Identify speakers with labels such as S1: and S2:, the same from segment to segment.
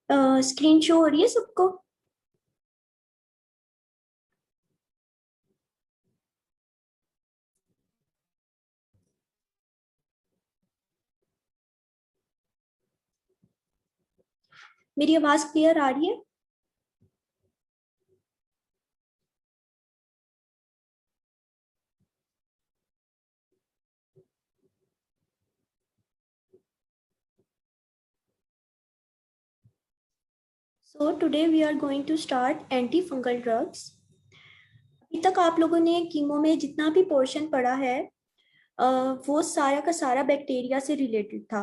S1: Screen show हो रही है सबको? मेरी आवाज क्लियर आ रही है? So today we are going to start antifungal drugs. अभी तक आप लोगों ने कीमो में जितना भी पोर्शन पढ़ा है वो सारा का सारा बैक्टीरिया से रिलेटेड था।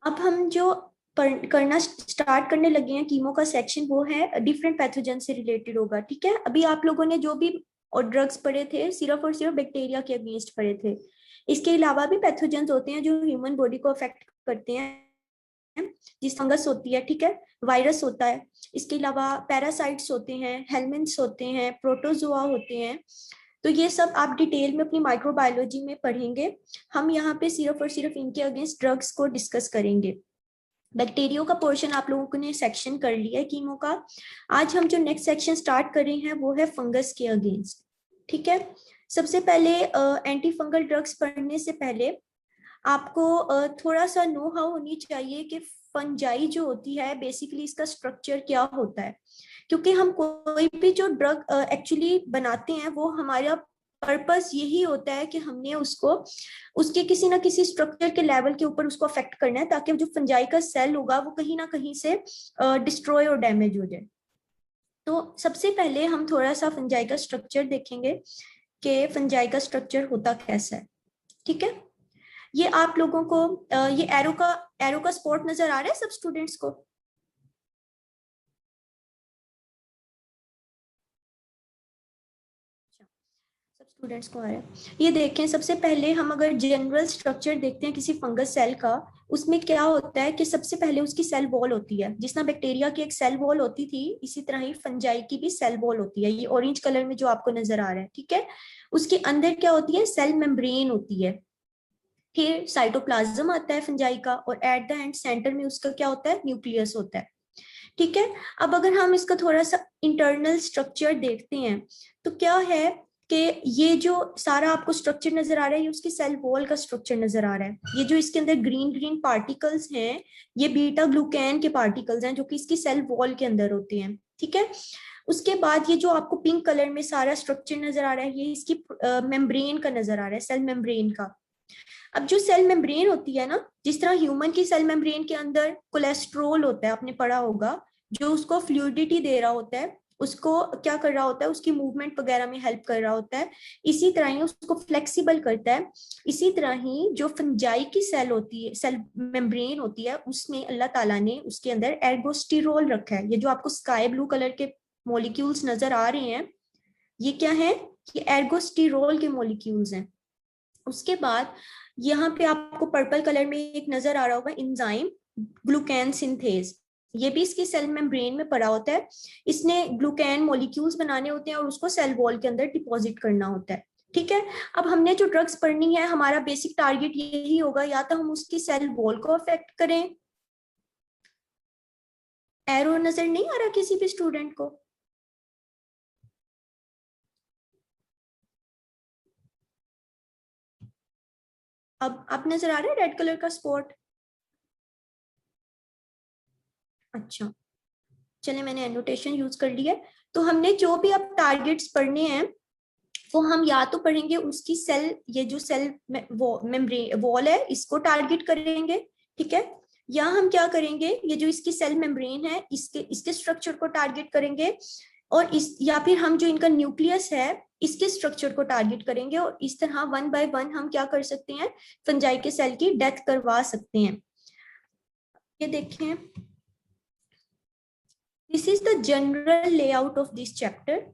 S1: अब हम जो करना स्टार्ट करने लगे हैं कीमो का सेक्शन, वो है डिफरेंट पैथोजन से रिलेटेड होगा। ठीक है, अभी आप लोगों ने जो भी और ड्रग्स पढ़े थे सिर्फ और सिर्फ बैक्टीरिया के अगेंस्ट पढ़े थे। इसके अलावा भी पैथोजेंस होते हैं जो ह्यूमन बॉडी को अफेक्ट करते हैं, जिस फंगस होती है, ठीक है, वायरस होता है। इसके अलावा पैरासाइट्स होते हैं, हेलमिंथ्स होते हैं, प्रोटोजोआ होते हैं। तो ये सब आप डिटेल में अपनी माइक्रोबायोलॉजी में पढ़ेंगे। हम यहाँ पे सिर्फ और सिर्फ इनके अगेंस्ट ड्रग्स को डिस्कस करेंगे। बैक्टीरियो का पोर्शन आप लोगों ने सेक्शन कर लिया है कीमो का। आज हम जो नेक्स्ट सेक्शन स्टार्ट कर रहे हैं वो है फंगस के अगेंस्ट। ठीक है, सबसे पहले एंटी फंगल ड्रग्स पढ़ने से पहले आपको थोड़ा सा नो हाउ होनी चाहिए कि फंजाई जो होती है बेसिकली इसका स्ट्रक्चर क्या होता है। क्योंकि हम कोई भी जो ड्रग एक्चुअली बनाते हैं वो हमारा पर्पस यही होता है कि हमने उसको उसके किसी ना किसी स्ट्रक्चर के लेवल के ऊपर उसको अफेक्ट करना है, ताकि जो फंजाई का सेल होगा वो कहीं ना कहीं से डिस्ट्रॉय और डैमेज हो जाए। तो सबसे पहले हम थोड़ा सा फंजाई का स्ट्रक्चर देखेंगे कि फंजाई का स्ट्रक्चर होता कैसा है। ठीक है, ये आप लोगों को ये एरो का स्पॉट नजर आ रहा है सब स्टूडेंट्स को? सब स्टूडेंट्स को आ रहा है। ये देखें, सबसे पहले हम अगर जनरल स्ट्रक्चर देखते हैं किसी फंगस सेल का, उसमें क्या होता है कि सबसे पहले उसकी सेल वॉल होती है। जिस तरह बैक्टीरिया की एक सेल वॉल होती थी, इसी तरह ही फंजाई की भी सेल वॉल होती है। ये ऑरेंज कलर में जो आपको नजर आ रहा है, ठीक है, उसके अंदर क्या होती है, सेल मेम्ब्रेन होती है। फिर साइटोप्लाज्म आता है फंजाई का, और एट द एंड सेंटर में उसका क्या होता है, न्यूक्लियस होता है। ठीक है, अब अगर हम इसका थोड़ा सा इंटरनल स्ट्रक्चर देखते हैं तो क्या है कि ये जो सारा आपको स्ट्रक्चर नजर आ रहा है ये उसकी सेल वॉल का स्ट्रक्चर नजर आ रहा है। ये जो इसके अंदर ग्रीन ग्रीन पार्टिकल्स हैं ये बीटा ग्लूकैन के पार्टिकल्स हैं जो कि इसकी सेल वॉल के अंदर होते हैं। ठीक है, उसके बाद ये जो आपको पिंक कलर में सारा स्ट्रक्चर नजर आ रहा है ये इसकी मेम्ब्रेन का नजर आ रहा है, सेल मेम्ब्रेन का। अब जो सेल मेम्ब्रेन होती है ना, जिस तरह ह्यूमन की सेल मेम्ब्रेन के अंदर कोलेस्ट्रोल होता है, आपने पढ़ा होगा, जो उसको फ्लूइडिटी दे रहा होता है, उसको क्या कर रहा होता है, उसकी मूवमेंट वगैरह में हेल्प कर रहा होता है, इसी तरह ही उसको फ्लेक्सिबल करता है। इसी तरह ही जो फंजाई की सेल होती है, सेल मेम्ब्रेन होती है, उसमें अल्लाह ताला ने उसके अंदर एर्गोस्टिरोल रखा है। ये जो आपको स्काई ब्लू कलर के मॉलिक्यूल्स नजर आ रहे हैं ये क्या है, ये एर्गोस्टिरोल के मॉलिक्यूल्स हैं। उसके बाद यहाँ पे आपको पर्पल कलर में एक नजर आ रहा होगा इंजाइम ग्लूकैन सिंथेज, ये भी इसकी सेल मेम्ब्रेन में पड़ा होता है। इसने ग्लूकैन मॉलिक्यूल्स बनाने होते हैं और उसको सेल वॉल के अंदर डिपॉजिट करना होता है। ठीक है, अब हमने जो ड्रग्स पढ़नी है हमारा बेसिक टारगेट यही होगा, या तो हम उसकी सेल वॉल को अफेक्ट करें। एरो नजर नहीं आ रहा किसी भी स्टूडेंट को? अब नजर आ रहा है रेड कलर का स्पॉट? अच्छा, चले मैंने एनोटेशन यूज कर लिया है। तो हमने जो भी अब टारगेट्स पढ़ने हैं वो हम या तो पढ़ेंगे उसकी सेल, ये जो सेल मेम्ब्रेन वॉल है इसको टारगेट करेंगे, ठीक है, या हम क्या करेंगे, ये जो इसकी सेल मेम्ब्रेन है इसके इसके स्ट्रक्चर को टारगेट करेंगे, और इस या फिर हम जो इनका न्यूक्लियस है इसके स्ट्रक्चर को टारगेट करेंगे। और इस तरह वन बाय वन हम क्या कर सकते हैं, फंजाई के सेल की डेथ करवा सकते हैं। ये देखें, this is the general layout of this chapter.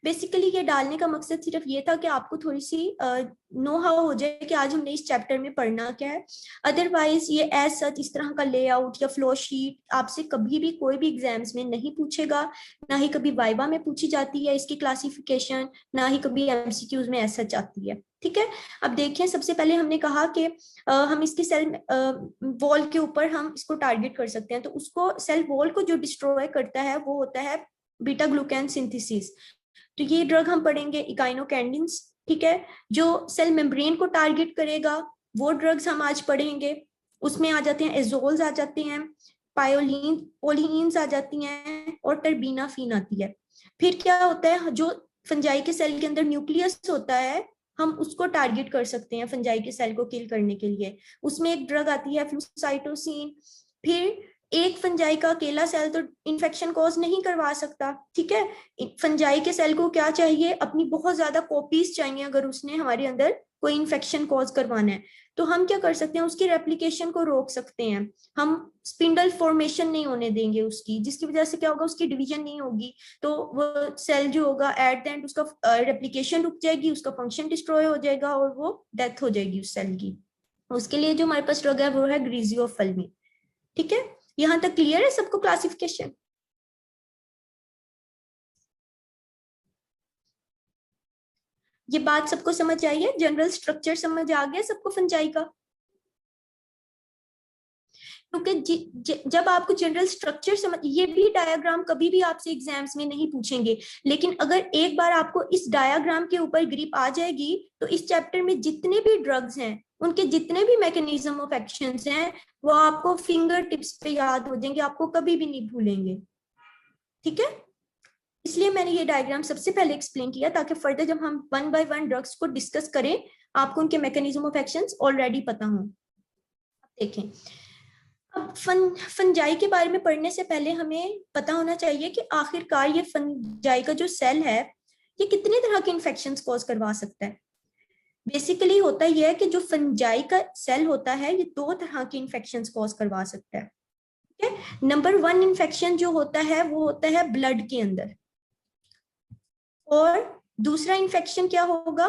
S1: Basically ये डालने का मकसद सिर्फ ये था कि आपको थोड़ी सी नो हाउ हो जाए कि आज हमने इस चैप्टर में पढ़ना क्या है। अदरवाइज ये एज सच इस तरह का लेआउट या फ्लो शीट आपसे कभी भी कोई भी एग्जाम्स में नहीं पूछेगा, ना ही कभी वाइवा में पूछी जाती है इसकी क्लासिफिकेशन, ना ही कभी एमसीक्यूज में एज सच आती है। ठीक है, अब देखिए सबसे पहले हमने कहा कि हम इसके सेल वॉल के ऊपर हम इसको टारगेट कर सकते हैं। तो उसको सेल वॉल को जो डिस्ट्रॉय करता है वो होता है बीटा ग्लूकैन सिंथेसिस। तो ये ड्रग हम पढ़ेंगे इकाइनोकैंडिन्स। ठीक है, जो सेल मेम्ब्रेन को टारगेट करेगा वो ड्रग्स हम आज पढ़ेंगे। उसमें आ जाते हैं एजोल्स आ जाते हैं, पायोलिन पोलिन्स आ जाती हैं और टर्बीनाफिन आती है। फिर क्या होता है, जो फंजाई के सेल के अंदर न्यूक्लियस होता है हम उसको टारगेट कर सकते हैं फंजाई के सेल को किल करने के लिए। उसमें एक ड्रग आती है फ्लूसाइटोसिन। फिर एक फंजाई का अकेला सेल तो इन्फेक्शन कॉज नहीं करवा सकता। ठीक है, फंजाई के सेल को क्या चाहिए, अपनी बहुत ज्यादा कॉपीज चाहिए अगर उसने हमारे अंदर कोई इन्फेक्शन कॉज करवाना है। तो हम क्या कर सकते हैं, उसकी रेप्लिकेशन को रोक सकते हैं। हम स्पिंडल फॉर्मेशन नहीं होने देंगे उसकी, जिसकी वजह से क्या होगा, उसकी डिवीजन नहीं होगी। तो वो सेल जो होगा एट द एंड उसका रेप्लिकेशन रुक जाएगी, उसका फंक्शन डिस्ट्रॉय हो जाएगा और वो डेथ हो जाएगी उस सेल की। उसके लिए जो हमारे पास ड्रग है वो है ग्रीजियोफल्मीन। ठीक है, यहां तक क्लियर है सबको क्लासिफिकेशन? ये बात सबको समझ आई है, जनरल स्ट्रक्चर समझ आ गया सबको फंजाई का? क्योंकि जब आपको जनरल स्ट्रक्चर समझ, ये भी डायग्राम कभी भी आपसे एग्जाम्स में नहीं पूछेंगे, लेकिन अगर एक बार आपको इस डायग्राम के ऊपर ग्रिप आ जाएगी तो इस चैप्टर में जितने भी ड्रग्स हैं उनके जितने भी मैकेनिज्म ऑफ एक्शंस हैं वो आपको फिंगर टिप्स पे याद हो जाएंगे, आपको कभी भी नहीं भूलेंगे। ठीक है, इसलिए मैंने ये डायग्राम सबसे पहले एक्सप्लेन किया ताकि फर्दर जब हम वन बाय वन ड्रग्स को डिस्कस करें आपको उनके मैकेनिज्म ऑफ एक्शंस ऑलरेडी पता हो। देखें, अब फंजाई के बारे में पढ़ने से पहले हमें पता होना चाहिए कि आखिरकार ये फंजाई का जो सेल है ये कितने तरह के इन्फेक्शंस कॉज करवा सकता है। बेसिकली होता यह है कि जो फंजाई का सेल होता है ये दो तरह के इन्फेक्शंस कॉज करवा सकता है। ठीक है, नंबर 1 इन्फेक्शन जो होता है वो होता है ब्लड के अंदर, और दूसरा इन्फेक्शन क्या होगा,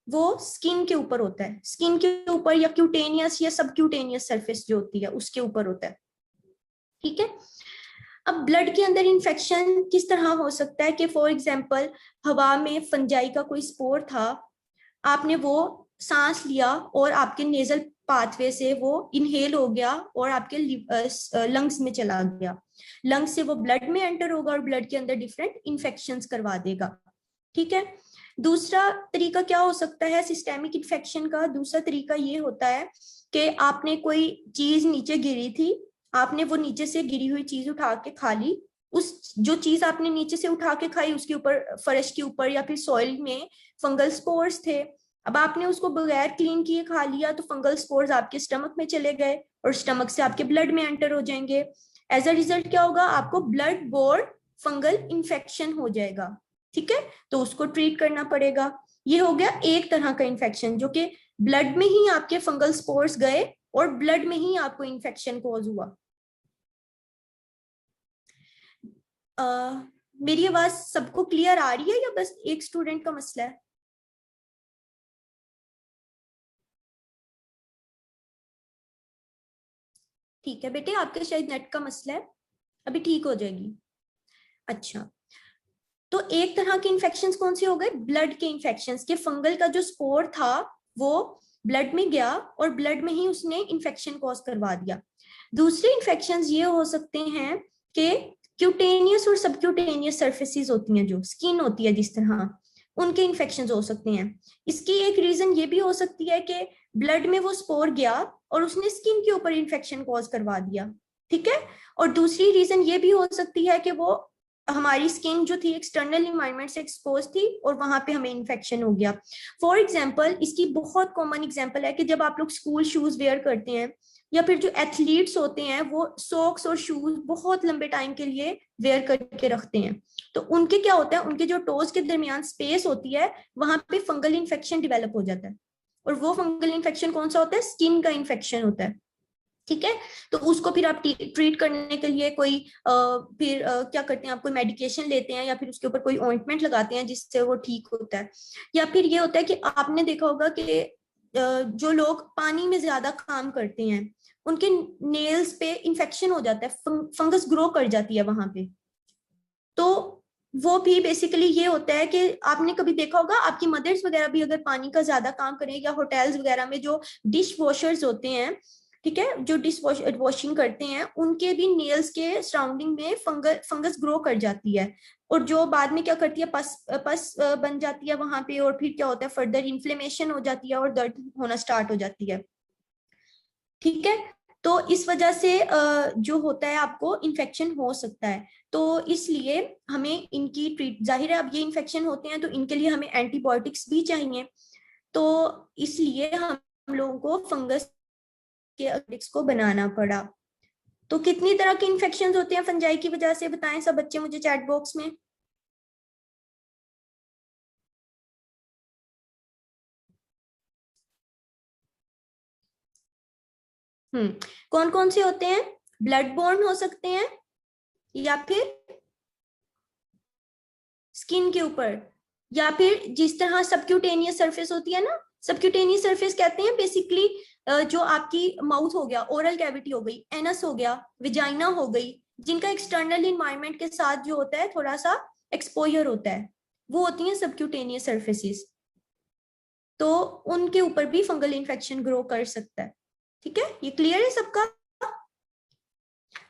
S1: वो स्किन के ऊपर होता है। स्किन के ऊपर या क्यूटेनियस या सबक्यूटेनियस सरफेस जो होती है उसके ऊपर होता है। ठीक है, अब ब्लड के अंदर इन्फेक्शन किस तरह हो सकता है कि फॉर एग्जांपल हवा में फंजाई का कोई स्पोर था, आपने वो सांस लिया और आपके नेजल पाथवे से वो इनहेल हो गया और आपके लंग्स में चला गया। लंग्स से वो ब्लड में एंटर होगा और ब्लड के अंदर डिफरेंट इन्फेक्शंस करवा देगा। ठीक है, दूसरा तरीका क्या हो सकता है सिस्टेमिक इन्फेक्शन का? दूसरा तरीका ये होता है कि आपने कोई चीज नीचे गिरी थी, आपने वो नीचे से गिरी हुई चीज उठा के खा ली, उस जो चीज आपने नीचे से उठा के खाई उसके ऊपर फर्श के ऊपर या फिर सॉइल में फंगल स्पोर्स थे। अब आपने उसको बगैर क्लीन किए खा लिया तो फंगल स्पोर्स आपके स्टमक में चले गए और स्टमक से आपके ब्लड में एंटर हो जाएंगे। एज अ रिजल्ट क्या होगा, आपको ब्लड बोर्न फंगल इन्फेक्शन हो जाएगा। ठीक है, तो उसको ट्रीट करना पड़ेगा। ये हो गया एक तरह का इन्फेक्शन जो कि ब्लड में ही आपके फंगल स्पोर्स गए और ब्लड में ही आपको इन्फेक्शन कॉज हुआ। मेरी आवाज सबको क्लियर आ रही है या बस एक स्टूडेंट का मसला है? ठीक है बेटे, आपके शायद नेट का मसला है, अभी ठीक हो जाएगी। अच्छा, तो एक तरह के इन्फेक्शंस कौन से हो गए, ब्लड के इन्फेक्शंस के फंगल का जो स्पोर था वो ब्लड में गया और ब्लड में ही उसने इन्फेक्शन कॉज करवा दिया। दूसरे इन्फेक्शंस ये हो सकते हैं कि क्यूटेनियस और सबक्यूटेनियस सर्फेसिस होती हैं, जो स्किन होती है जिस तरह, उनके इन्फेक्शंस हो सकते हैं। इसकी एक रीजन ये भी हो सकती है कि ब्लड में वो स्पोर गया और उसने स्किन के ऊपर इन्फेक्शन कॉज करवा दिया। ठीक है, और दूसरी रीजन ये भी हो सकती है कि वो हमारी स्किन जो थी एक्सटर्नल इन्वायरमेंट से एक्सपोज थी और वहां पे हमें इन्फेक्शन हो गया। फॉर एग्जांपल, इसकी बहुत कॉमन एग्जांपल है कि जब आप लोग स्कूल शूज वेयर करते हैं या फिर जो एथलीट्स होते हैं वो सॉक्स और शूज बहुत लंबे टाइम के लिए वेयर करके रखते हैं, तो उनके क्या होता है, उनके जो टोज के दरमियान स्पेस होती है वहां पे फंगल इन्फेक्शन डेवलप हो जाता है। और वो फंगल इन्फेक्शन कौन सा होता है, स्किन का इन्फेक्शन होता है। ठीक है। तो उसको फिर आप ट्रीट करने के लिए कोई फिर क्या करते हैं, आप कोई मेडिकेशन लेते हैं या फिर उसके ऊपर कोई ऑइंटमेंट लगाते हैं जिससे वो ठीक होता है। या फिर ये होता है कि आपने देखा होगा कि जो लोग पानी में ज्यादा काम करते हैं उनके नेल्स पे इंफेक्शन हो जाता है, फंगस ग्रो कर जाती है वहां पे। तो वो भी बेसिकली ये होता है कि आपने कभी देखा होगा आपकी मदर्स वगैरह भी अगर पानी का ज्यादा काम करें, या होटल्स वगैरह में जो डिश वॉशर्स होते हैं, ठीक है, जो डिश वॉशिंग करते हैं, उनके भी नेल्स के सराउंडिंग में फंगस ग्रो कर जाती है। और जो बाद में क्या करती है, पस पस बन जाती है वहां पे, और फिर क्या होता है, फर्दर इन्फ्लेमेशन हो जाती है और दर्द होना स्टार्ट हो जाती है। ठीक है। तो इस वजह से जो होता है आपको इन्फेक्शन हो सकता है। तो इसलिए हमें इनकी ट्रीट, जाहिर है अब ये इन्फेक्शन होते हैं तो इनके लिए हमें एंटीबायोटिक्स भी चाहिए। तो इसलिए हम लोगों को फंगस के एंटीबायोटिक्स को बनाना पड़ा। तो कितनी तरह के इन्फेक्शन होते हैं फंजाई की वजह से, बताएं सब बच्चे मुझे चैट बॉक्स में। कौन कौन से होते हैं? ब्लड बॉर्न हो सकते हैं, या फिर स्किन के ऊपर, या फिर जिस तरह सबक्यूटेनियस सरफेस होती है ना, सबक्यूटेनियस सरफेस कहते हैं बेसिकली जो आपकी माउथ हो गया, ओरल कैविटी हो गई, एनस हो गया, विजाइना हो गई, जिनका एक्सटर्नल इन्वायरमेंट के साथ जो होता है थोड़ा सा एक्सपोजर होता है, वो होती हैं सबक्यूटेनियस सर्फेसिस। तो उनके ऊपर भी फंगल इन्फेक्शन ग्रो कर सकता है। ठीक है, ये क्लियर है सबका?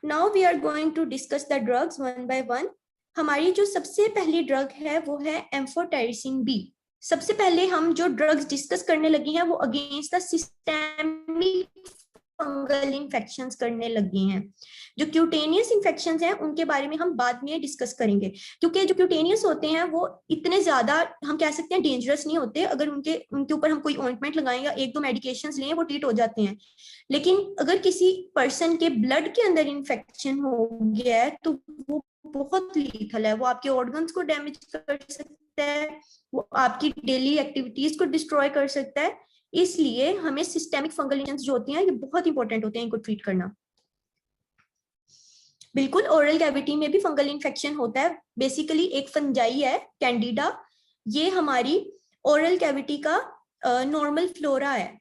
S1: Now we are going to discuss the drugs one by one. हमारी जो सबसे पहली ड्रग है वो है एम्फोटेरिसिन बी। सबसे पहले हम जो ड्रग्स डिस्कस करने लगे हैं वो against the systemic fungal infections करने लगे हैं। जो क्यूटेनियस इन्फेक्शंस हैं उनके बारे में हम बाद में डिस्कस करेंगे, क्योंकि जो क्यूटेनियस होते हैं वो इतने ज्यादा, हम कह सकते हैं, डेंजरस नहीं होते। अगर उनके उनके ऊपर हम कोई ऑइंटमेंट लगाएं या एक दो मेडिकेशंस लें वो ट्रीट हो जाते हैं। लेकिन अगर किसी पर्सन के ब्लड के अंदर इन्फेक्शन हो गया है तो वो बहुत लीथल है, वो आपके ऑर्गन्स को डैमेज कर सकता है, वो आपकी डेली एक्टिविटीज को डिस्ट्रॉय कर सकता है। इसलिए हमें सिस्टेमिक फंगल इन्फेक्शंस जो होती हैं ये बहुत इंपॉर्टेंट होते हैं इनको ट्रीट करना। बिल्कुल, ओरल कैविटी में भी फंगल इन्फेक्शन होता है। बेसिकली एक फंजाई है कैंडिडा, ये हमारी ओरल कैविटी का नॉर्मल फ्लोरा है।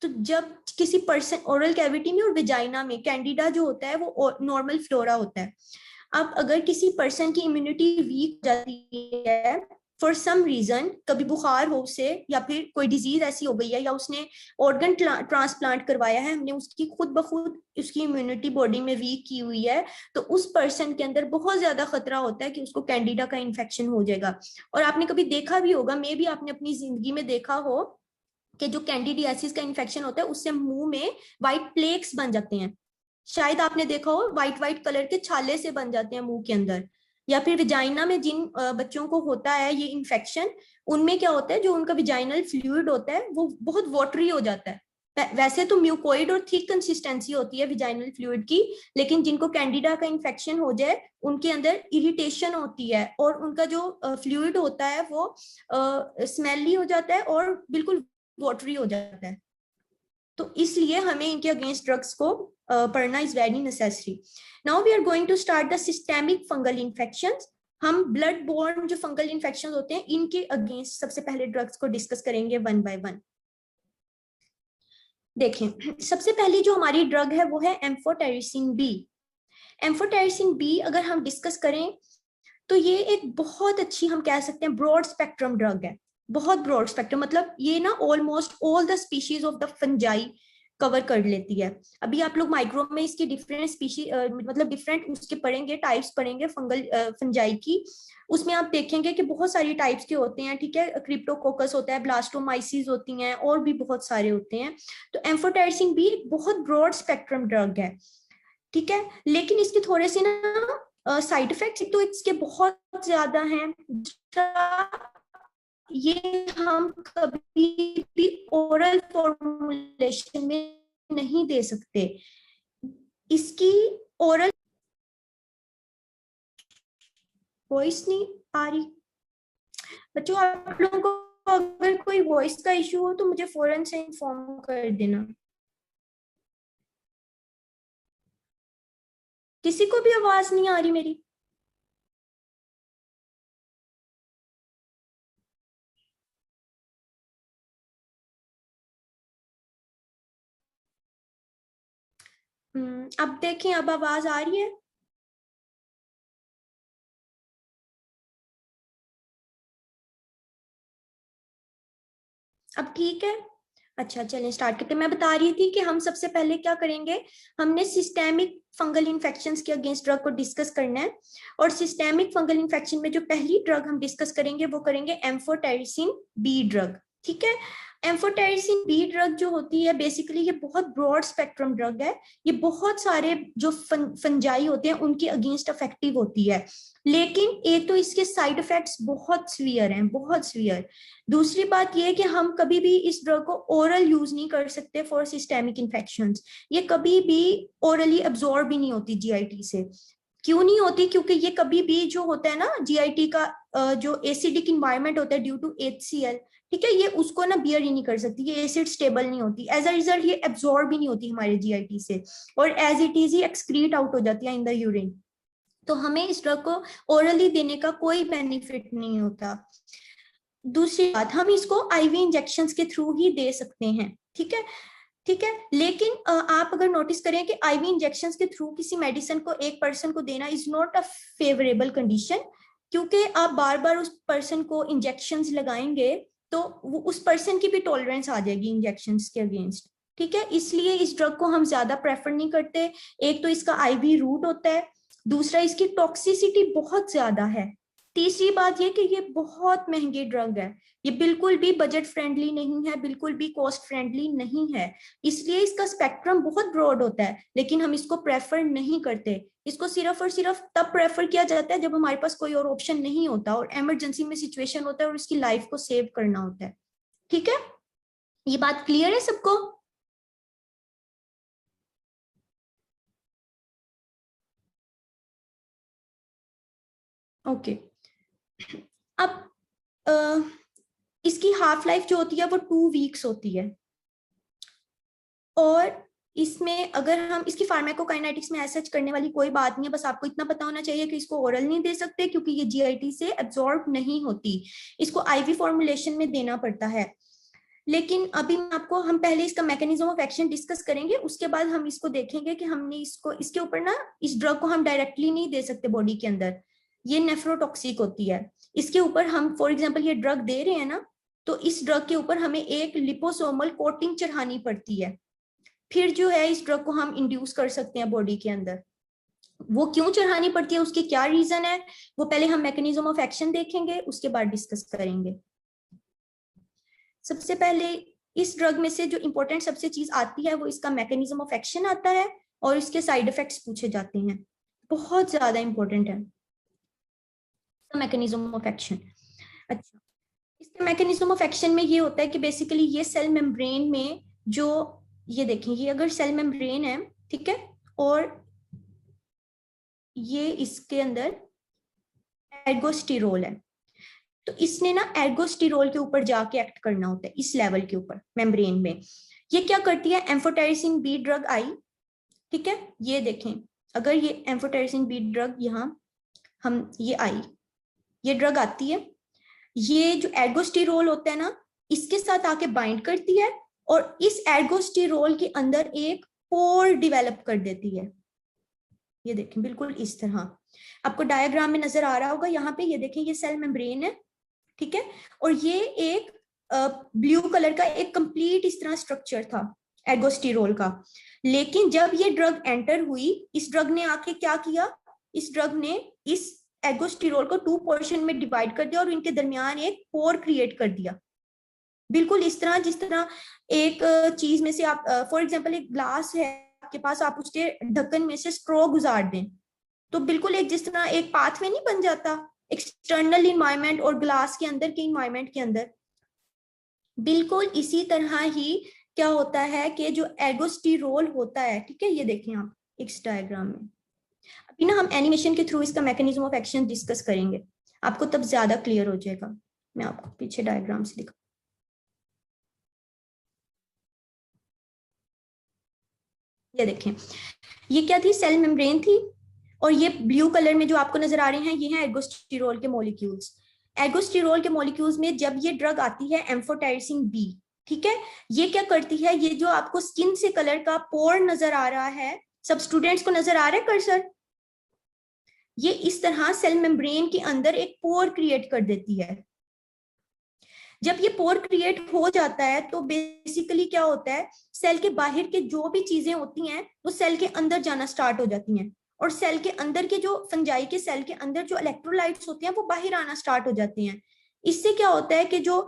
S1: तो जब किसी पर्सन, ओरल कैविटी में और विजाइना में कैंडिडा जो होता है वो नॉर्मल फ्लोरा होता है। अब अगर किसी पर्सन की इम्यूनिटी वीक हो जाती है फॉर सम रीजन, कभी बुखार हो उसे, या फिर कोई डिजीज ऐसी हो गई है, या उसने ऑर्गन ट्रांसप्लांट करवाया है, हमने उसकी खुद ब खुद उसकी इम्यूनिटी बॉडी में वीक की हुई है, तो उस पर्सन के अंदर बहुत ज्यादा खतरा होता है कि उसको कैंडिडा का इन्फेक्शन हो जाएगा। और आपने कभी देखा भी होगा, मे भी आपने अपनी जिंदगी में देखा हो कि जो कैंडिडियासिस का इन्फेक्शन होता है उससे मुंह में व्हाइट प्लेक्स बन जाते हैं। शायद आपने देखा हो, व्हाइट व्हाइट कलर के छाले से बन जाते हैं मुंह के अंदर। या फिर विजाइना में जिन बच्चों को होता है ये इन्फेक्शन, उनमें क्या होता है, जो उनका विजाइनल फ्लूइड होता है वो बहुत वाटरी हो जाता है। वैसे तो म्यूकोइड और थिक कंसिस्टेंसी होती है विजाइनल फ्लूइड की, लेकिन जिनको कैंडिडा का इन्फेक्शन हो जाए उनके अंदर इरिटेशन होती है, और उनका जो फ्लूइड होता है वो स्मेली हो जाता है और बिल्कुल वाटरी हो जाता है। तो इसलिए हमें इनके अगेंस्ट ड्रग्स को पढ़ना is very necessary. Now we are going to start the systemic fungal infections. हम ब्लड बोर्न जो फंगल इन्फेक्शन होते हैं इनके अगेंस्ट सबसे पहले ड्रग्स को डिस्कस करेंगे वन बाय वन। देखें, सबसे पहली जो हमारी ड्रग है वो है एम्फोटेरिसिन बी। एम्फोटेरिसिन बी अगर हम डिस्कस करें तो ये एक बहुत अच्छी, हम कह सकते हैं, ब्रॉड स्पेक्ट्रम ड्रग है। बहुत ब्रॉड स्पेक्ट्रम मतलब ये ना almost all the species of the fungi cover कर लेती है। अभी आप लोग माइक्रो में इसकी डिफरेंट स्पीशी मतलब डिफरेंट उसके पढ़ेंगे, टाइप्स पढ़ेंगे फंगल फंजाई की। उसमें आप देखेंगे कि बहुत सारी टाइप्स के होते हैं, ठीक है, क्रिप्टोकोकस होता है, ब्लास्टोमाइसिस होती हैं, और भी बहुत सारे होते हैं। तो एम्फोटेरिसिन भी एक बहुत ब्रॉड स्पेक्ट्रम ड्रग है, ठीक है। लेकिन इसके थोड़े से ना साइड इफेक्ट्स तो इसके बहुत ज्यादा हैं। ये हम कभी भी ओरल फॉर्मुलेशन में नहीं दे सकते। इसकी ओरल वॉइस नहीं आ रही बच्चों, आप लोगों को अगर कोई वॉइस का इशू हो तो मुझे फौरन से इन्फॉर्म कर देना। किसी को भी आवाज नहीं आ रही मेरी? अब देखें, अब आवाज आ रही है? अब ठीक है। अच्छा चलें स्टार्ट करते हैं। मैं बता रही थी कि हम सबसे पहले क्या करेंगे, हमने सिस्टेमिक फंगल इन्फेक्शंस के अगेंस्ट ड्रग को डिस्कस करना है। और सिस्टेमिक फंगल इन्फेक्शन में जो पहली ड्रग हम डिस्कस करेंगे वो करेंगे एम्फोटेरिसिन बी ड्रग। ठीक है। एम्फोटेरिसिन बी ड्रग जो होती है बेसिकली ये बहुत ब्रॉड स्पेक्ट्रम ड्रग है। ये बहुत सारे जो फंजाई होते हैं उनके अगेंस्ट इफेक्टिव होती है। लेकिन एक तो इसके साइड इफेक्ट्स बहुत सीवियर हैं, बहुत सीवियर। दूसरी बात यह है कि हम कभी भी इस ड्रग को ओरल यूज नहीं कर सकते फॉर सिस्टेमिक इन्फेक्शंस। ये कभी भी ओरली अब्सॉर्ब भी नहीं होती जीआईटी से। क्यों नहीं होती? क्योंकि ये कभी भी जो होता है ना जीआईटी का जो एसिडिक इन्वायरमेंट होता है ड्यू टू HCl, ठीक है, ये उसको ना बियर ही नहीं कर सकती। ये एसिड स्टेबल नहीं होती, एज अ रिजल्ट ये एब्सॉर्ब भी नहीं होती हमारे जीआईटी से, और एज इट इज ही एक्सक्रीट आउट हो जाती है इन द यूरिन। तो हमें इस ड्रग को ओरली देने का कोई बेनिफिट नहीं होता। दूसरी बात, हम इसको आईवी इंजेक्शंस के थ्रू ही दे सकते हैं। ठीक है। ठीक है, लेकिन आप अगर नोटिस करें कि आईवी इंजेक्शंस के थ्रू किसी मेडिसिन को एक पर्सन को देना is not a favourable condition. क्योंकि आप बार बार उस पर्सन को इंजेक्शंस लगाएंगे तो वो उस पर्सन की भी टॉलरेंस आ जाएगी इंजेक्शंस के अगेंस्ट। ठीक है, इसलिए इस ड्रग को हम ज्यादा प्रेफर नहीं करते। एक तो इसका आईवी रूट होता है, दूसरा इसकी टॉक्सिसिटी बहुत ज्यादा है, तीसरी बात यह कि ये बहुत महंगी ड्रग है। ये बिल्कुल भी बजट फ्रेंडली नहीं है, बिल्कुल भी कॉस्ट फ्रेंडली नहीं है। इसलिए इसका स्पेक्ट्रम बहुत ब्रॉड होता है, लेकिन हम इसको प्रेफर नहीं करते। इसको सिर्फ और सिर्फ तब प्रेफर किया जाता है जब हमारे पास कोई और ऑप्शन नहीं होता और इमरजेंसी में सिचुएशन होता है और इसकी लाइफ को सेव करना होता है। ठीक है, ये बात क्लियर है सबको? ओके। अब अ, इसकी हाफ लाइफ जो होती है वो 2 वीक्स होती है। और इसमें अगर हम इसकी फार्माकोकाइनेटिक्स में ऐसा करने वाली कोई बात नहीं है, बस आपको इतना पता होना चाहिए कि इसको ओरल नहीं दे सकते क्योंकि ये जीआईटी से एब्जॉर्ब नहीं होती। इसको आईवी फॉर्मुलेशन में देना पड़ता है। लेकिन अभी मैं आपको, हम पहले इसका मैकेनिज्म ऑफ एक्शन डिस्कस करेंगे, उसके बाद हम इसको देखेंगे कि हमने इसको इसके ऊपर ना, इस ड्रग को हम डायरेक्टली नहीं दे सकते बॉडी के अंदर। ये नेफ्रोटॉक्सिक होती है। इसके ऊपर हम फॉर एग्जाम्पल ये ड्रग दे रहे हैं ना, तो इस ड्रग के ऊपर हमें एक लिपोसोमल कोटिंग चढ़ानी पड़ती है। फिर जो है इस ड्रग को हम इंड्यूस कर सकते हैं बॉडी के अंदर। वो क्यों चढ़ानी पड़ती है, उसकी क्या रीजन है, वो पहले हम मैकेनिज्म ऑफ एक्शन देखेंगे, उसके बाद डिस्कस करेंगे। सबसे पहले इस ड्रग में से जो इंपॉर्टेंट सबसे चीज आती है वो इसका मैकेनिज्म ऑफ एक्शन आता है और इसके साइड इफेक्ट्स पूछे जाते हैं। बहुत ज्यादा इंपॉर्टेंट है मैकेनिज्म ऑफ एक्शन। अच्छा, इसके मैकेनिज्म ऑफ एक्शन में ये होता है कि बेसिकली ये सेल मेम्ब्रेन में जो, ये देखें, ये अगर सेल मेम्ब्रेन है, ठीक है, और ये इसके अंदर एर्गोस्टिरोल है, तो इसने ना एर्गोस्टिरोल के ऊपर जाके एक्ट करना होता है इस लेवल के ऊपर मेम्ब्रेन में। ये क्या करती है, एम्फोटेरिसिन बी ड्रग आई, ठीक है, ये देखें, अगर ये एम्फोटेरिसिन बी ड्रग यहाँ हम ये आई, ये ड्रग आती है, ये जो एर्गोस्टिरोल होता है ना, इसके साथ आके बाइंड करती है और इस एर्गोस्टिरोल के अंदर एक पोर डेवलप कर देती है। ये देखें बिल्कुल इस तरह, आपको डायग्राम में नजर आ रहा होगा यहाँ पे, ये देखें ये सेल मेम्ब्रेन है, ठीक है, और ये एक ब्लू कलर का एक कंप्लीट इस तरह स्ट्रक्चर था एर्गोस्टिरोल का। लेकिन जब ये ड्रग एंटर हुई, इस ड्रग ने आके क्या किया, इस ड्रग ने इस एर्गोस्टिरोल को 2 पोर्शन में डिवाइड कर दिया और इनके दरमियान एक पोर क्रिएट कर दिया। बिल्कुल इस तरह जिस तरह एक चीज में से आप फॉर एग्जांपल एक ग्लास है आपके पास, आप उसके ढक्कन में से स्ट्रॉ गुजार दें तो बिल्कुल एक जिस तरह एक पाथवे नहीं बन जाता एक्सटर्नल इन्वायरमेंट और ग्लास के अंदर के इन्वायरमेंट के अंदर, बिल्कुल इसी तरह ही क्या होता है कि जो एर्गोस्टिरोल होता है, ठीक है, ये देखें आप इस डायग्राम में। अभी ना हम एनिमेशन के थ्रू इसका मैकेनिज्म ऑफ एक्शन डिस्कस करेंगे, आपको तब ज्यादा क्लियर हो जाएगा। मैं आपको पीछे डायग्राम से दिखा, ये देखें, ये क्या थी, सेल मेम्ब्रेन थी, और ये ब्लू कलर में जो आपको नजर आ रहे हैं ये हैं एर्गोस्टिरोल के मॉलिक्यूल्स। एर्गोस्टिरोल के मॉलिक्यूल्स में जब ये ड्रग आती है एम्फोटेरिसिन बी, ठीक है, ये क्या करती है, ये जो आपको स्किन से कलर का पोर नजर आ रहा है, सब स्टूडेंट्स को नजर आ रहा है कर्सर, ये इस तरह सेल मेम्ब्रेन के अंदर एक पोर क्रिएट कर देती है। जब ये पोर क्रिएट हो जाता है तो बेसिकली क्या होता है, सेल के बाहर के जो भी चीजें होती हैं वो सेल के अंदर जाना स्टार्ट हो जाती हैं, और सेल के अंदर के जो फंजाई के सेल के अंदर जो इलेक्ट्रोलाइट्स होती हैं वो बाहर आना स्टार्ट हो जाती हैं। इससे क्या होता है कि जो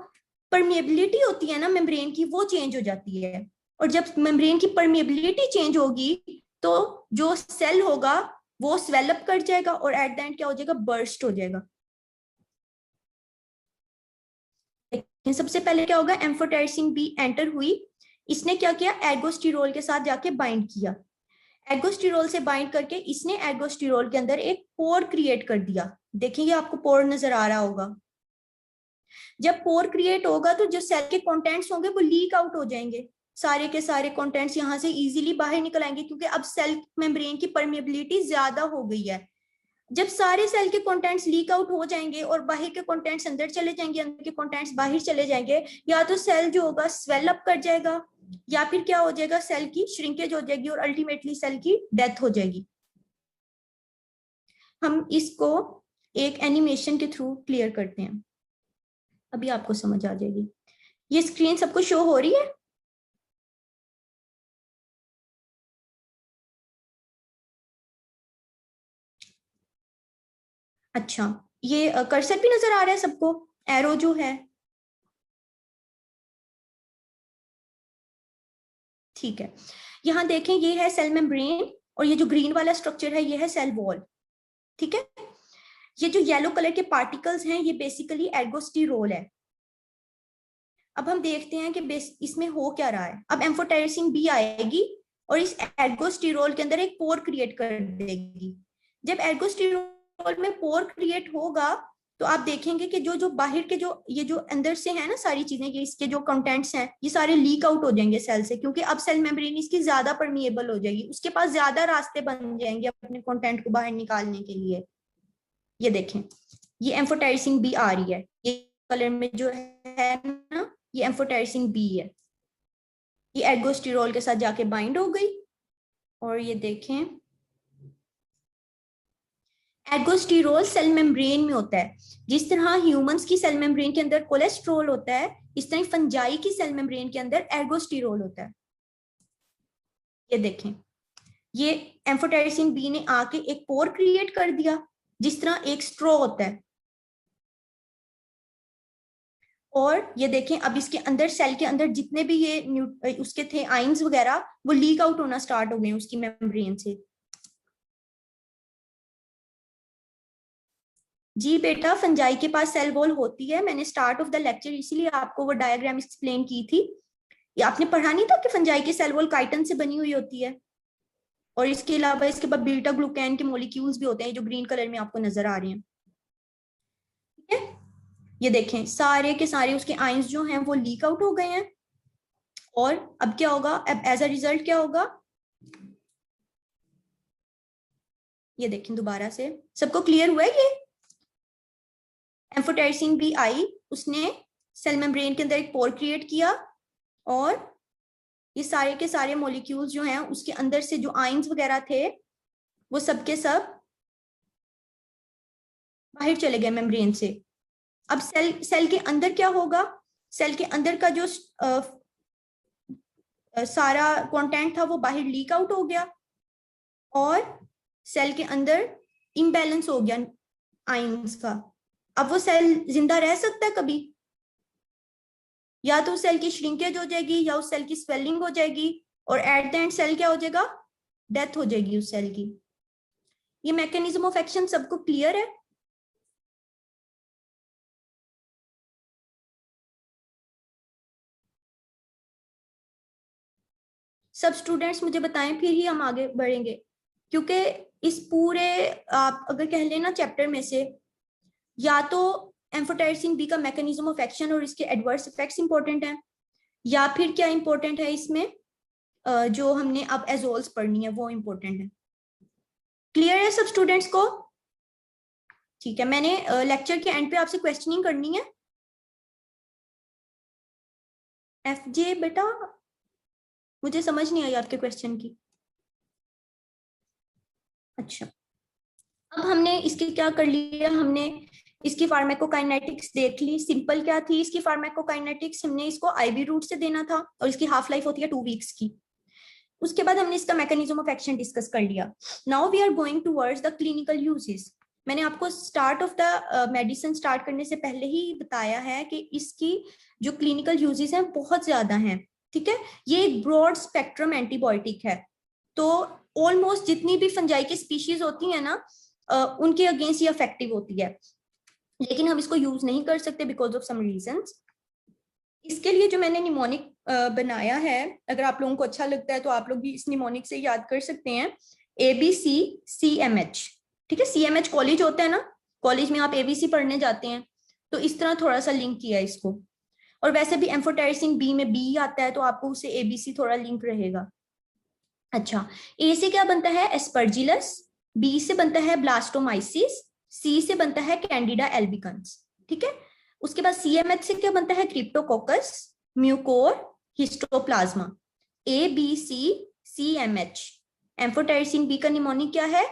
S1: परमिएबिलिटी होती है ना मेम्ब्रेन की वो चेंज हो जाती है, और जब मेम्ब्रेन की परमिएबिलिटी चेंज होगी तो जो सेल होगा वो स्वेलअप कर जाएगा और एट द एंड क्या हो जाएगा, बर्स्ट हो जाएगा। सबसे पहले क्या होगा, एम्फोटेरिसिन बी एंटर हुई, इसने क्या किया, एर्गोस्टिरोल के साथ जाके बाइंड किया, एर्गोस्टिरोल से बाइंड करके इसने एर्गोस्टिरोल के अंदर एक पोर क्रिएट कर दिया। देखिए आपको पोर नजर आ रहा होगा। जब पोर क्रिएट होगा तो जो सेल के कंटेंट्स होंगे वो लीक आउट हो जाएंगे, सारे के सारे कंटेंट्स यहाँ से इजीली बाहर निकल आएंगे, क्योंकि अब सेल मेम्ब्रेन की परमिएबिलिटी ज्यादा हो गई है। जब सारे सेल के कंटेंट्स लीक आउट हो जाएंगे और बाहर के कंटेंट्स अंदर चले जाएंगे, अंदर के कंटेंट्स बाहर चले जाएंगे, या तो सेल जो होगा स्वेल अप कर जाएगा, या फिर क्या हो जाएगा, सेल की श्रिंकेज हो जाएगी और अल्टीमेटली सेल की डेथ हो जाएगी। हम इसको एक एनिमेशन के थ्रू क्लियर करते हैं, अभी आपको समझ आ जाएगी। ये स्क्रीन सबको शो हो रही है? अच्छा, ये कर्सर भी नजर आ रहा है सबको, एरो जो है? ठीक है, यहाँ देखें ये है सेल मेम्ब्रेन, और ये जो ग्रीन वाला स्ट्रक्चर है ये है सेल वॉल, ठीक है। ये जो येलो कलर के पार्टिकल्स हैं ये बेसिकली एर्गोस्टिरोल है। अब हम देखते हैं कि इसमें हो क्या रहा है। अब एम्फोटेरिसिन बी आएगी और इस एर्गोस्टिरोल के अंदर एक पोर क्रिएट कर देगी। जब एर्गोस्टिरोल में पोर क्रिएट होगा तो आप देखेंगे कि जो जो बाहर के जो ये जो अंदर से है ना सारी चीजें, ये इसके जो कंटेंट्स हैं ये सारे लीक आउट हो जाएंगे सेल से, क्योंकि अब सेल मेम्ब्रेन इसकी ज्यादा परमिएबल हो जाएगी, उसके पास ज्यादा रास्ते बन जाएंगे अपने कंटेंट को बाहर निकालने के लिए। ये देखें, ये एम्फोटेरिसिन बी आ रही है, ये कलर में जो है ना ये एम्फोटेरिसिन बी है, ये एर्गोस्टिरोल के साथ जाके बाइंड हो गई। और ये देखें, एर्गोस्टिरोल सेल मेम्ब्रेन में होता है। जिस तरह ह्यूमंस की सेल मेम्ब्रेन के अंदर कोलेस्ट्रॉल होता है, इस तरह फंजाई की सेल मेम्ब्रेन के अंदर एर्गोस्टिरोल होता है। ये देखें, ये एम्फोटेरिसिन बी ने आके एक पोर क्रिएट कर दिया, जिस तरह एक स्ट्रॉ होता है। और ये देखें, अब इसके अंदर सेल के अंदर जितने भी ये उसके थे आइंस वगैरह वो लीक आउट होना स्टार्ट हो गए उसकी मेम्ब्रेन से। जी बेटा, फंजाई के पास सेल वॉल होती है, मैंने स्टार्ट ऑफ द लेक्चर इसीलिए आपको वो डायग्राम एक्सप्लेन की थी। ये आपने पढ़ा नहीं था कि फंजाई की सेल वॉल काइटिन से बनी हुई होती है, और इसके अलावा इसके बाद बीटा ग्लूकैन के मॉलिक्यूल्स भी होते हैं जो ग्रीन कलर में आपको नजर आ रहे हैं, ठीक है। ये देखें, सारे के सारे उसके आइंस जो हैं वो लीक आउट हो गए हैं, और अब क्या होगा, अब एज अ रिजल्ट क्या होगा, ये देखें दोबारा से, सबको क्लियर हुआ है? ये एम्फोटेरिसिन बी आई, उसने सेल मेम्ब्रेन के अंदर एक पोर क्रिएट किया, और ये सारे के सारे मॉलिक्यूल्स जो हैं उसके अंदर से जो आइंस वगैरह थे वो सब के सब बाहर चले गए मेम्ब्रेन से। अब सेल के अंदर क्या होगा, सेल के अंदर का जो सारा कंटेंट था वो बाहर लीक आउट हो गया, और सेल के अंदर इम्बैलेंस हो गया आइंस का। अब वो सेल जिंदा रह सकता है कभी? या तो सेल की श्रिंकेज हो जाएगी, या उस सेल की स्वेलिंग हो जाएगी, और एट द एंड सेल क्या हो जाएगा, डेथ हो जाएगी उस सेल की। ये मैकेनिज्म ऑफ एक्शन सबको क्लियर है? सब स्टूडेंट्स मुझे बताएं, फिर ही हम आगे बढ़ेंगे, क्योंकि इस पूरे आप अगर कह लेना चैप्टर में से या तो एम्फोटेरिसिन बी का मैकेनिज्म ऑफ एक्शन और इसके एडवर्स इफेक्ट्स इंपॉर्टेंट हैं, या फिर क्या इंपॉर्टेंट है इसमें जो हमने अब एजोल्स पढ़नी है वो इंपॉर्टेंट है। क्लियर है सब स्टूडेंट्स को? ठीक है, मैंने लेक्चर के एंड पे आपसे क्वेश्चनिंग करनी है। FJ बेटा, मुझे समझ नहीं आई आपके क्वेश्चन की। अच्छा, अब हमने इसके क्या कर लिया, हमने इसकी फार्माकोकाइनेटिक्स देख ली। सिंपल क्या थी इसकी फार्माकोकाइनेटिक्स, हमने इसको आईवी रूट से देना था और इसकी हाफ लाइफ होती है 2 वीक्स की। उसके बाद हमने इसका मैकेनिज्म ऑफ एक्शन डिस्कस कर लिया। Now we are going towards the clinical uses. मैंने आपको start of the medicine start करने से पहले ही बताया है कि इसकी जो क्लिनिकल यूजेस हैं बहुत ज्यादा हैं। ठीक है, ये एक ब्रॉड स्पेक्ट्रम एंटीबायोटिक है, तो ऑलमोस्ट जितनी भी फंजाई की स्पीशीज होती है ना, उनके अगेंस्ट ये इफेक्टिव होती है, लेकिन हम इसको यूज नहीं कर सकते बिकॉज ऑफ सम रीजंस। इसके लिए जो मैंने निमोनिक बनाया है, अगर आप लोगों को अच्छा लगता है तो आप लोग भी इस निमोनिक से याद कर सकते हैं, ABCCMH। ठीक है, CMH कॉलेज होता है ना, कॉलेज में आप ABC पढ़ने जाते हैं, तो इस तरह थोड़ा सा लिंक किया है इसको। और वैसे भी एम्फोटेरिसिन B में B आता है, तो आपको उससे ABC थोड़ा लिंक रहेगा। अच्छा, A से क्या बनता है? एस्परजिलस, B से बनता है ब्लास्टोमाइसिस, C से बनता है कैंडिडा एल्बिकन्स। ठीक है, उसके बाद CMH से क्या बनता है? Cryptococcus, Mucor, histoplasma. ABCCMH। Amphotericin B का निमोनिक क्या है?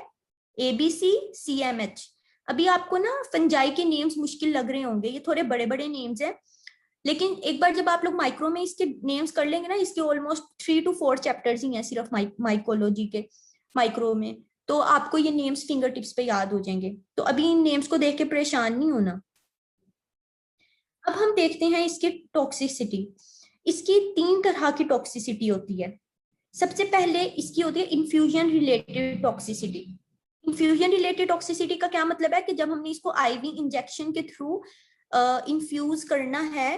S1: ABCCMH। अभी आपको ना फंजाई के नेम्स मुश्किल लग रहे होंगे, ये थोड़े बड़े बड़े नेम्स हैं, लेकिन एक बार जब आप लोग माइक्रो में इसके नेम्स कर लेंगे ना, इसके ऑलमोस्ट 3 to 4 चैप्टर्स ही हैं सिर्फ माइकोलॉजी के माइक्रो में, तो आपको ये नेम्स फिंगर टिप्स पे याद हो जाएंगे। तो अभी इन नेम्स को देख के परेशान नहीं होना। अब हम देखते हैं इसकी टॉक्सिसिटी। इसकी 3 तरह की टॉक्सिसिटी होती है। सबसे पहले इसकी होती है infusion related toxicity. Infusion related toxicity का क्या मतलब है कि जब हमने इसको आईवी इंजेक्शन के थ्रू इन्फ्यूज करना है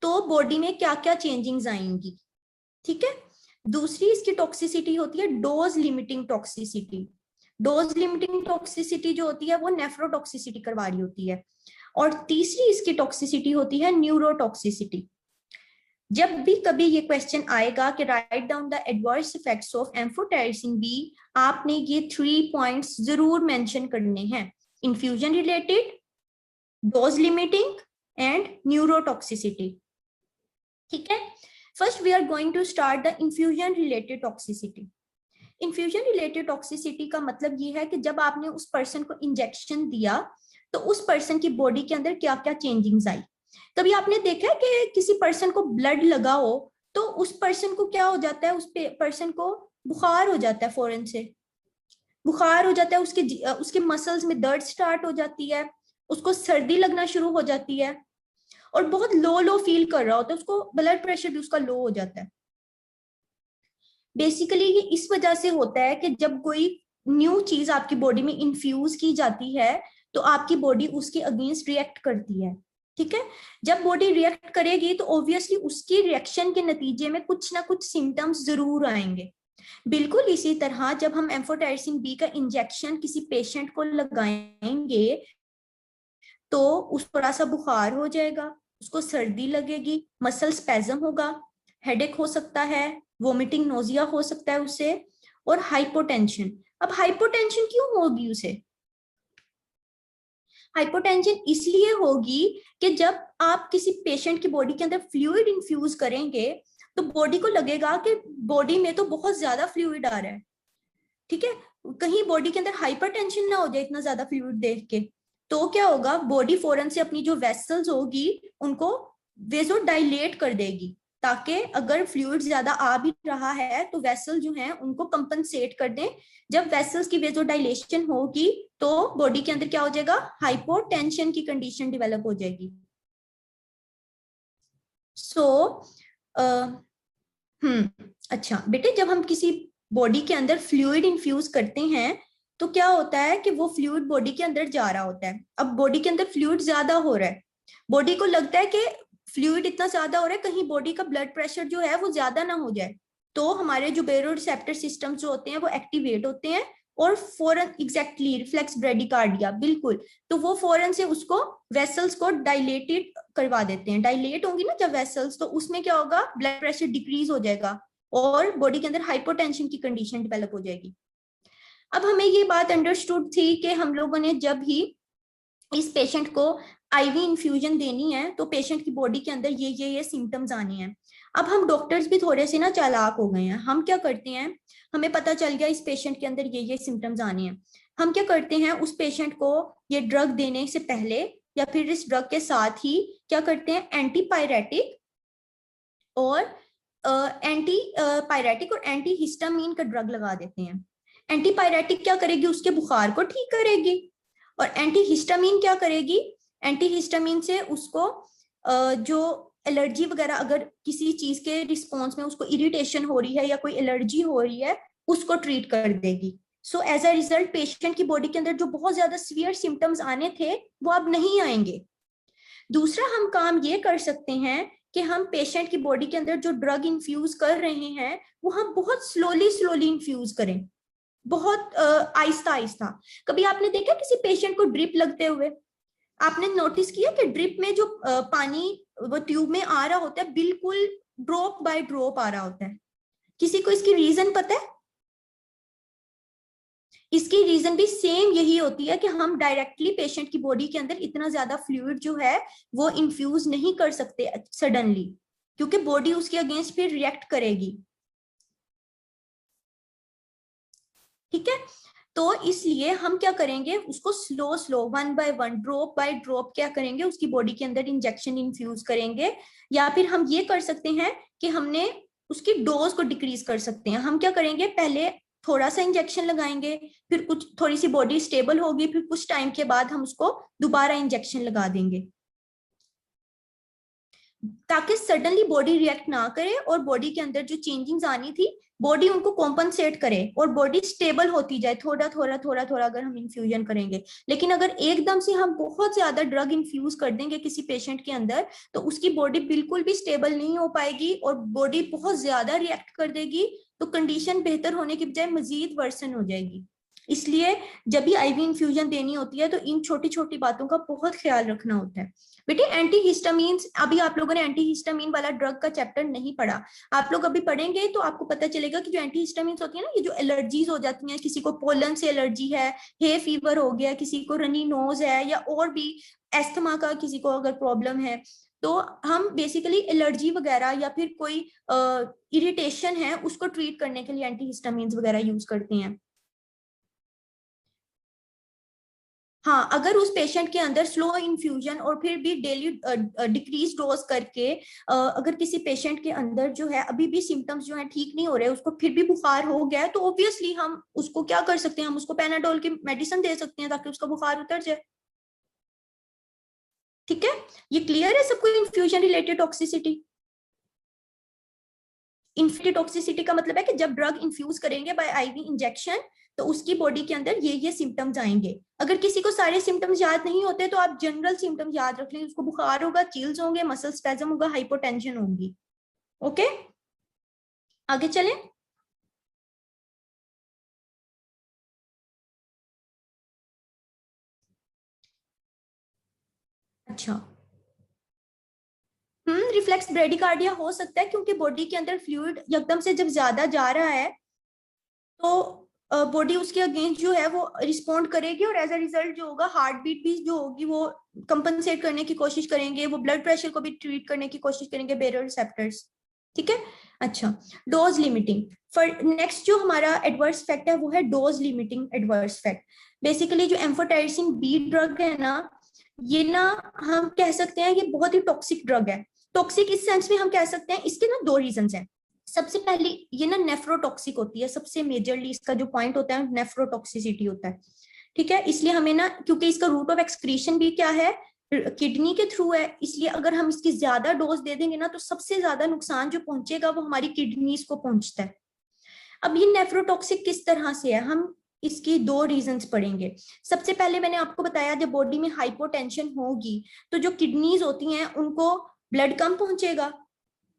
S1: तो बॉडी में क्या क्या चेंजिंग्स आएंगी। ठीक है, दूसरी इसकी टॉक्सिसिटी होती है dose limiting toxicity. Dose limiting toxicity जो होती है वो नेफ्रोटॉक्सिसिटी करवा रही होती है। और तीसरी इसकी टॉक्सिसिटी होती है न्यूरोटॉक्सिसिटी। जब भी कभी ये क्वेश्चन आएगा कि write down the adverse effects of amphotericin B, आपने ये 3 पॉइंट्स जरूर मेंशन करने हैं, infusion related, dose limiting and neurotoxicity. ठीक है, first we are going to start the infusion related toxicity. Infusion related toxicity का मतलब ये है कि जब आपने उस पर्सन को इंजेक्शन दिया तो उस पर्सन की बॉडी के अंदर क्या क्या चेंजिंग्स आई। कभी आपने देखा है कि किसी पर्सन को ब्लड लगा हो तो उस पर्सन को क्या हो जाता है, उस पर्सन को बुखार हो जाता है, फौरन से बुखार हो जाता है, उसके मसल्स में दर्द स्टार्ट हो जाती है, उसको सर्दी लगना शुरू हो जाती है और बहुत लो लो फील कर रहा होता है, उसको ब्लड प्रेशर भी उसका लो हो जाता है। बेसिकली ये इस वजह से होता है कि जब कोई न्यू चीज आपकी बॉडी में इन्फ्यूज की जाती है तो आपकी बॉडी उसके अगेंस्ट रिएक्ट करती है। ठीक है, जब बॉडी रिएक्ट करेगी तो ऑब्वियसली उसकी रिएक्शन के नतीजे में कुछ ना कुछ सिम्टम्स जरूर आएंगे। बिल्कुल इसी तरह जब हम एम्फोटेरिसिन B का इंजेक्शन किसी पेशेंट को लगाएंगे तो उस थोड़ा सा बुखार हो जाएगा, उसको सर्दी लगेगी, मसल स्पैज्म होगा, हेडेक हो सकता है, वोमिटिंग नोजिया हो सकता है उसे, और हाइपोटेंशन। अब हाइपोटेंशन क्यों होगी उसे? हाइपोटेंशन इसलिए होगी कि जब आप किसी पेशेंट की बॉडी के अंदर फ्लूइड इन्फ्यूज करेंगे तो बॉडी को लगेगा कि बॉडी में तो बहुत ज्यादा फ्लूइड आ रहा है। ठीक है, कहीं बॉडी के अंदर हाइपरटेंशन ना हो जाए इतना ज्यादा फ्लूइड देख के, तो क्या होगा, बॉडी फौरन से अपनी जो वेसल्स होगी उनको वेजो डायलेट कर देगी, ताकि अगर फ्लूइड ज्यादा आ भी रहा है तो वेसल जो है उनको कंपनसेट कर दें। जब वेसल्स की वेजो डायलेशन होगी तो बॉडी के अंदर क्या हो जाएगा, हाइपोटेंशन की कंडीशन डेवलप हो जाएगी। अच्छा बेटे, जब हम किसी बॉडी के अंदर फ्लूइड इन्फ्यूज करते हैं तो क्या होता है कि वो फ्लूइड बॉडी के अंदर जा रहा होता है। अब बॉडी के अंदर फ्लूइड ज्यादा हो रहा है, बॉडी को लगता है कि फ्लूइड इतना ज्यादा हो रहा है, कहीं बॉडी का ब्लड प्रेशर जो है वो ज्यादा ना हो जाए, तो हमारे जो बेरोरिसेप्टर सिस्टम जो होते हैं वो एक्टिवेट होते हैं और फौरन एग्जैक्टली रिफ्लेक्स ब्रेडिकार्डिया, बिल्कुल, तो वो फौरन से उसको वेसल्स को डायलेटेड करवा देते हैं। डायलेट होंगी ना जब वेसल्स, तो उसमें क्या होगा, ब्लड प्रेशर डिक्रीज हो जाएगा और बॉडी के अंदर हाइपोटेंशन की कंडीशन डेवलप हो जाएगी। अब हमें ये बात अंडरस्टूड थी कि हम लोगों ने जब ही इस पेशेंट को आईवी इन्फ्यूजन देनी है तो पेशेंट की बॉडी के अंदर ये सिम्टम्स आने हैं। अब हम डॉक्टर्स भी थोड़े से ना चालाक हो गए हैं। हम क्या करते हैं, हमें पता चल गया इस पेशेंट के अंदर ये सिम्टम्स आने हैं, हम क्या करते हैं उस पेशेंट को ये ड्रग देने से पहले या फिर इस ड्रग के साथ ही क्या करते हैं, एंटीपायरेटिक और एंटीपायरेटिक और एंटी हिस्टामीन का ड्रग लगा देते हैं। एंटीपायरेटिक क्या करेगी, उसके बुखार को ठीक करेगी, और एंटी हिस्टामीन क्या करेगी, एंटी हिस्टामीन से उसको जो एलर्जी वगैरह, अगर किसी चीज के रिस्पॉन्स में उसको इरिटेशन हो रही है या कोई एलर्जी हो रही है, उसको ट्रीट कर देगी। So as a result patient की बॉडी के अंदर जो बहुत ज्यादा सीवियर सिम्टम्स आने थे वो अब नहीं आएंगे। दूसरा हम काम ये कर सकते हैं कि हम पेशेंट की बॉडी के अंदर जो ड्रग इन्फ्यूज कर रहे हैं वो हम बहुत स्लोली इन्फ्यूज करें, बहुत आहिस्ता आहिस्ता। कभी आपने देखा किसी पेशेंट को ड्रिप लगते हुए? आपने नोटिस किया कि ड्रिप में जो पानी वो ट्यूब में आ रहा होता है बिल्कुल ड्रॉप बाय ड्रॉप आ रहा होता है। किसी को इसकी रीजन पता है? इसकी रीजन भी सेम यही होती है कि हम डायरेक्टली पेशेंट की बॉडी के अंदर इतना ज्यादा फ्लूइड जो है वो इन्फ्यूज नहीं कर सकते सडनली, क्योंकि बॉडी उसके अगेंस्ट फिर रिएक्ट करेगी। ठीक है, तो इसलिए हम क्या करेंगे, उसको slow one by one, drop by drop क्या करेंगे, उसकी बॉडी के अंदर इंजेक्शन इन्फ्यूज करेंगे। या फिर हम ये कर सकते हैं कि हमने उसकी डोज को डिक्रीज कर सकते हैं। हम क्या करेंगे, पहले थोड़ा सा इंजेक्शन लगाएंगे, फिर कुछ थोड़ी सी बॉडी स्टेबल होगी, फिर कुछ टाइम के बाद हम उसको दोबारा इंजेक्शन लगा देंगे, ताकि सडनली बॉडी रिएक्ट ना करे और बॉडी के अंदर जो चेंजिंग्स आनी थी बॉडी उनको कॉम्पनसेट करे और बॉडी स्टेबल होती जाए थोड़ा अगर हम इन्फ्यूजन करेंगे। लेकिन अगर एकदम से हम बहुत ज्यादा ड्रग इन्फ्यूज कर देंगे किसी पेशेंट के अंदर तो उसकी बॉडी बिल्कुल भी स्टेबल नहीं हो पाएगी और बॉडी बहुत ज्यादा रिएक्ट कर देगी, तो कंडीशन बेहतर होने की बजाय मजीद वर्सन हो जाएगी। इसलिए जब भी आईवी इन्फ्यूजन देनी होती है तो इन छोटी छोटी बातों का बहुत ख्याल रखना होता है। बेटे एंटी हिस्टामीन, अभी आप लोगों ने एंटी हिस्टामीन वाला ड्रग का चैप्टर नहीं पढ़ा, आप लोग अभी पढ़ेंगे तो आपको पता चलेगा कि जो एंटी हिस्टामीन होती है ना, ये जो एलर्जीज हो जाती हैं, किसी को पोलन से एलर्जी है, हे फीवर हो गया, किसी को रनी नोज है, या और भी एस्थमा का किसी को अगर प्रॉब्लम है, तो हम बेसिकली एलर्जी वगैरह या फिर कोई इरिटेशन है उसको ट्रीट करने के लिए एंटी हिस्टामीन वगैरह यूज करते हैं। हाँ, अगर उस पेशेंट के अंदर स्लो इन्फ्यूजन और फिर भी डेली डिक्रीज डोज करके अगर किसी पेशेंट के अंदर जो है अभी भी सिम्टम्स जो है ठीक नहीं हो रहे, उसको फिर भी बुखार हो गया है, तो ऑब्वियसली हम उसको क्या कर सकते हैं, हम उसको पेनाडोल की मेडिसिन दे सकते हैं ताकि उसका बुखार उतर जाए। ठीक है, ये क्लियर है सबको? Infusion related toxicity, infusion toxicity का मतलब है कि जब ड्रग इन्फ्यूज करेंगे बाय आईवी इंजेक्शन तो उसकी बॉडी के अंदर ये सिम्टम्स आएंगे। अगर किसी को सारे सिम्टम्स याद नहीं होते तो आप जनरल सिम्टम्स याद रख लें, उसको बुखार होगा, चिल्स होंगे, मसल स्पैज्म होगा, हाइपोटेंशन होगी। ओके, आगे चलें। अच्छा, रिफ्लेक्स ब्रेडिकार्डिया हो सकता है क्योंकि बॉडी के अंदर फ्लूइड एकदम से जब ज्यादा जा रहा है तो बॉडी उसके अगेंस्ट जो है वो रिस्पॉन्ड करेगी और एज अ रिजल्ट जो होगा हार्ट बीट भी जो होगी वो कंपनसेट करने की कोशिश करेंगे, वो ब्लड प्रेशर को भी ट्रीट करने की कोशिश करेंगे बेरो रिसेप्टर्स। ठीक है, अच्छा, डोज लिमिटिंग। फॉर नेक्स्ट जो हमारा एडवर्स इफेक्ट है वो है dose limiting adverse effect. Basically जो एम्फोटेरिसिन बी ड्रग है ना, ये ना हम कह सकते हैं ये बहुत ही टॉक्सिक ड्रग है। टॉक्सिक इस सेंस में हम कह सकते हैं, इसके ना दो रीजंस हैं। सबसे पहले ये ना नेफ्रोटॉक्सिक होती है, सबसे मेजरली इसका जो पॉइंट होता है नेफ्रोटॉक्सिसिटी होता है। ठीक है, इसलिए हमें ना, क्योंकि इसका रूट ऑफ एक्सक्रीशन भी क्या है, किडनी के थ्रू है, इसलिए अगर हम इसकी ज्यादा डोज दे देंगे ना तो सबसे ज्यादा नुकसान जो पहुंचेगा वो हमारी किडनीज को पहुंचता है। अब ये नेफ्रोटॉक्सिक किस तरह से है, हम इसकी दो रीजंस पढ़ेंगे। सबसे पहले मैंने आपको बताया जब बॉडी में हाइपोटेंशन होगी तो जो किडनीज होती हैं उनको ब्लड कम पहुंचेगा,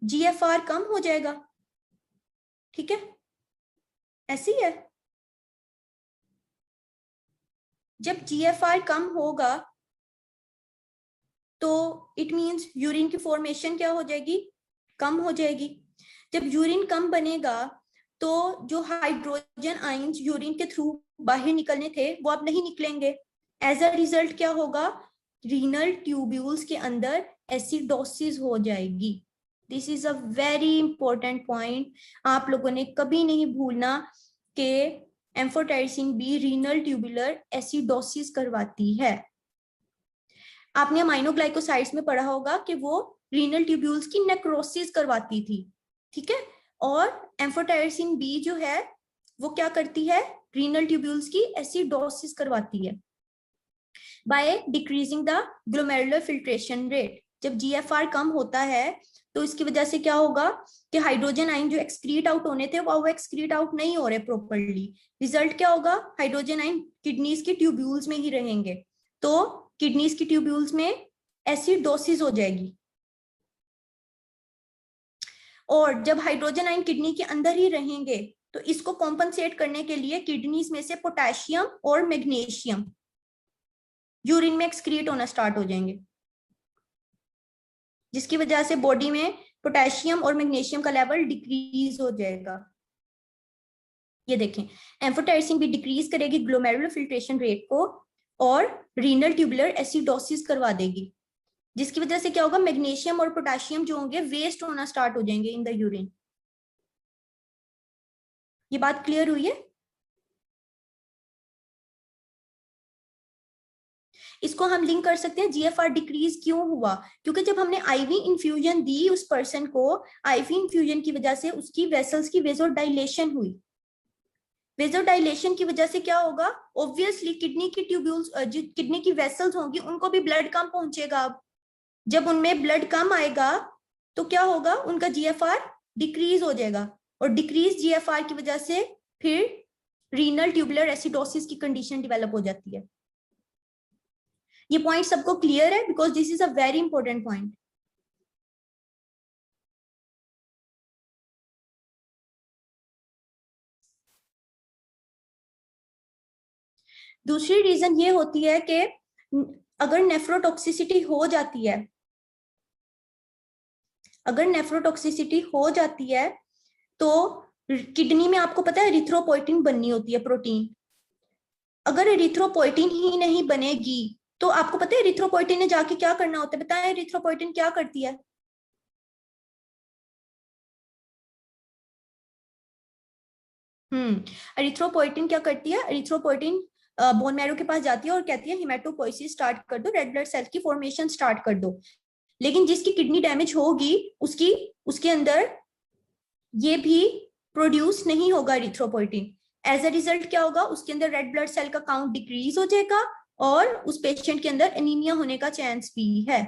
S1: जीएफआर कम हो जाएगा। ठीक है, ऐसी है। जब जीएफआर कम होगा तो इट मींस यूरिन की फॉर्मेशन क्या हो जाएगी, कम हो जाएगी। जब यूरिन कम बनेगा तो जो हाइड्रोजन आयंस यूरिन के थ्रू बाहर निकलने थे वो अब नहीं निकलेंगे। एज अ रिजल्ट क्या होगा, रीनल ट्यूब्यूल्स के अंदर एसिडोसिस हो जाएगी। This is a very important point, आप लोगों ने कभी नहीं भूलना कि amphotericin B renal tubular acidosis करवाती है। आपने अमाइनोग्लाइकोसाइड्स में पढ़ा होगा कि वो रीनल ट्यूब्यूल्स की नेक्रोसिस करवाती थी, ठीक है। और एम्फोटेरिसिन बी जो है वो क्या करती है, रीनल ट्यूब्यूल्स की एसिडोसिस करवाती है by decreasing the glomerular filtration rate. जब जीएफआर कम होता है तो इसकी वजह से क्या होगा कि हाइड्रोजन आयन जो एक्सक्रीट आउट होने थे वो एक्सक्रीट आउट नहीं हो रहे प्रॉपर्ली। रिजल्ट क्या होगा, हाइड्रोजन आयन किडनीज की ट्यूब्यूल्स में ही रहेंगे, तो किडनीज की ट्यूब्यूल्स में एसिडोसिस हो जाएगी। और जब हाइड्रोजन आयन किडनी के अंदर ही रहेंगे तो इसको कॉम्पनसेट करने के लिए किडनीज में से पोटेशियम और मैग्नीशियम यूरिन में एक्सक्रीट होना स्टार्ट हो जाएंगे, जिसकी वजह से बॉडी में पोटेशियम और मैग्नीशियम का लेवल डिक्रीज हो जाएगा। ये देखें, एम्फोटेरिसिन भी डिक्रीज करेगी ग्लोमेरुलर फिल्ट्रेशन रेट को और रीनल ट्यूबुलर एसिडोसिस करवा देगी, जिसकी वजह से क्या होगा, मैग्नीशियम और पोटेशियम जो होंगे वेस्ट होना स्टार्ट हो जाएंगे इन द यूरिन। ये बात क्लियर हुई है? इसको हम लिंक कर सकते हैं जीएफआर डिक्रीज क्यों हुआ, क्योंकि जब हमने आईवी इन्फ्यूजन दी उस पर्सन को, आईवी इन्फ्यूजन की वजह से उसकी वेसल्स की वेजोडाइलेशन हुई। वेजोडाइलेशन की वजह से क्या होगा, ऑब्वियसली किडनी की ट्यूब्यूल्स, जो किडनी की वेसल्स होंगी उनको भी ब्लड कम पहुंचेगा। अब जब उनमें ब्लड कम आएगा तो क्या होगा, उनका जीएफआर डिक्रीज हो जाएगा, और डिक्रीज जीएफआर की वजह से फिर रीनल ट्यूबुलर एसिडोसिस की कंडीशन डेवलप हो जाती है। ये पॉइंट सबको क्लियर है? Because this is a very important point. दूसरी रीजन ये होती है कि अगर नेफ्रोटॉक्सिसिटी हो जाती है, अगर नेफ्रोटॉक्सिसिटी हो जाती है तो किडनी में आपको पता है एरिथ्रोपोइटिन बननी होती है, प्रोटीन। अगर एरिथ्रोपोइटिन ही नहीं बनेगी तो आपको पता है एरिथ्रोपोइटिन ने जाके क्या करना होता है, बताएं एरिथ्रोपोइटिन क्या करती है? एरिथ्रोपोइटिन क्या करती है, एरिथ्रोपोइटिन बोन मैरो के पास जाती है और कहती है हिमेटोपोइसिस स्टार्ट कर दो, रेड ब्लड सेल की फॉर्मेशन स्टार्ट कर दो। लेकिन जिसकी किडनी डैमेज होगी उसकी, उसके अंदर ये भी प्रोड्यूस नहीं होगा एरिथ्रोपोइटिन। एज अ रिजल्ट क्या होगा, उसके अंदर रेड ब्लड सेल का काउंट डिक्रीज हो जाएगा और उस पेशेंट के अंदर एनीमिया होने का चांस भी है।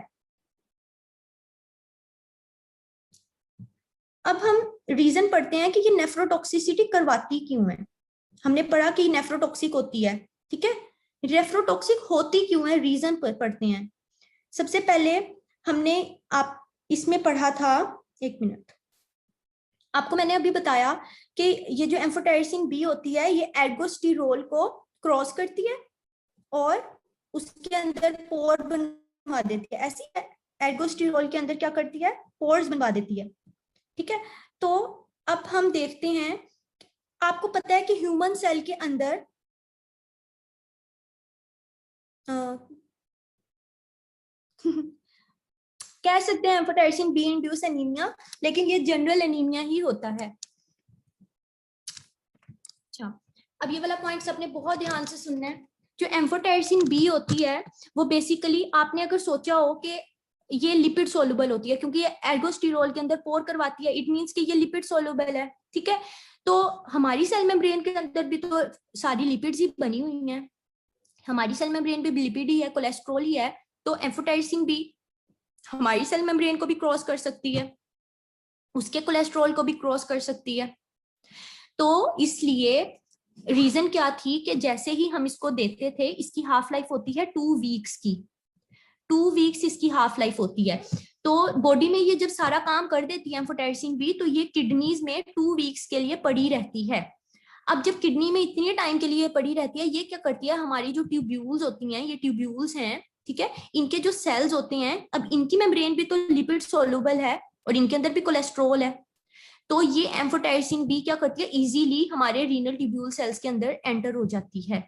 S1: अब हम रीजन पढ़ते हैं कि ये नेफ्रोटॉक्सिसिटी करवाती क्यों है। हमने पढ़ा कि नेफ्रोटॉक्सिक होती है, ठीक है। नेफ्रोटॉक्सिक होती क्यों है, रीजन पढ़ते हैं। सबसे पहले हमने आप इसमें पढ़ा था, एक मिनट, आपको मैंने अभी बताया कि ये जो एम्फोटेरिसिन बी होती है ये एल्डोस्टेरोल को क्रॉस करती है और उसके अंदर पोर बनवा देती है। ऐसी एल्डोस्टेरोल के अंदर क्या करती है, पोर्स बनवा देती है, ठीक है। तो अब हम देखते हैं, आपको पता है कि ह्यूमन सेल के अंदर कह सकते हैं एम्फोटेरिसिन बी इंड्यूस एनीमिया, लेकिन ये जनरल एनीमिया ही होता है। अच्छा, अब ये वाला पॉइंट सबने बहुत ध्यान से सुनना है। जो एम्फोटेरिसिन बी होती है वो बेसिकली, आपने अगर सोचा हो कि ये लिपिड सोलुबल होती है, क्योंकि ये एल्डोस्टेरोल के अंदर पोर करवाती है, इट मींस कि ये लिपिड सोलुबल है, ठीक है। तो हमारी सेल मेम्ब्रेन के अंदर भी तो सारी लिपिड्स ही बनी हुई हैं, हमारी सेल मेम्ब्रेन भी लिपिड ही है, कोलेस्ट्रॉल ही है। तो एम्फोटेरिसिन बी हमारी सेल मेम्ब्रेन को भी क्रॉस कर सकती है, उसके कोलेस्ट्रॉल को भी क्रॉस कर सकती है। तो इसलिए रीजन क्या थी कि जैसे ही हम इसको देते थे, इसकी हाफ लाइफ होती है 2 वीक्स की, 2 वीक्स इसकी हाफ लाइफ होती है। तो बॉडी में ये जब सारा काम कर देती है एम्फोटेरिसिन बी, तो ये किडनीज में 2 वीक्स के लिए पड़ी रहती है। अब जब किडनी में इतने टाइम के लिए पड़ी रहती है, ये क्या करती है, हमारी जो ट्यूब्यूल्स होती हैं, ये ट्यूब्यूल्स हैं, ठीक है, इनके जो सेल्स होते हैं, अब इनकी मेम्ब्रेन भी तो लिपिड सोलुबल है और इनके अंदर भी कोलेस्ट्रॉल है। तो ये एम्फोटेरिसिन बी क्या करती है, इजीली हमारे रीनल ट्यूब्यूल सेल्स के अंदर एंटर हो जाती है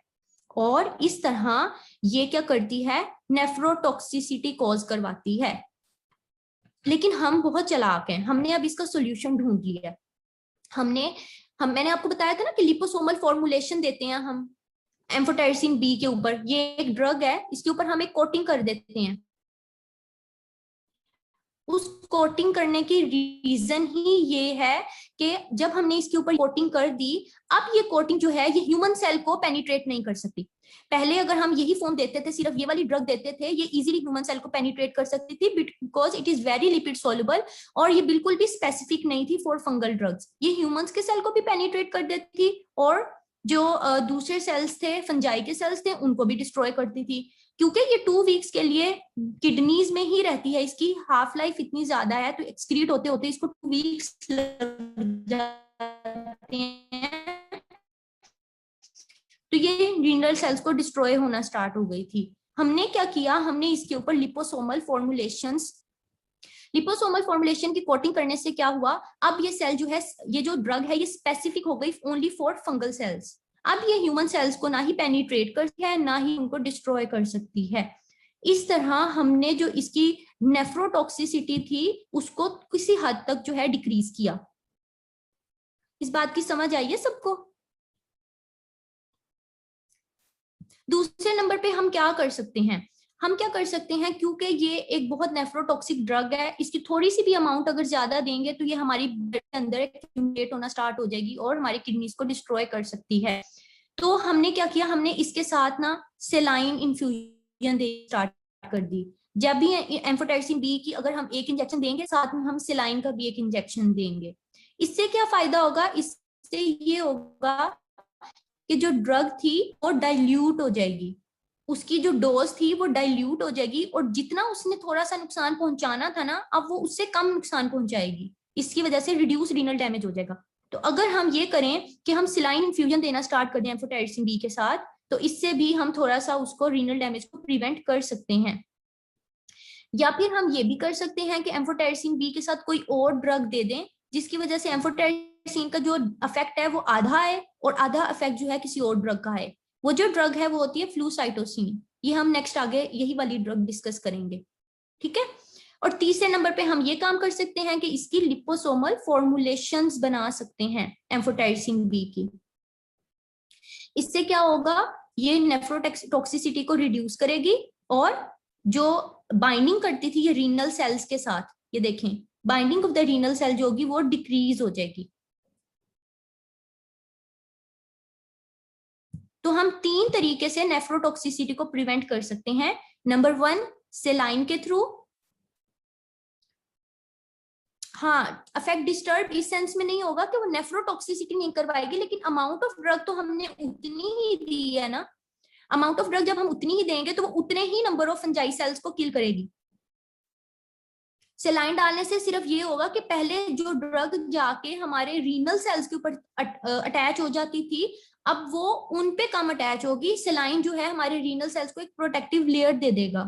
S1: और इस तरह ये क्या करती है, नेफ्रोटॉक्सिसिटी कॉज करवाती है। लेकिन हम बहुत चालाक हैं, हमने अब इसका सोल्यूशन ढूंढ लिया। मैंने आपको बताया था ना कि लिपोसोमल फॉर्मुलेशन देते हैं हम एम्फोटेरिसिन बी के ऊपर, ये एक ड्रग है, इसके ऊपर हम एक कोटिंग कर देते हैं। उस कोटिंग करने की रीजन ही ये है कि जब हमने इसके ऊपर कोटिंग कर दी, अब ये कोटिंग जो है ये ह्यूमन सेल को पेनिट्रेट नहीं कर सकती। पहले अगर हम यही फॉर्म देते थे, सिर्फ ये वाली ड्रग देते थे, ये इजीली ह्यूमन सेल को पेनिट्रेट कर सकती थी because it is very lipid soluble और ये बिल्कुल भी स्पेसिफिक नहीं थी फॉर फंगल ड्रग्स। ये ह्यूमंस के सेल को भी पेनिट्रेट कर देती थी और जो दूसरे सेल्स थे, फंजाई के सेल्स थे, उनको भी डिस्ट्रॉय करती थी। क्योंकि ये 2 वीक्स के लिए किडनीज में ही रहती है, इसकी हाफ लाइफ इतनी ज्यादा है, तो एक्सक्रीट होते होते इसको 2 वीक्स लग जाते हैं, तो ये रीनल सेल्स को डिस्ट्रॉय होना स्टार्ट हो गई थी। हमने क्या किया, हमने इसके ऊपर लिपोसोमल फॉर्मुलेशन की कोटिंग करने से क्या हुआ, अब ये सेल जो है, ये जो ड्रग है, ये स्पेसिफिक हो गई ओनली फॉर फंगल सेल्स। अब ये ह्यूमन सेल्स को ना ही पेनिट्रेट करती है, ना ही उनको डिस्ट्रॉय कर सकती है। इस तरह हमने जो इसकी नेफ्रोटॉक्सिसिटी थी उसको किसी हद तक जो है डिक्रीज किया। इस बात की समझ आई है सबको? दूसरे नंबर पे हम क्या कर सकते हैं, क्योंकि ये एक बहुत नेफ्रोटॉक्सिक ड्रग है, इसकी थोड़ी सी भी अमाउंट अगर ज्यादा देंगे तो ये हमारी ब्लड के अंदर एक्यूमुलेट होना स्टार्ट हो जाएगी और हमारी किडनीज को डिस्ट्रॉय कर सकती है। तो हमने क्या किया, हमने इसके साथ ना सेलाइन इन्फ्यूजन दे स्टार्ट कर दी। जब भी एम्फोटेरिसिन बी की अगर हम एक इंजेक्शन देंगे, साथ में हम सेलाइन का भी एक इंजेक्शन देंगे। इससे क्या फायदा होगा, इससे ये होगा कि जो ड्रग थी वो डाइल्यूट हो जाएगी, उसकी जो डोज थी वो डाइल्यूट हो जाएगी और जितना उसने थोड़ा सा नुकसान पहुंचाना था ना, अब वो उससे कम नुकसान पहुंचाएगी। इसकी वजह से रिड्यूस रीनल डैमेज हो जाएगा। तो अगर हम ये करें कि हम सिलाइन इन्फ्यूजन देना स्टार्ट कर दें एम्फोटेरिसिन बी के साथ, तो इससे भी हम थोड़ा सा उसको रीनल डैमेज को प्रिवेंट कर सकते हैं। या फिर हम ये भी कर सकते हैं कि एम्फोटेरिसिन बी के साथ कोई और ड्रग दे दें, जिसकी वजह से एम्फोटेरिसिन का जो इफेक्ट है वो आधा है और आधा इफेक्ट जो है किसी और ड्रग का है। वो जो ड्रग है वो होती है फ्लूसाइटोसिन। ये हम नेक्स्ट आगे यही वाली ड्रग डिस्कस करेंगे, ठीक है। और तीसरे नंबर पे हम ये काम कर सकते हैं कि इसकी लिपोसोमल फॉर्मुलेशंस बना सकते हैं एम्फोटेरिसिन बी की। इससे क्या होगा, ये नेफ्रोटॉक्सिसिटी को रिड्यूस करेगी और जो बाइंडिंग करती थी ये रीनल सेल्स के साथ, ये देखें binding of the renal cell जो होगी वो डिक्रीज हो जाएगी। तो हम 3 तरीके से नेफ्रोटॉक्सिसिटी को प्रिवेंट कर सकते हैं। नंबर 1 सेलाइन के थ्रू। हाँ, अफेक्ट डिस्टर्ब इस सेंस में नहीं होगा कि वो नेफ्रोटॉक्सिसिटी नहीं करवाएगी, लेकिन अमाउंट ऑफ ड्रग तो हमने उतनी ही दी है ना। अमाउंट ऑफ ड्रग जब हम उतनी ही देंगे तो वो उतने ही नंबर ऑफ फंजाई सेल्स को किल करेगी। सेलाइन डालने से सिर्फ ये होगा कि पहले जो ड्रग जाके हमारे रीनल सेल्स के ऊपर अटैच हो जाती थी, अब वो उन पे कम अटैच होगी। सेलाइन जो है हमारे रीनल सेल्स को एक प्रोटेक्टिव लेयर दे देगा।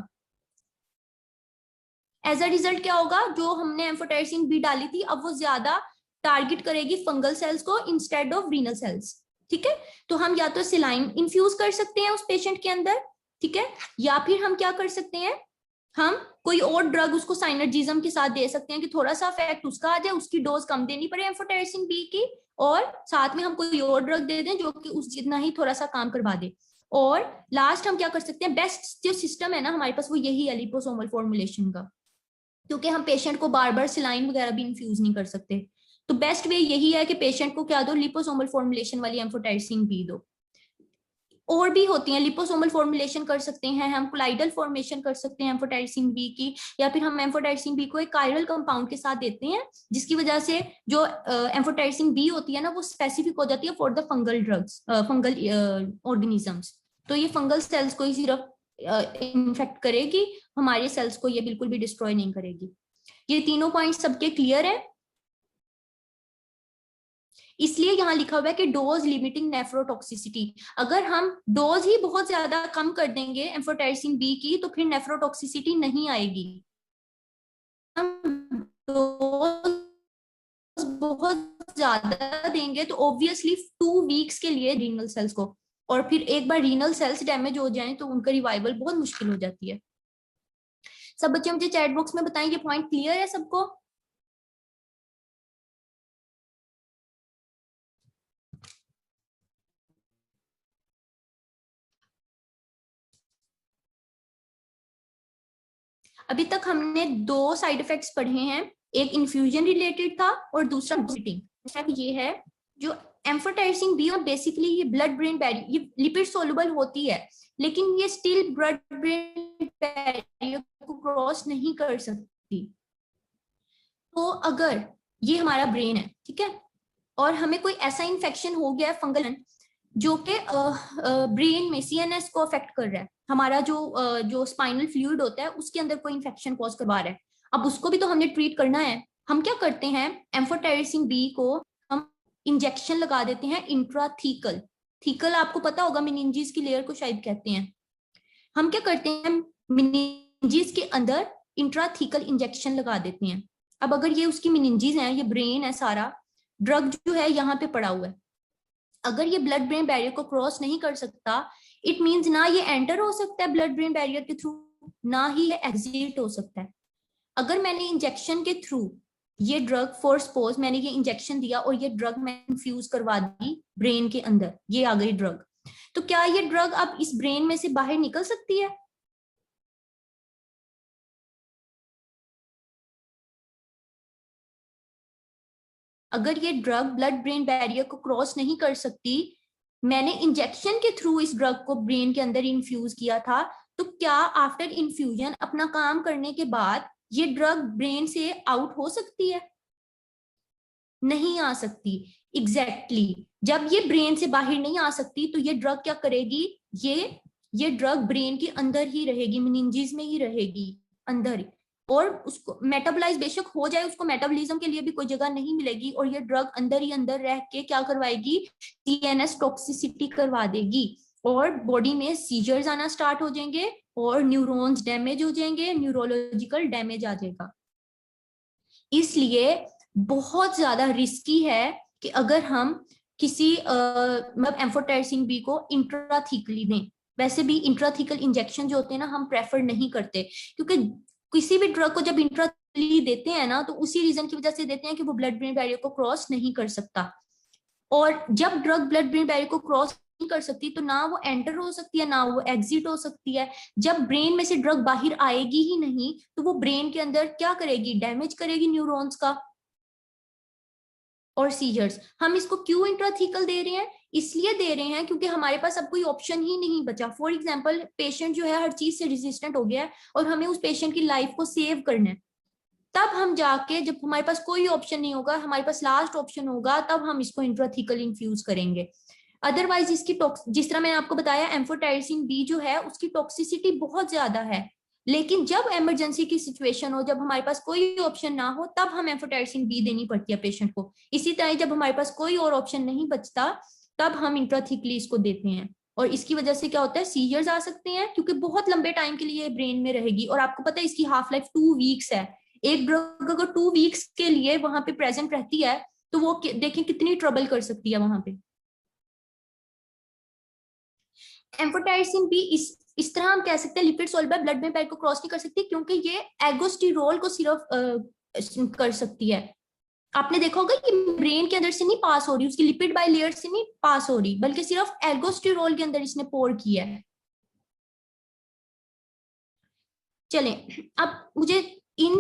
S1: एज अ रिजल्ट क्या होगा, जो हमने एम्फोटेरिसिन बी डाली थी अब वो ज्यादा टारगेट करेगी फंगल सेल्स को इंस्टेड ऑफ रीनल सेल्स, ठीक है। तो हम या तो सेलाइन इन्फ्यूज कर सकते हैं उस पेशेंट के अंदर, ठीक है, या फिर हम क्या कर सकते हैं, हम कोई और ड्रग उसको साइनर्जिज्म के साथ दे सकते हैं कि थोड़ा सा इफेक्ट उसका आ जाए, उसकी डोज कम देनी पड़े एम्फोटेरिसिन बी की, और साथ में हम कोई और ड्रग दे दें जो कि उस जितना ही थोड़ा सा काम करवा दे। और लास्ट हम क्या कर सकते हैं, बेस्ट जो सिस्टम है ना हमारे पास वो यही है लिपोसोमल फॉर्मुलेशन का, क्योंकि हम पेशेंट को बार बार सिलाइन वगैरह भी इन्फ्यूज नहीं कर सकते। तो बेस्ट वे यही है कि पेशेंट को क्या दो, लिपोसोमल फॉर्मुलेशन वाली एम्फोटेरिसिन बी दो। और भी होती हैं, लिपोसोमल फॉर्मुलेशन कर सकते हैं हम, कोलाइडल फॉर्मेशन कर सकते हैं एम्फोटेरिसिन बी की, या फिर हम एम्फोटेरिसिन बी को एक कायरल कंपाउंड के साथ देते हैं, जिसकी वजह से जो एम्फोटेरिसिन बी होती है ना वो स्पेसिफिक हो जाती है for the fungal drugs, fungal organisms. तो ये फंगल सेल्स को ही सिर्फ इन्फेक्ट करेगी, हमारे सेल्स को ये बिल्कुल भी डिस्ट्रॉय नहीं करेगी। ये तीनों पॉइंट सबके क्लियर है? इसलिए यहाँ लिखा हुआ है कि डोज लिमिटिंग नेफ्रोटॉक्सिसिटी। अगर हम डोज ही बहुत ज्यादा कम कर देंगे एम्फोटेरिसिन बी की तो फिर नेफ्रोटॉक्सिसिटी नहीं आएगी। हम डोज बहुत ज्यादा देंगे तो ऑब्वियसली 2 वीक्स के लिए रीनल सेल्स को, और फिर एक बार रीनल सेल्स डैमेज हो जाएं तो उनका रिवाइवल बहुत मुश्किल हो जाती है। सब बच्चे मुझे चैट बॉक्स में बताएं, ये पॉइंट क्लियर है सबको? अभी तक हमने 2 साइड इफेक्ट्स पढ़े हैं, एक इन्फ्यूजन रिलेटेड था और दूसरा विजिटिंग। ये है जो एम्फोटेरिसिन बी, और बेसिकली ये ब्लड ब्रेन बैरियर, ये लिपिड सोलुबल होती है लेकिन ये स्टिल ब्लड ब्रेन बैरियर को क्रॉस नहीं कर सकती। तो अगर ये हमारा ब्रेन है, ठीक है, और हमें कोई ऐसा इन्फेक्शन हो गया है फंगल जो कि ब्रेन में सीएनएस को अफेक्ट कर रहा है, हमारा जो स्पाइनल फ्लूइड होता है उसके अंदर कोई इन्फेक्शन कॉज करवा रहा है, अब उसको भी तो हमने ट्रीट करना है। हम क्या करते हैं, एम्फोटेरिसिन बी को हम इंजेक्शन लगा देते हैं इंट्राथीकल। थीकल आपको पता होगा, मिनिंजिस की लेयर को शायद कहते हैं। हम क्या करते हैं, मिनिंजिस के अंदर इंट्राथीकल इंजेक्शन लगा देते हैं। अब अगर ये उसकी मिनिंजिस है, ये ब्रेन है सारा, ड्रग जो है यहाँ पे पड़ा हुआ है, अगर ये ब्लड ब्रेन बैरियर को क्रॉस नहीं कर सकता, इट मींस ना ये एंटर हो सकता है ब्लड ब्रेन बैरियर के थ्रू, ना ही ये एग्जिट हो सकता है। अगर मैंने इंजेक्शन के थ्रू ये ड्रग, फॉर सपोज मैंने ये इंजेक्शन दिया और ये ड्रग मैं इन्फ्यूज करवा दी ब्रेन के अंदर, ये आ गई ड्रग, तो क्या ये ड्रग अब इस ब्रेन में से बाहर निकल सकती है? अगर ये ड्रग ब्लड ब्रेन बैरियर को क्रॉस नहीं कर सकती, मैंने इंजेक्शन के थ्रू इस ड्रग को ब्रेन के अंदर इन्फ्यूज किया था, तो क्या आफ्टर इन्फ्यूजन अपना काम करने के बाद ये ड्रग ब्रेन से आउट हो सकती है? नहीं आ सकती। एग्जैक्टली जब ये ब्रेन से बाहर नहीं आ सकती तो ये ड्रग क्या करेगी, ये ड्रग ब्रेन के अंदर ही रहेगी, मेनिंजेस में ही रहेगी अंदर, और उसको मेटाबोलाइज बेशक हो जाए, उसको मेटाबॉलिज्म के लिए भी कोई जगह नहीं मिलेगी, और ये ड्रग अंदर ही अंदर रह के क्या करवाएगी, सीएनएस टॉक्सिसिटी करवा देगी, और बॉडी में सीजर्स आना स्टार्ट हो जाएंगे और न्यूरॉन्स डैमेज हो जाएंगे, न्यूरोलॉजिकल डैमेज आ जाएगा। इसलिए बहुत ज्यादा रिस्की है कि अगर हम किसी मतलब एम्फोटेरिसिन बी को इंट्राथीकली दें। वैसे भी इंट्राथीकल इंजेक्शन जो होते हैं ना, हम प्रेफर नहीं करते, क्योंकि किसी भी ड्रग को जब इंट्राथीकली देते हैं ना, तो उसी रीजन की वजह से देते हैं कि वो ब्लड ब्रेन बैरियर को क्रॉस नहीं कर सकता, और जब ड्रग ब्लड ब्रेन बैरियर को क्रॉस नहीं कर सकती तो ना वो एंटर हो सकती है ना वो एग्जिट हो सकती है। जब ब्रेन में से ड्रग बाहर आएगी ही नहीं तो वो ब्रेन के अंदर क्या करेगी, डैमेज करेगी न्यूरॉन्स का और सीजर्स। हम इसको क्यों इंट्राथीकल दे रहे हैं, इसलिए दे रहे हैं क्योंकि हमारे पास अब कोई ऑप्शन ही नहीं बचा। फॉर एग्जाम्पल पेशेंट जो है हर चीज से रेजिस्टेंट हो गया है और हमें उस पेशेंट की लाइफ को सेव करना है, तब हम जाके, जब हमारे पास कोई ऑप्शन नहीं होगा, हमारे पास लास्ट ऑप्शन होगा, तब हम इसको इंट्राथीकल इन्फ्यूज करेंगे। अदरवाइज इसकी जिस तरह मैंने आपको बताया, एम्फोटेरिसिन बी जो है उसकी टॉक्सिसिटी बहुत ज्यादा है, लेकिन जब इमरजेंसी की सिचुएशन हो, जब हमारे पास कोई ऑप्शन ना हो, तब हम एम्फोटेरिसिन बी देनी पड़ती है पेशेंट को। इसी तरह जब हमारे पास कोई और ऑप्शन नहीं बचता, तब हम इंट्राथीकली इसको देते हैं, और इसकी वजह से क्या होता है, सीजर्स आ सकते हैं, क्योंकि बहुत लंबे टाइम के लिए ब्रेन में रहेगी, और आपको पता है इसकी हाफ लाइफ 2 वीक्स है। एक ड्रग अगर 2 वीक्स के लिए वहां पे प्रेजेंट रहती है तो वो देखें कितनी ट्रबल कर सकती है वहां पे। एम्फोटेरिसिन भी इस तरह हम कह सकते हैं लिपिड सोलुबल ब्लड में बैरियर को क्रॉस नहीं कर सकती, क्योंकि ये एगोस्टिरोल को सिर्फ कर सकती है। आपने देखा होगा कि ब्रेन के अंदर से नहीं पास हो रही, उसकी लिपिड बाय लेयर से नहीं पास हो रही, बल्कि सिर्फ एल्गोस्टिरोल के अंदर इसने पोर किया है। चलें, अब मुझे इन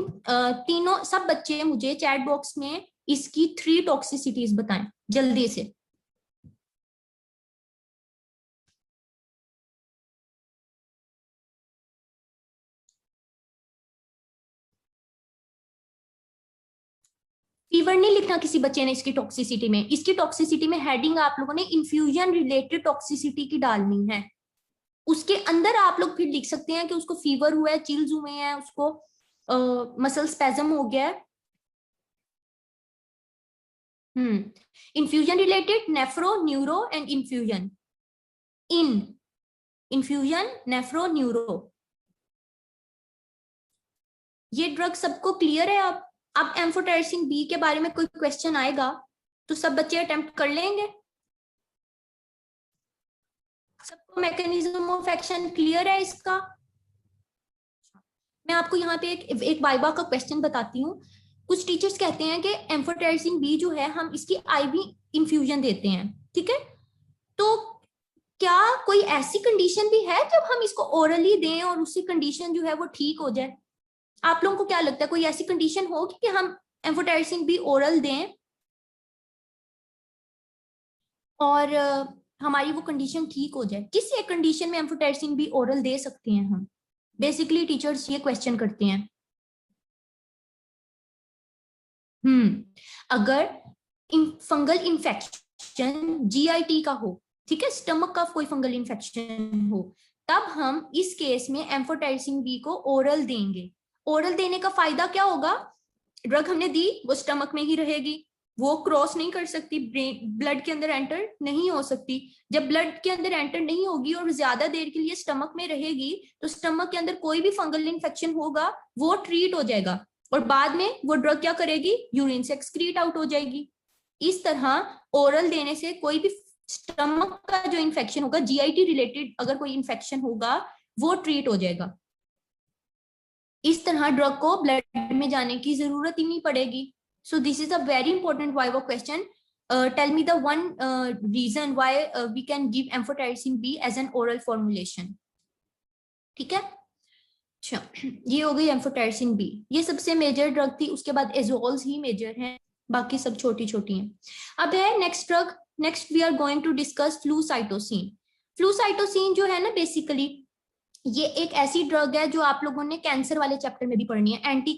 S1: तीनों सब बच्चे मुझे चैट बॉक्स में इसकी 3 टॉक्सिसिटीज बताएं जल्दी से। फीवर नहीं लिखना किसी बच्चे ने इसकी टॉक्सिसिटी में। इसकी टॉक्सिसिटी में हेडिंग आप लोगों ने इन्फ्यूजन रिलेटेड टॉक्सिसिटी की डालनी है। उसके अंदर आप लोग फिर लिख सकते हैं कि उसको फीवर हुआ है, चिल्स हुए हैं, उसको मसल स्पैज्म हो गया है। Infusion related nephro neuro and infusion, in infusion nephro neuro, ये ड्रग सबको क्लियर है। अब एम्फोटेरिसिन बी के बारे में कोई क्वेश्चन आएगा? तो सब बच्चे अटेम्प्ट कर लेंगे? सबको मैकेनिज्म ऑफ एक्शन क्लियर है इसका? मैं आपको यहाँ पे एक वाइवा का क्वेश्चन बताती हूँ। कुछ टीचर्स कहते हैं कि एम्फोटेरिसिन बी जो है हम इसकी आईवी इन्फ्यूजन देते हैं, ठीक है, तो क्या कोई ऐसी कंडीशन भी है जब हम इसको ओरली दें और उसकी कंडीशन जो है वो ठीक हो जाए? आप लोगों को क्या लगता है, कोई ऐसी कंडीशन होगी कि हम एम्फोटेरिसिन बी ओरल दें और हमारी वो कंडीशन ठीक हो जाए? किस एक कंडीशन में एम्फोटेरिसिन बी ओरल दे सकते हैं हम? बेसिकली टीचर्स ये क्वेश्चन करते हैं। अगर फंगल इन्फेक्शन जीआईटी का हो, ठीक है, स्टमक का कोई फंगल इन्फेक्शन हो, तब हम इस केस में एम्फोटेरिसिन बी को ओरल देंगे। ओरल देने का फायदा क्या होगा? ड्रग हमने दी, वो स्टमक में ही रहेगी, वो क्रॉस नहीं कर सकती, ब्लड के अंदर एंटर नहीं हो सकती। जब ब्लड के अंदर एंटर नहीं होगी और ज्यादा देर के लिए स्टमक में रहेगी, तो स्टमक के अंदर कोई भी फंगल इन्फेक्शन होगा वो ट्रीट हो जाएगा और बाद में वो ड्रग क्या करेगी, यूरिन से एक्सक्रीट आउट हो जाएगी। इस तरह ओरल देने से कोई भी स्टमक का जो इन्फेक्शन होगा, जीआईटी रिलेटेड अगर कोई इन्फेक्शन होगा, वो ट्रीट हो जाएगा। इस तरह ड्रग को ब्लड में जाने की जरूरत ही नहीं पड़ेगी। So this is a very important viva question. Tell me the one reason why we can give amphotericin B as an oral formulation. ठीक है, अच्छा, ये हो गई एम्फोटेरिसिन बी, ये सबसे मेजर ड्रग थी। उसके बाद एजोल्स ही मेजर हैं, बाकी सब छोटी छोटी हैं। अब है next drug, next we are going to discuss flucytosine. Flucytosine जो है ना, बेसिकली ये एक ऐसी ड्रग है जो आप लोगों ने कैंसर वाले चैप्टर में भी पढ़नी है, एंटी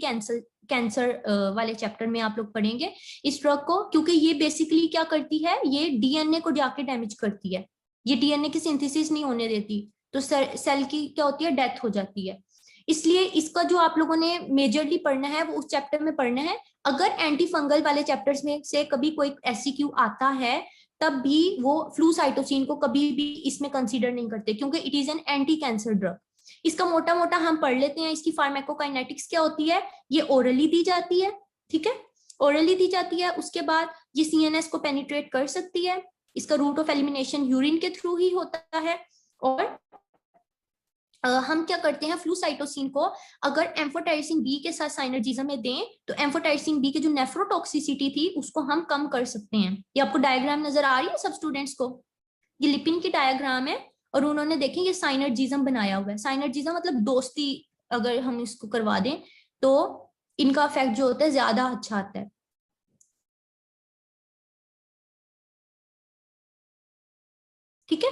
S1: कैंसर वाले चैप्टर में आप लोग पढ़ेंगे इस ड्रग को, क्योंकि ये बेसिकली क्या करती है, ये डीएनए को जाके डैमेज करती है, ये डीएनए की सिंथेसिस नहीं होने देती, तो सेल की क्या होती है, डेथ हो जाती है। इसलिए इसका जो आप लोगों ने मेजरली पढ़ना है वो उस चैप्टर में पढ़ना है। अगर एंटी फंगल वाले चैप्टर्स में से कभी कोई एससीक्यू आता है, तब भी वो फ्लूसाइटोसिन को कभी भी इसमें कंसीडर नहीं करते, क्योंकि it is an anti cancer drug. इसका मोटा मोटा हम पढ़ लेते हैं, इसकी फार्माकोकाइनेटिक्स क्या होती है। ये ओरली दी जाती है, ठीक है, ओरली दी जाती है। उसके बाद ये सीएनएस को पेनिट्रेट कर सकती है, इसका रूट ऑफ एलिमिनेशन यूरिन के थ्रू ही होता है। और हम क्या करते हैं, फ्लूसाइटोसिन को अगर एम्फोटेरिसिन बी के साथ साइनर्जिज्म में दें, तो एम्फोटेरिसिन बी की जो नेफ्रोटॉक्सिसिटी थी उसको हम कम कर सकते हैं। ये आपको डायग्राम नजर आ रही है सब स्टूडेंट्स को? ये लिपिन की डायग्राम है और उन्होंने देखें ये साइनर्जिज्म बनाया हुआ है। साइनर्जिज्म मतलब दोस्ती, अगर हम इसको करवा दें तो इनका इफेक्ट जो होता है ज्यादा अच्छा आता है। ठीक है,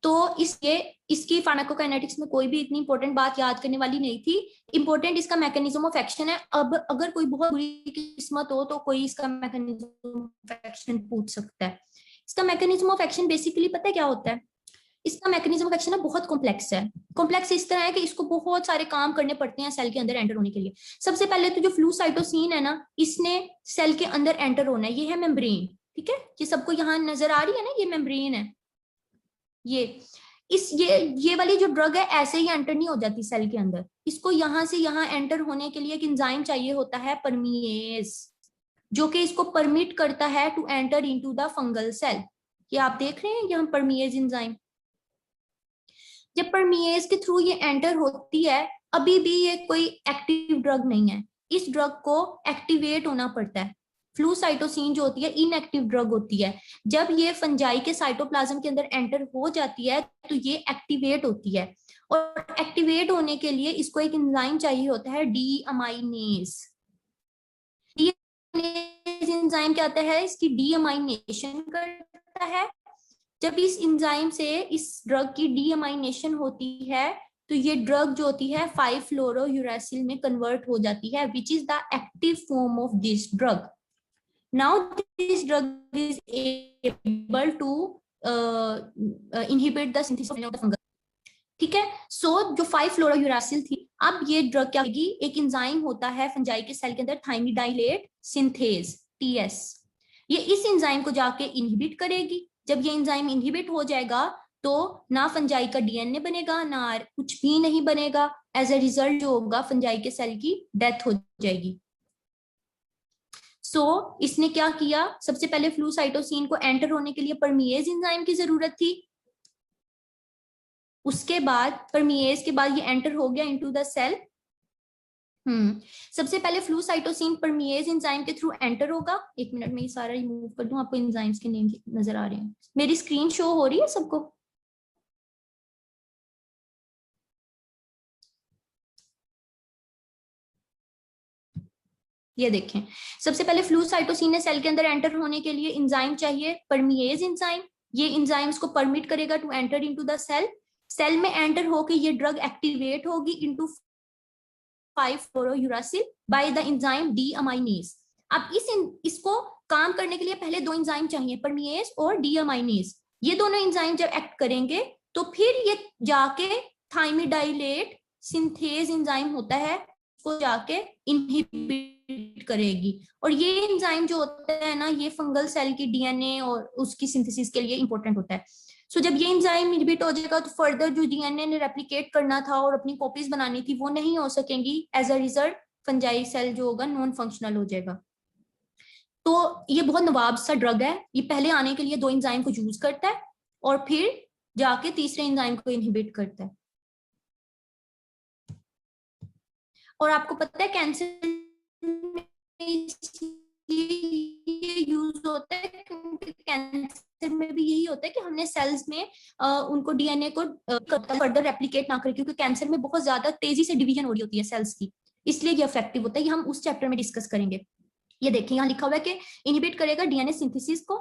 S1: तो इसके इसकी फार्माकोकाइनेटिक्स में कोई भी इतनी इंपॉर्टेंट बात याद करने वाली नहीं थी। इंपॉर्टेंट इसका मैकेनिज्म ऑफ एक्शन है। अब अगर कोई बहुत बुरी किस्मत हो तो कोई इसका मैकेनिज्म ऑफ एक्शन पूछ सकता है। इसका मैकेनिज्म ऑफ एक्शन बेसिकली पता है क्या होता है? इसका मैकेनिज्म ऑफ एक्शन है बहुत कॉम्प्लेक्स है। कॉम्प्लेक्स इस तरह है कि इसको बहुत सारे काम करने पड़ते हैं सेल के अंदर एंटर होने के लिए। सबसे पहले तो जो फ्लूसाइटोसिन है ना, इसने सेल के अंदर एंटर होना है, ये है मेम्ब्रेन, ठीक है, ये सबको यहाँ नजर आ रही है ना, ये मेम्ब्रेन है। ये वाली जो ड्रग है ऐसे ही एंटर नहीं हो जाती सेल के अंदर, इसको यहाँ से यहाँ एंटर होने के लिए एक एंजाइम चाहिए होता है, परमिएज, जो कि इसको परमिट करता है to enter into the fungal cell. ये आप देख रहे हैं यहाँ परमिएज एंजाइम। जब परमिएज के थ्रू ये एंटर होती है, अभी भी ये कोई एक्टिव ड्रग नहीं है, इस ड्रग को एक्टिवेट होना पड़ता है। फ्लूसाइटोसिन जो होती है इनएक्टिव ड्रग होती है। जब ये फंजाई के साइटोप्लाज्म के अंदर एंटर हो जाती है तो ये एक्टिवेट होती है, और एक्टिवेट होने के लिए इसको एक एंजाइम चाहिए होता है, डी अमाइनेज। एंजाइम क्या आता है, इसकी डी अमाइनेशन करता है। जब इस एंजाइम से इस ड्रग की डीअमाइनेशन होती है तो ये ड्रग जो होती है 5-फ्लोरोयूरेसिल में कन्वर्ट हो जाती है, which is the active form of this drug. Now this drug is able to inhibit the synthesis of the fungus. ठीक है, सो जो 5-फ्लोरोयूरेसिल थी, अब ये ड्रग क्या करेगी, एक एंजाइम होता है फंजाई के सेल के अंदर, थाइमिडाइलेट सिंथेज, टीएस, ये इस एंजाइम को जाके इनहिबिट करेगी। जब ये एंजाइम इनहिबिट हो जाएगा तो ना फंजाई का डीएनए बनेगा, ना कुछ भी नहीं बनेगा। एज ए रिजल्ट जो होगा फंजाई के सेल की डेथ हो जाएगी। इसने क्या किया, सबसे पहले फ्लू साइटोसिन को एंटर होने के लिए परमिएज एंजाइम की जरूरत थी। उसके बाद परमिएज के बाद ये एंटर हो गया इनटू द सेल। सबसे पहले फ्लू साइटोसिन परमिएज एंजाइम के थ्रू एंटर होगा। एक मिनट में ये सारा रिमूव कर दूं, आपको एंजाइम्स के नेम नजर आ रहे हैं। मेरी स्क्रीन शो हो रही है सबको? ये देखें, सबसे पहले फ्लू साइटोसिन ने सेल के अंदर एंटर होने के लिए एंजाइम चाहिए, परमिएज एंजाइम। ये एंजाइम्स को परमिट करेगा to enter into the cell. Cell में एंटर होकर ये ड्रग एक्टिवेट होगी into 5-fluorouracil by the enzyme deaminase. अब इसको काम करने के लिए पहले दो एंजाइम चाहिए, परमिएज और डी अमाइनेज। ये दोनों एंजाइम जब एक्ट करेंगे तो फिर ये जाके थाइमिडाइलेट सिंथेज एंजाइम होता है, उसको जाके इनहिबिट करेगी। और ये एंजाइम जो होता है ना, ये फंगल सेल की डीएनए और उसकी सिंथेसिस के लिए इंपॉर्टेंट होता है। सो जब ये एंजाइम इनहिबिट हो जाएगा तो फर्दर जो डीएनए ने रेप्लिकेट करना था और अपनी कॉपीज बनानी थी वो नहीं हो सकेंगी। As a result fungi cell जो होगा नॉन फंक्शनल हो जाएगा। तो ये बहुत नवाब सा ड्रग है। ये पहले आने के लिए दो एंजाइम को यूज करता है और फिर जाके तीसरे एंजाइम को इनहिबिट करता है। और आपको पता है कैंसर ये यूज होता है क्योंकि कैंसर में भी यही होता है कि हमने सेल्स में उनको डीएनए को फर्दर रेप्लिकेट ना करें, क्योंकि कैंसर में बहुत ज्यादा तेजी से डिवीजन हो रही होती है सेल्स की, इसलिए ये इफेक्टिव होता है। ये हम उस चैप्टर में डिस्कस करेंगे। ये देखिए यहाँ लिखा हुआ है कि इनहिबिट करेगा डीएनए सिंथेसिस को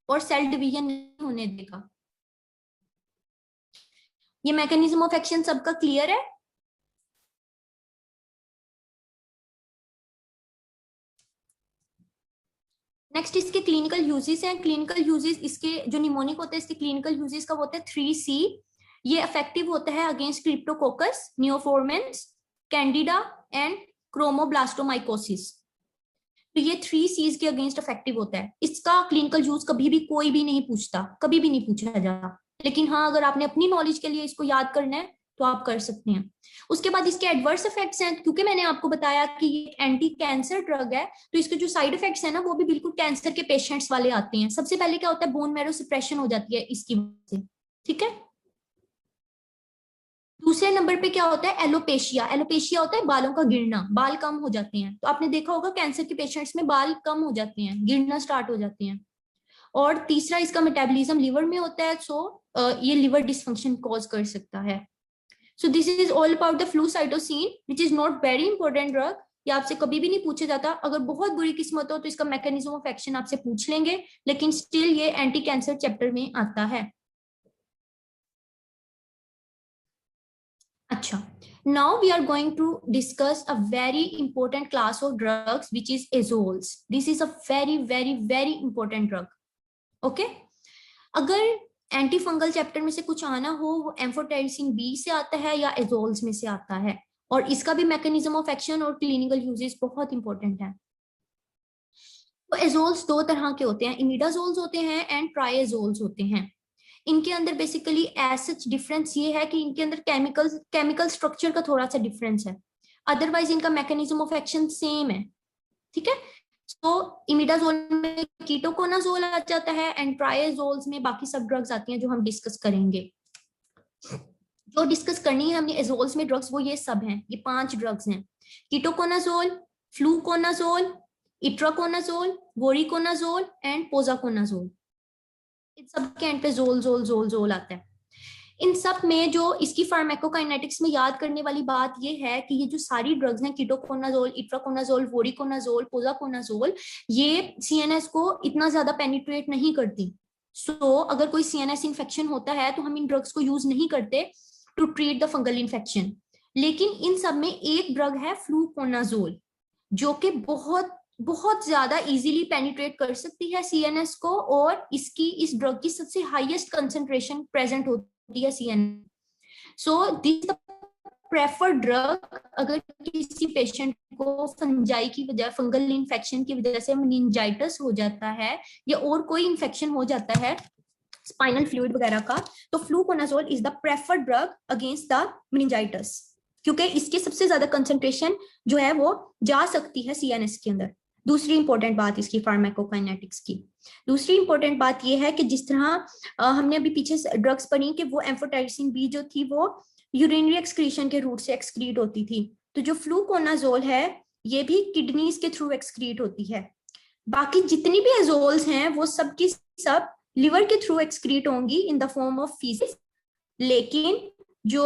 S1: और सेल डिवीजन नहीं होने देगा। ये मैकेनिज्म ऑफ एक्शन सबका क्लियर है? नेक्स्ट इसके क्लिनिकल यूजेस हैं। क्लिनिकल यूजेस इसके जो निमोनिक होते हैं, इसके क्लिनिकल यूजेस का होता है 3C। ये इफेक्टिव होता है अगेंस्ट क्रिप्टोकोकस, नियोफोर्मेंस, कैंडिडा एंड क्रोमोब्लास्टोमाइकोसिस। तो ये 3C's के अगेंस्ट इफेक्टिव होता है। इसका क्लिनिकल यूज कभी भी कोई भी नहीं पूछता, कभी भी नहीं पूछा जाता। लेकिन हाँ, अगर आपने अपनी नॉलेज के लिए इसको याद करना है तो आप कर सकते हैं। उसके बाद इसके एडवर्स इफेक्ट्स हैं, क्योंकि मैंने आपको बताया कि ये एंटी कैंसर ड्रग है, तो इसके जो साइड इफेक्ट्स हैं ना वो भी बिल्कुल कैंसर के पेशेंट्स वाले आते हैं। सबसे पहले क्या होता है, बोन मैरो सप्रेशन हो जाती है इसकी वजह से, ठीक है। दूसरे नंबर पे क्या होता है, एलोपेशिया। एलोपेशिया होता है बालों का गिरना, बाल कम हो जाते हैं। तो आपने देखा होगा कैंसर के पेशेंट्स में बाल कम हो जाते हैं, गिरना स्टार्ट हो जाते हैं। और तीसरा इसका मेटाबॉलिज्म लिवर में होता है, सो ये लिवर डिसफंक्शन कॉज कर सकता है। सो this is all about the flu cytosine which is not very important drug. ये आपसे कभी भी नहीं पूछा जाता। अगर बहुत बुरी किस्मत हो तो इसका मैकेनिज्म ऑफ एक्शन आपसे पूछ लेंगे, लेकिन स्टिल ये एंटी कैंसर चैप्टर में आता है। अच्छा, now we are going to discuss a very important class of drugs which is azoles. This is a very important drug. Okay? अगर एंटी फंगल चैप्टर में से कुछ आना हो, वो एम्फोटेरिसिन बी से आता है या एजोल्स में से आता है। और इसका भी मैकेनिज्म ऑफ एक्शन और क्लिनिकल यूजेस बहुत इंपॉर्टेंट है। तो एजोल्स दो तरह के होते हैं, इमिडाजोल्स होते हैं एंड ट्राइएजोल्स होते हैं। इनके अंदर बेसिकली एज डिफरेंस ये है कि इनके अंदर केमिकल स्ट्रक्चर का थोड़ा सा डिफरेंस है, अदरवाइज इनका मैकेनिज्म ऑफ एक्शन सेम है, ठीक है। तो इमिडाजोल में कीटोकोनाजोल आ जाता है एंड ट्राइएजोल्स में बाकी सब ड्रग्स आती हैं जो हम डिस्कस करेंगे। जो डिस्कस करनी है हमने एजोल्स में ड्रग्स, वो ये सब हैं, ये 5 ड्रग्स हैं। Ketoconazole, fluconazole, itraconazole, voriconazole and posaconazole. इन सब के एंड पे जोल जोल जोल जोल आता है। इन सब में जो इसकी फार्माकोकाइनेटिक्स में याद करने वाली बात ये है कि ये जो सारी ड्रग्स हैं, कीटोकोनाजोल, इट्राकोनाजोल, वोरिकोनाजोल, पोजाकोनाजोल, ये सीएनएस को इतना ज्यादा पेनिट्रेट नहीं करती। सो अगर कोई सीएनएस इन्फेक्शन होता है तो हम इन ड्रग्स को यूज नहीं करते to treat the fungal infection. लेकिन इन सब में एक ड्रग है फ्लूकोनाजोल, जो कि बहुत ज्यादा इजीली पेनिट्रेट कर सकती है सीएनएस को, और इस ड्रग की सबसे हाईएस्ट कंसंट्रेशन प्रेजेंट होती है CNS. So this the preferred drug अगर किसी पेशेंट को फंजाई की वजह, फंगल इन्फेक्शन की वजह से मेनिंजाइटिस हो जाता है या और कोई इन्फेक्शन हो जाता है स्पाइनल फ्लूइड वगैरह का, तो fluconazole is the preferred drug against the meningitis. क्योंकि इसकी सबसे ज्यादा कंसंट्रेशन जो है वो जा सकती है सीएनएस के अंदर। दूसरी इंपॉर्टेंट बात इसकी फार्माकोकाइनेटिक्स की, दूसरी इंपॉर्टेंट बात ये है कि जिस तरह हमने अभी पीछे ड्रग्स पढ़ी कि वो एम्फोटेरिसिन बी जो थी वो यूरिनरी एक्सक्रीशन के रूट से एक्सक्रीट होती थी, तो जो फ्लूकोनाजोल है ये भी किडनीज के थ्रू एक्सक्रीट होती है। बाकी जितनी भी एजोल्स हैं वो सब की सब लिवर के थ्रू एक्सक्रीट होंगी in the form of faeces, लेकिन जो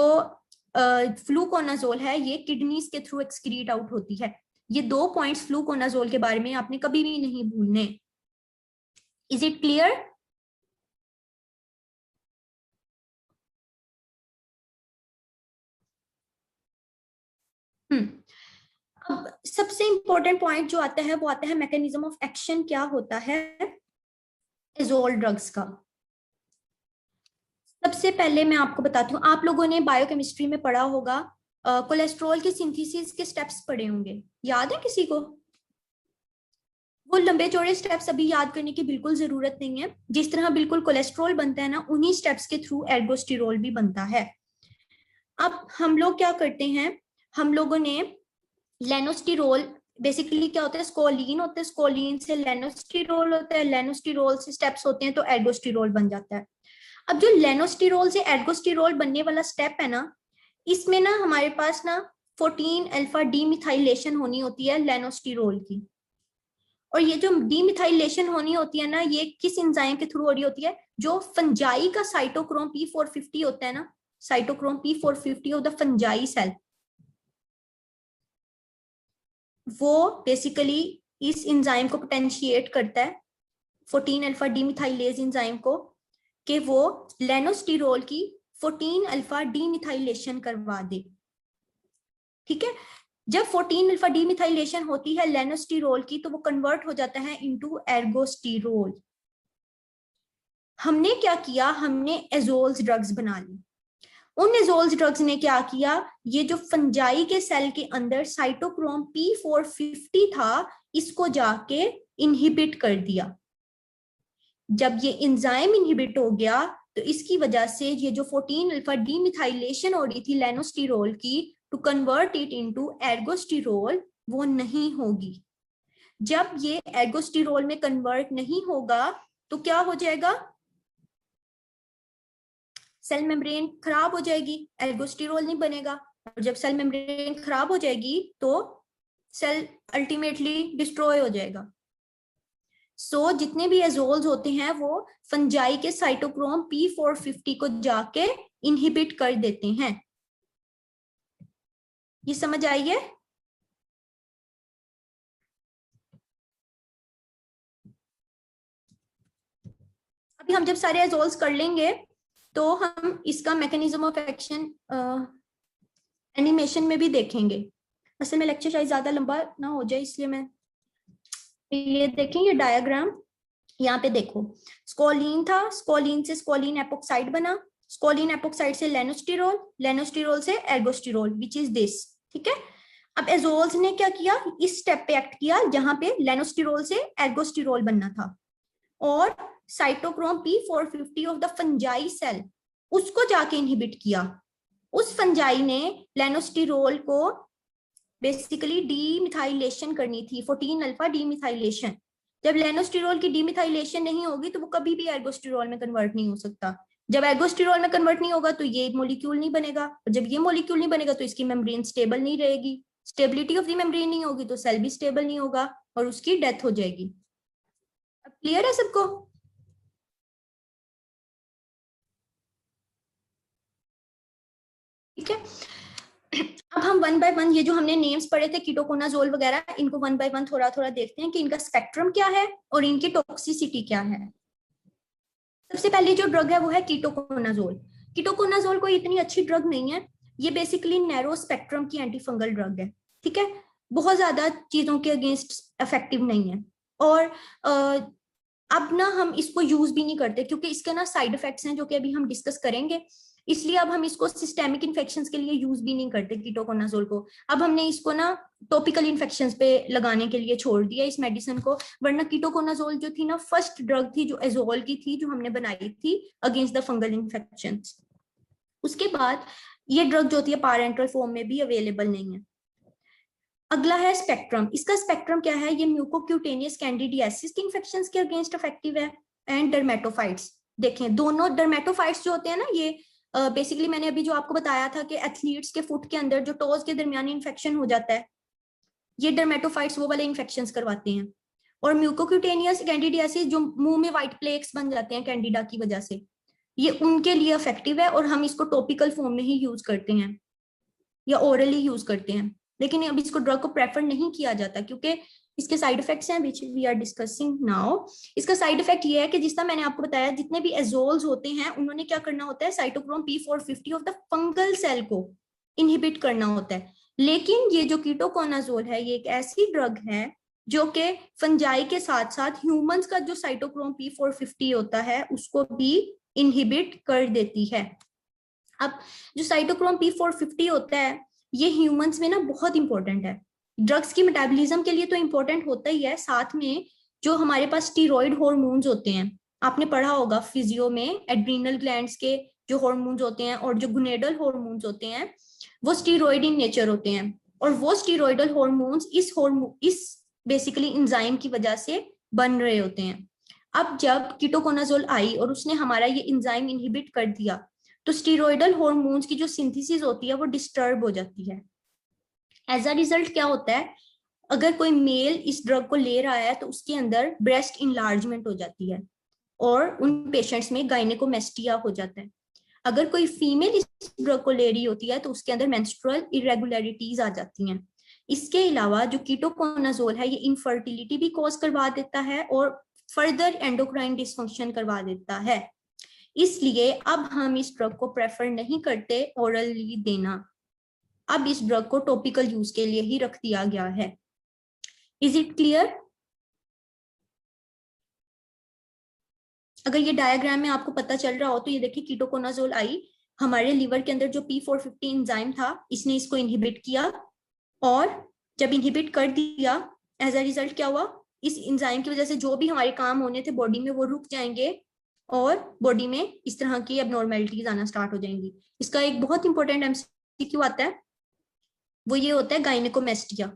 S1: फ्लूकोनाजोल है ये किडनीज के थ्रू एक्सक्रीट आउट होती है। ये 2 पॉइंट्स फ्लूकोनाजोल के बारे में आपने कभी भी नहीं भूलने। Is it clear? अब सबसे इंपॉर्टेंट पॉइंट जो आता है वो आता है मैकेनिज्म ऑफ एक्शन, क्या होता है एजोल ड्रग्स का। सबसे पहले मैं आपको बताती हूँ, आप लोगों ने बायोकेमिस्ट्री में पढ़ा होगा, कोलेस्ट्रॉल के सिंथेसिस के स्टेप्स पढ़े होंगे, याद है किसी को? वो लंबे चौड़े स्टेप्स अभी याद करने की बिल्कुल जरूरत नहीं है। जिस तरह बिल्कुल कोलेस्ट्रॉल बनता है ना, उन्हीं स्टेप्स के थ्रू एल्डोस्टेरोल भी बनता है। अब हम लोग क्या करते हैं, हम लोगों ने लेनोस्टेरोल, बेसिकली क्या होता है, स्कोलिन होता है, स्कोलिन से लेनोस्टेरोल होता है, लेनोस्टेरोल से स्टेप्स होते हैं तो एल्डोस्टेरोल बन जाता है। अब जो लेनोस्टेरोल से एल्डोस्टेरोल बनने वाला स्टेप है ना, इसमें ना हमारे पास ना 14 अल्फा डीमिथाइलेशन होनी होती है लेनोस्टेरोल की। और ये जो डीमिथाइलेशन होनी होती है ना, ये किस एंजाइम के थ्रू हो रही होती है? जो फंजाई का साइटोक्रोम P450 होता है ना, cytochrome P450 of the fungi cell, वो बेसिकली इस एंजाइम को पोटेंशिएट करता है 14 अल्फा डीमिथाइलेज एंजाइम को, कि वो लेनोस्टेरोल की 14 अल्फा डीमिथाइलेशन करवा दे। ठीक है, जब 14 अल्फा डीमिथाइलेशन होती है लेनोस्टेरोल की तो वो कन्वर्ट हो जाता है इनटू एर्गोस्टेरोल। हमने क्या किया, हमने एजोल्स ड्रग्स बना ली। उन एजोल्स ड्रग्स ने क्या किया, ये जो फंजाई के सेल के अंदर साइटोक्रोम P450 था, इसको जाके इनहिबिट कर दिया। जब ये एंजाइम इनहिबिट हो गया तो इसकी वजह से ये जो 14 अल्फा डीमिथाइलेशन हो रही थी लेनोस्टेरोल की टू कन्वर्ट इट इनटू एर्गोस्टेरोल, वो नहीं होगी। जब ये एर्गोस्टेरोल में कन्वर्ट नहीं होगा तो क्या हो जाएगा, सेल मेम्ब्रेन खराब हो जाएगी, एर्गोस्टेरोल नहीं बनेगा। और जब सेल मेम्ब्रेन खराब हो जाएगी तो सेल अल्टीमेटली डिस्ट्रॉय हो जाएगा। सो जितने भी एजोल्स होते हैं वो फंजाई के साइटोक्रोम P450 को जाके इनहिबिट कर देते हैं। ये समझ आई है? अभी हम जब सारे एजोल्स कर लेंगे तो हम इसका मैकेनिज्म ऑफ एक्शन एनिमेशन में भी देखेंगे। असल में लेक्चर शायद ज्यादा लंबा ना हो जाए, इसलिए मैं ये देखें, ये डायग्राम यहाँ पे देखो, स्कोलिन था, स्कोलिन से स्कोलिन एपोक्साइड बना, स्कोलिन एपोक्साइड से लेनोस्टेरोल, लेनोस्टेरोल से एर्गोस्टेरोल, विच इज दिस। ठीक है, अब एजोल्स ने क्या किया, इस स्टेप पे एक्ट किया जहां पे लेनोस्टेरोल से एर्गोस्टेरोल बनना था, और cytochrome P450 of the fungi cell उसको जाके इनहिबिट किया। उस फंजाई ने लेनोस्टेरोल को बेसिकली डीमिथाइलेशन करनी थी, 14 अल्फा डीमिथाइलेशन। जब लेनोस्टेरोल की डीमिथाइलेशन नहीं होगी तो वो कभी भी एर्गोस्टेरोल में कन्वर्ट नहीं हो सकता। जब एर्गोस्टेरोल में कन्वर्ट नहीं होगा तो ये मॉलिक्यूल नहीं बनेगा, और जब ये मॉलिक्यूल नहीं बनेगा तो इसकी मेम्ब्रेन स्टेबल नहीं रहेगी, स्टेबिलिटी ऑफ द मेम्ब्रेन नहीं होगी तो सेल भी स्टेबल नहीं होगा और उसकी डेथ हो जाएगी। अब क्लियर है सबको? ठीक है, अब हम वन बाय वन ये जो हमने नेम्स पढ़े थे कीटोकोनाजोल वगैरह, इनको वन बाय वन थोड़ा थोड़ा देखते हैं कि इनका स्पेक्ट्रम क्या है और इनकी टॉक्सिसिटी क्या है। सबसे पहली जो ड्रग है वो है कीटोकोनाजोल। कीटोकोनाजोल कोई इतनी अच्छी ड्रग नहीं है, ये बेसिकली नैरो स्पेक्ट्रम की एंटीफंगल ड्रग है। ठीक है, बहुत ज्यादा चीजों के अगेंस्ट इफेक्टिव नहीं है, और अब ना हम इसको यूज भी नहीं करते क्योंकि इसके ना साइड इफेक्ट्स हैं जो कि अभी हम डिस्कस करेंगे, इसलिए अब हम इसको सिस्टेमिक इन्फेक्शंस के लिए यूज भी नहीं करते कीटोकोनाजोल को। अब हमने इसको ना टॉपिकल इन्फेक्शंस पे लगाने के लिए छोड़ दिया इस मेडिसिन को, वरना कीटोकोनाजोल जो थी ना फर्स्ट ड्रग थी जो एजोल की थी, जो हमने बनाई थी अगेंस्ट द फंगल इन्फेक्शंस। उसके बाद ये ड्रग जो होती है पारेंटल फॉर्म में भी अवेलेबल नहीं है। अगला है स्पेक्ट्रम। इसका स्पेक्ट्रम क्या है, ये म्यूकोक्यूटेनियस कैंडिडियासिस के इन्फेक्शंस के अगेंस्ट इफेक्टिव है, एंड डर्मेटोफाइट्स। देखें दोनों डर्मेटोफाइट्स जो होते हैं ना, ये बेसिकली मैंने अभी जो आपको बताया था कि एथलीट्स के फुट के अंदर जो टोज के दरमियान इन्फेक्शन हो जाता है, ये डर्मेटोफाइट्स वो वाले इन्फेक्शंस करवाते हैं। और म्यूकोक्यूटेनियस कैंडिडियासिस जो मुंह में व्हाइट प्लेक्स बन जाते हैं कैंडिडा की वजह से, ये उनके लिए इफेक्टिव है, और हम इसको टॉपिकल फॉर्म में ही यूज करते हैं या ओरली यूज करते हैं। लेकिन अब इसको ड्रग को प्रेफर नहीं किया जाता क्योंकि इसके साइड इफेक्ट्स हैं which we are discussing now. इसका साइड इफेक्ट ये है कि जितना मैंने आपको बताया, जितने भी एजोल्स होते हैं उन्होंने क्या करना होता है, cytochrome P450 of the fungal cell को इनहिबिट करना होता है। लेकिन ये जो कीटोकोनाजोल है, ये एक ऐसी ड्रग है जो कि फंजाई के साथ साथ ह्यूमंस का जो साइटोक्रोम P450 होता है उसको भी इनहिबिट कर देती है। अब जो साइटोक्रोम P450 होता है, ये ह्यूमंस में ना बहुत इंपॉर्टेंट है। ड्रग्स की मेटाबॉलिज्म के लिए तो इंपॉर्टेंट होता ही है, साथ में जो हमारे पास स्टीरॉयड हार्मोन्स होते हैं, आपने पढ़ा होगा फिजियो में, एड्रीनल ग्लैंड्स के जो हार्मोन्स होते हैं और जो गुनेडल हार्मोन्स होते हैं वो स्टीरॉयड इन नेचर होते हैं। और वो स्टीरॉयडल हार्मोन्स इस बेसिकली एंजाइम की वजह से बन रहे होते हैं। अब जब कीटोकोनाजोल आई और उसने हमारा ये एंजाइम इनहिबिट कर दिया, तो स्टीरॉयडल हार्मोन्स की जो सिंथेसिस होती है वो डिस्टर्ब हो जाती है। एज अ रिजल्ट क्या होता है, अगर कोई मेल इस ड्रग को ले रहा है तो उसके अंदर ब्रेस्ट इनलार्जमेंट हो जाती है और उन पेशेंट्स में गायनेकोमेस्टिया हो जाता है। अगर कोई फीमेल इस ड्रग को ले रही होती है तो उसके अंदर मेंस्ट्रुअल इरेगुलरिटीज आ जाती हैं। इसके अलावा जो कीटोकोनाजोल है, ये इनफर्टिलिटी भी कॉज करवा देता है और फर्दर एंडोक्राइन डिसफंक्शन करवा देता है। इसलिए अब हम इस ड्रग को प्रेफर नहीं करते ओरली देना। अब इस ड्रग को टॉपिकल यूज के लिए ही रख दिया गया है। Is it clear? अगर ये डायग्राम में आपको पता चल रहा हो तो ये देखिए कीटोकोनाजोल आई, हमारे लिवर के अंदर जो P450 एंजाइम था इसने इसको इनहिबिट किया, और जब इनहिबिट कर दिया एज अ रिजल्ट क्या हुआ, इस एंजाइम की वजह से जो भी हमारे काम होने थे बॉडी में वो रुक जाएंगे और बॉडी में इस तरह की एबनॉर्मेलिटीज आना स्टार्ट हो जाएंगी। इसका एक बहुत इंपॉर्टेंट एमसीक्यू आता है, वो ये होता है गायनेकोमेस्टिया।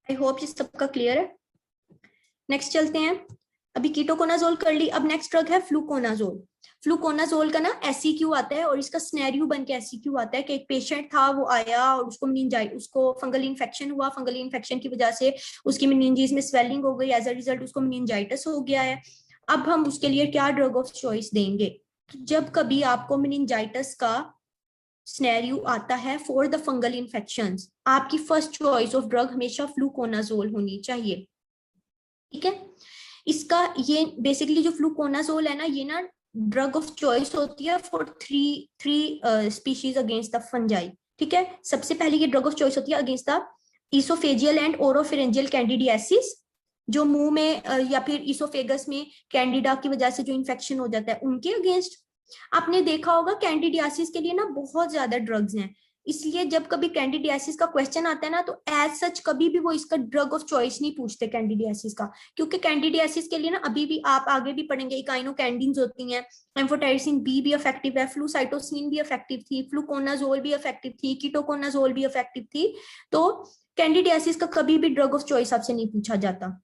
S1: आई होप ये सबका क्लियर है। नेक्स्ट चलते हैं, अभी कीटोकोनाजोल कर ली, अब नेक्स्ट ड्रग है फ्लूकोनाजोल। फ्लूकोनाजोल का ना एसईक्यू आता है और इसका स्नेरियो बन के एसईक्यू आता है कि एक पेशेंट था, वो आया और उसको फंगल इन्फेक्शन हुआ, फंगल इन्फेक्शन की वजह से उसकी मेनिंजेस में स्वेलिंग हो गई, एज अ रिजल्ट उसको मेनिंजाइटिस हो गया है। अब हम उसके लिए क्या ड्रग ऑफ चॉइस देंगे? जब कभी आपको मेनिंजाइटिस का स्नेरियो आता है फॉर द फंगल इन्फेक्शंस, आपकी फर्स्ट चॉइस ऑफ ड्रग हमेशा फ्लूकोनाजोल होनी चाहिए। ठीक है, इसका ये बेसिकली जो फ्लूकोनाजोल है ना, ये ना ड्रग ऑफ चॉइस होती है for three species against the fungi. ठीक है, सबसे पहले ये ड्रग ऑफ चॉइस होती है against the oesophageal and oropharyngeal candidiasis, जो मुंह में या फिर इसोफेगस में कैंडिडा की वजह से जो इन्फेक्शन हो जाता है उनके अगेंस्ट। आपने देखा होगा कैंडिडियासिस के लिए ना बहुत ज्यादा ड्रग्स हैं, इसलिए जब कभी कैंडिडियासिस का क्वेश्चन आता है ना तो एज सच कभी भी वो इसका ड्रग ऑफ चॉइस नहीं पूछते कैंडिडियासिस का, क्योंकि कैंडिडियासिस के लिए ना अभी भी आप आगे भी पढ़ेंगे इकाइनोकैंडिन्स होती हैं, एम्फोटेरिसिन बी भी इफेक्टिव है, फ्लूसाइटोसिन भी इफेक्टिव थी, फ्लूकोनाजोल भी इफेक्टिव थी, कीटोकोनाजोल भी इफेक्टिव थी। तो कैंडिडियासिस का कभी भी ड्रग ऑफ चॉइस आपसे नहीं पूछा जाता,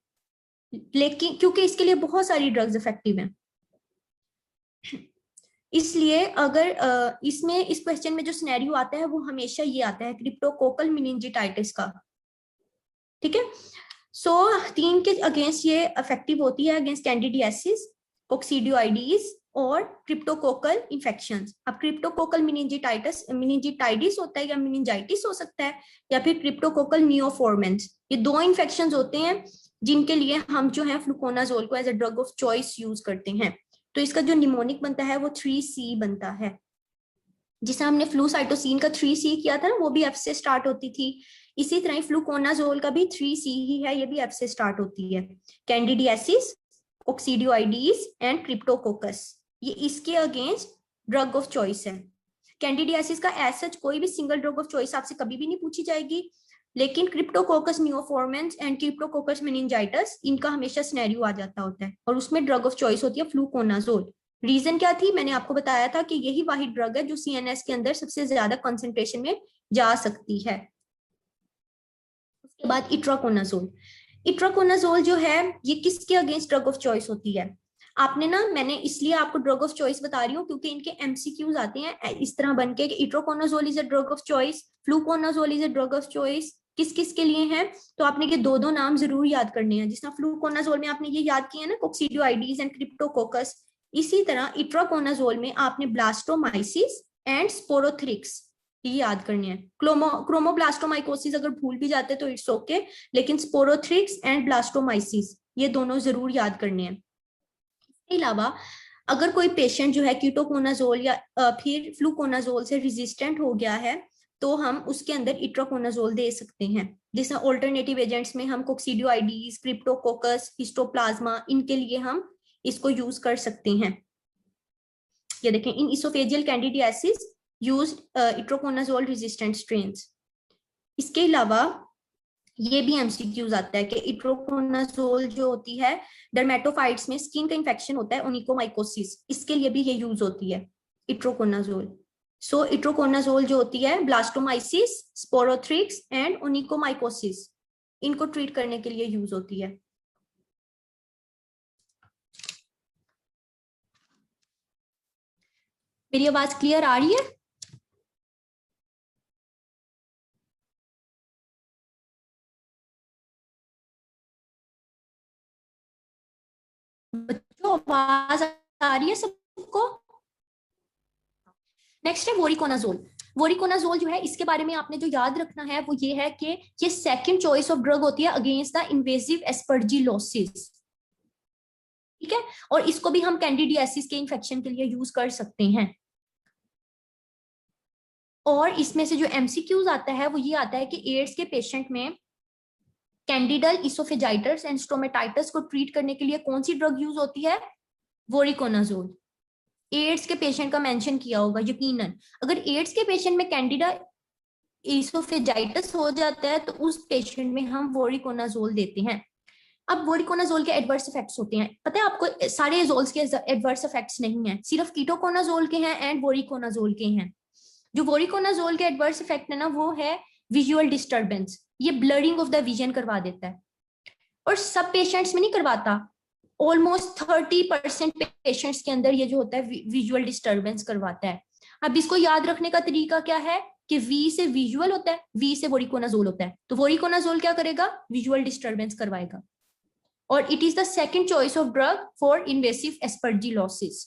S1: लेकिन क्योंकि इसके लिए बहुत सारी ड्रग्स इफेक्टिव हैं। इसलिए अगर इसमें इस क्वेश्चन में जो सिनेरियो आता है वो हमेशा ये आता है क्रिप्टोकोकल मेनिंजाइटिस का। ठीक है, सो 3 के अगेंस्ट ये इफेक्टिव होती है, अगेंस्ट कैंडिडियासिस, कोक्सीडियोइडिस और क्रिप्टोकोकल इन्फेक्शंस। अब क्रिप्टोकोकल मेनिंजाइटिस होता है या मेनिंजाइटिस हो सकता है, या फिर क्रिप्टोकोकल नियोफॉर्मेंस, ये 2 इन्फेक्शंस होते हैं जिनके लिए हम जो है फ्लूकोनाजोल को as a drug of choice use करते हैं। तो इसका जो निमोनिक बनता है वो 3C बनता है, जिसे हमने फ्लूसाइटोसिन का 3C किया था ना, वो भी F से स्टार्ट होती थी। इसी तरह फ्लूकोनाजोल का भी 3C ही है, ये भी F से स्टार्ट होती है। कैंडिडियासिस, कोक्सीडियोइडिस एंड क्रिप्टोकोकस, ये इसके अगेंस्ट ड्रग ऑफ चॉइस है। कैंडिडियासिस का एज सच कोई भी सिंगल ड्रग ऑफ चॉइस आपसे कभी भी नहीं पूछी जाएगी, लेकिन क्रिप्टोकोकस नियोफॉर्मेंस एंड क्रिप्टोकोकस मेनिंजाइटिस, इनका हमेशा सिनेरियो आ जाता होता है और उसमें ड्रग ऑफ चॉइस होती है फ्लूकोनाजोल। रीजन क्या थी, मैंने आपको बताया था कि यही वाहिद ड्रग है जो CNS के अंदर सबसे ज्यादा कंसंट्रेशन में जा सकती है। उसके बाद इट्राकोनाजोल। इट्राकोनाजोल जो है ये किसके अगेंस्ट ड्रग ऑफ चॉइस होती है? आपने ना, मैंने इसलिए आपको ड्रग ऑफ चॉइस बता रही हूँ क्योंकि इनके MCQs आते हैं इस तरह बन के कि itraconazole is a drug of choice, fluconazole is a drug of choice. किस किस के लिए है? तो आपने ये दो दो नाम जरूर याद करने हैं। जिस तरह फ्लूकोनाजोल में आपने ये याद किया ना, कोक्सीडियोइडीज एंड क्रिप्टोकोकस, इसी तरह इट्राकोनाजोल में आपने ब्लास्टोमाइसिस एंड स्पोरोथ्रिक्स ये याद करनी है। क्रोमोब्लास्टोमाइकोसिस अगर भूल भी जाते तो इट्स ओके, लेकिन स्पोरोथ्रिक्स एंड ब्लास्टोमाइसिस ये दोनों जरूर याद करने हैं। इसके अलावा अगर कोई पेशेंट जो है कीटोकोनाजोल या फिर फ्लूकोनाजोल से रेजिस्टेंट हो गया है तो हम उसके अंदर इट्राकोनाजोल दे सकते हैं। जैसे ऑल्टरनेटिव एजेंट्स में हम कोक्सीडियोइडीज, क्रिप्टोकोकस, हिस्टोप्लाज्मा, इनके लिए हम इसको यूज कर सकते हैं। ये देखें, in oesophageal candidiasis used itraconazole resistant strains. इसके अलावा ये भी MCQs आता है कि इट्रोकोनाजोल जो होती है डर्मेटोफाइट्स में स्किन का इन्फेक्शन होता है ओनिकोमाइकोसिस, इसके लिए भी ये यूज होती है इट्रोकोनाजोल। सो इट्रोकोनाजोल जो होती है ब्लास्टोमाइसिस, स्पोरोथ्रिक्स एंड ओनिकोमाइकोसिस, इनको ट्रीट करने के लिए यूज होती है। मेरी आवाज क्लियर आ रही है? बच्चों आवाज आ रही है सबको? नेक्स्ट है वोरिकोनाजोल। वोरिकोनाजोल जो है इसके बारे में आपने जो याद रखना है वो ये है कि ये सेकंड चॉइस ऑफ ड्रग होती है अगेंस्ट द इन्वेजिव एस्परजिलोसिस। ठीक है, और इसको भी हम कैंडिडियासिस के इन्फेक्शन के लिए यूज कर सकते हैं। और इसमें से जो MCQs आता है वो ये आता है कि एड्स के पेशेंट में कैंडिडल, इसोफेजाइटिस एंड स्टोमेटाइटिस को ट्रीट करने के लिए कौन सी ड्रग यूज होती है? वोरिकोनाजोल। एड्स के पेशेंट का मेंशन किया होगा यकीनन। अगर एड्स के पेशेंट में कैंडिडा इसोफेजाइटिस हो जाता है तो उस पेशेंट में हम वोरिकोनाजोल देते हैं। अब वोरिकोनाजोल के एडवर्स इफेक्ट्स होते हैं, पता है आपको? सारे एजोल्स के एडवर्स इफेक्ट्स नहीं है, सिर्फ कीटोकोनाजोल के हैं एंड वोरिकोनाजोल के हैं। जो वोरिकोनाजोल के एडवर्स इफेक्ट है ना वो है विजुअल डिस्टर्बेंस, ये ब्लरिंग ऑफ द विजन करवा देता है। और सब पेशेंट्स में नहीं करवाता, ऑलमोस्ट 30% पेशेंट्स के अंदर ये जो होता है विजुअल डिस्टर्बेंस करवाता है। अब इसको याद रखने का तरीका क्या है कि V से विजुअल होता है, V से वोरिकोनाजोल होता है, तो वोरिकोनाजोल क्या करेगा? विजुअल डिस्टर्बेंस करवाएगा। और it is the second choice of drug for invasive aspergillosis.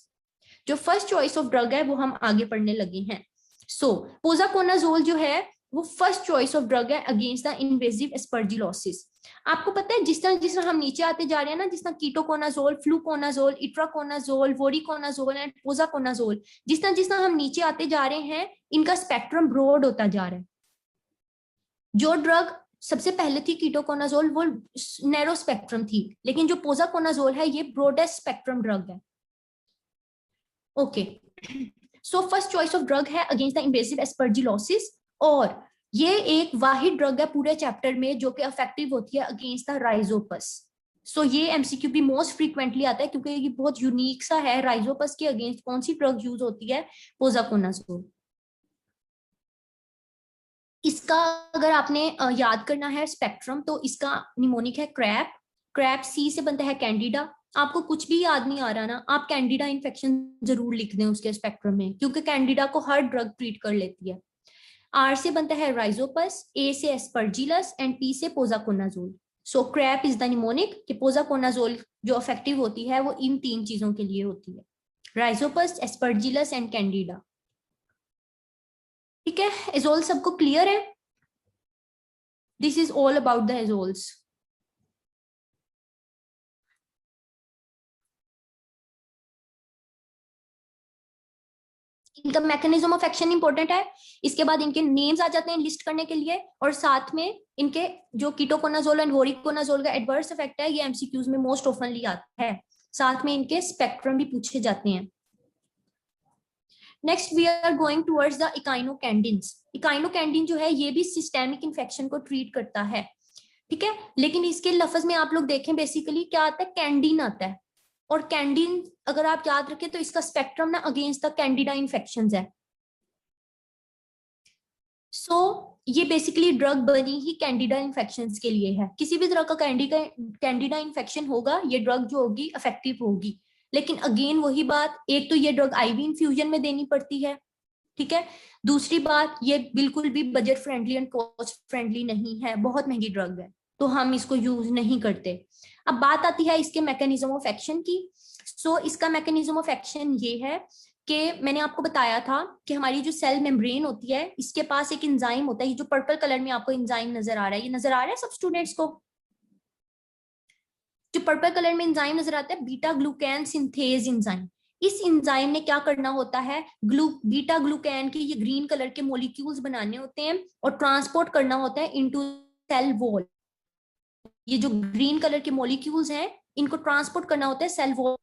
S1: जो फर्स्ट चॉइस ऑफ ड्रग है वो हम आगे पढ़ने लगे हैं। सो पोजाकोनाजोल जो है वो फर्स्ट चॉइस ऑफ ड्रग है अगेंस्ट द इन्वेसिव एस्परजिलोसिस। आपको पता है जिस तरह हम नीचे आते जा रहे हैं ना, जिस तरह ketoconazole, fluconazole, itraconazole, voriconazole and posaconazole, जिस तरह हम नीचे आते जा रहे हैं इनका स्पेक्ट्रम ब्रॉड होता जा रहा है। जो ड्रग सबसे पहले थी कीटोकोनाजोल वो नैरो स्पेक्ट्रम थी, लेकिन जो पोजाकोनाजोल है ये ब्रॉडेस्ट स्पेक्ट्रम ड्रग है। Okay, so first choice of drug है अगेंस्ट द इन्वेसिव एस्परजिलोसिस, और ये एक वाहिद ड्रग है पूरे चैप्टर में जो कि इफेक्टिव होती है अगेंस्ट द राइजोपस। सो ये MCQ भी मोस्ट फ्रीक्वेंटली आता है क्योंकि ये बहुत यूनिक सा है। राइजोपस के अगेंस्ट कौन सी ड्रग यूज होती है? पोजाकोनाजोल। इसका अगर आपने याद करना है स्पेक्ट्रम तो इसका निमोनिक है क्रैप। क्रैप C से बनता है कैंडिडा। आपको कुछ भी याद नहीं आ रहा ना, आप कैंडिडा इन्फेक्शन जरूर लिख दें उसके स्पेक्ट्रम में, क्योंकि कैंडिडा को हर ड्रग ट्रीट कर लेती है। R से बनता है राइजोपस, A से एस्परजिलस एंड P से पोजाकोनाजोल। सो क्रैप इज द निमोनिक कि पोजाकोनाजोल जो इफेक्टिव होती है वो इन तीन चीजों के लिए होती है, राइजोपस, एस्परजिलस एंड कैंडिडा। ठीक है, एजोल सबको क्लियर है? This is all about the एजोल्स। इनका मैकेनिज्म ऑफ एक्शन इंपॉर्टेंट है, इसके बाद इनके नेम्स आ जाते हैं लिस्ट करने के लिए, और साथ में इनके जो कीटोकोनाजोल एंड वोरिकोनाजोल का एडवर्स इफेक्ट है ये MCQs में मोस्ट ऑफनली आता है। साथ में इनके स्पेक्ट्रम भी पूछे जाते हैं। Next we are going towards the echinocandins. Echinocandin जो है ये भी सिस्टेमिक इन्फेक्शन को ट्रीट करता है। ठीक है, लेकिन इसके लफ्ज में आप लोग देखें बेसिकली क्या आता है? कैंडीन आता है, और कैंडिन अगर आप याद रखें तो इसका स्पेक्ट्रम ना अगेंस्ट द कैंडिडा इन्फेक्शंस है। सो ये बेसिकली ड्रग बनी ही कैंडिडा इन्फेक्शंस के लिए है। किसी भी तरह का कैंडिडा इन्फेक्शन होगा, ये ड्रग जो होगी इफेक्टिव होगी। लेकिन अगेन वही बात, एक तो ये ड्रग आईवी इन्फ्यूजन में देनी पड़ती है, ठीक है। दूसरी बात, ये बिल्कुल भी budget friendly and cost friendly नहीं है, बहुत महंगी ड्रग है, तो हम इसको यूज नहीं करते। अब बात आती है इसके मैकेनिज्म ऑफ एक्शन की। सो इसका मैकेनिज्म ऑफ एक्शन ये है कि मैंने आपको बताया था कि हमारी जो सेल मेम्ब्रेन होती है, इसके पास एक एंजाइम होता है। ये जो पर्पल कलर में आपको एंजाइम नजर आ रहा है, ये नजर आ रहा है सब स्टूडेंट्स को? जो पर्पल कलर में एंजाइम नजर आता है, बीटा ग्लूकैन सिंथेज एंजाइम। इस एंजाइम ने क्या करना होता है, बीटा ग्लूकैन के ये ग्रीन कलर के मॉलिक्यूल्स बनाने होते हैं और ट्रांसपोर्ट करना होता है इनटू सेल वॉल। ये जो ग्रीन कलर के मॉलिक्यूल्स हैं, इनको ट्रांसपोर्ट करना होता है सेल वॉल।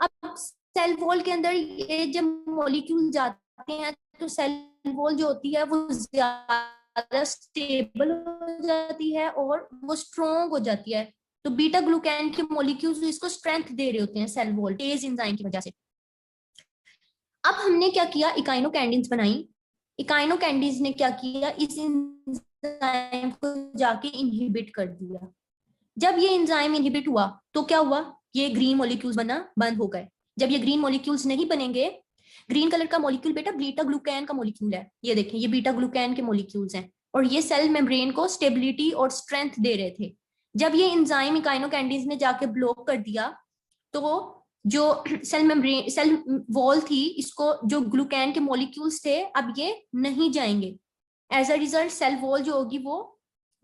S1: अब सेल वॉल के अंदर ये जब मॉलिक्यूल जाते हैं तो सेल वॉल जो होती है वो ज्यादा स्टेबल हो जाती है और वो स्ट्रॉन्ग हो जाती है। तो बीटा ग्लूकैन के मॉलिक्यूल्स इसको स्ट्रेंथ दे रहे होते हैं सेल वॉल टेज एंजाइम की वजह से। अब हमने क्या किया, इकाइनोकैंडिन्स बनाई। इकाइनोकैंडिन्स ने क्या किया, इस एंजाइम को जाके इनहिबिट कर दिया। जब ये एंजाइम इनहिबिट हुआ तो क्या हुआ, ये ग्रीन मॉलिक्यूल्स बनना बंद हो गए। जब ये ग्रीन मॉलिक्यूल्स नहीं बनेंगे, ग्रीन कलर का मॉलिक्यूल बेटा बीटा ग्लूकैन का मॉलिक्यूल है, ये देखें ये बीटा ग्लूकैन के मॉलिक्यूल्स हैं और ये सेल मेम्ब्रेन को स्टेबिलिटी और स्ट्रेंथ दे रहे थे। जब ये एंजाइम इकाइनोकैंडिन्स ने जाके ब्लॉक कर दिया तो जो सेल मेम्ब्रेन सेल वॉल थी, इसको जो ग्लूकैन के मॉलिक्यूल्स थे अब ये नहीं जाएंगे। As a result cell wall जो होगी वो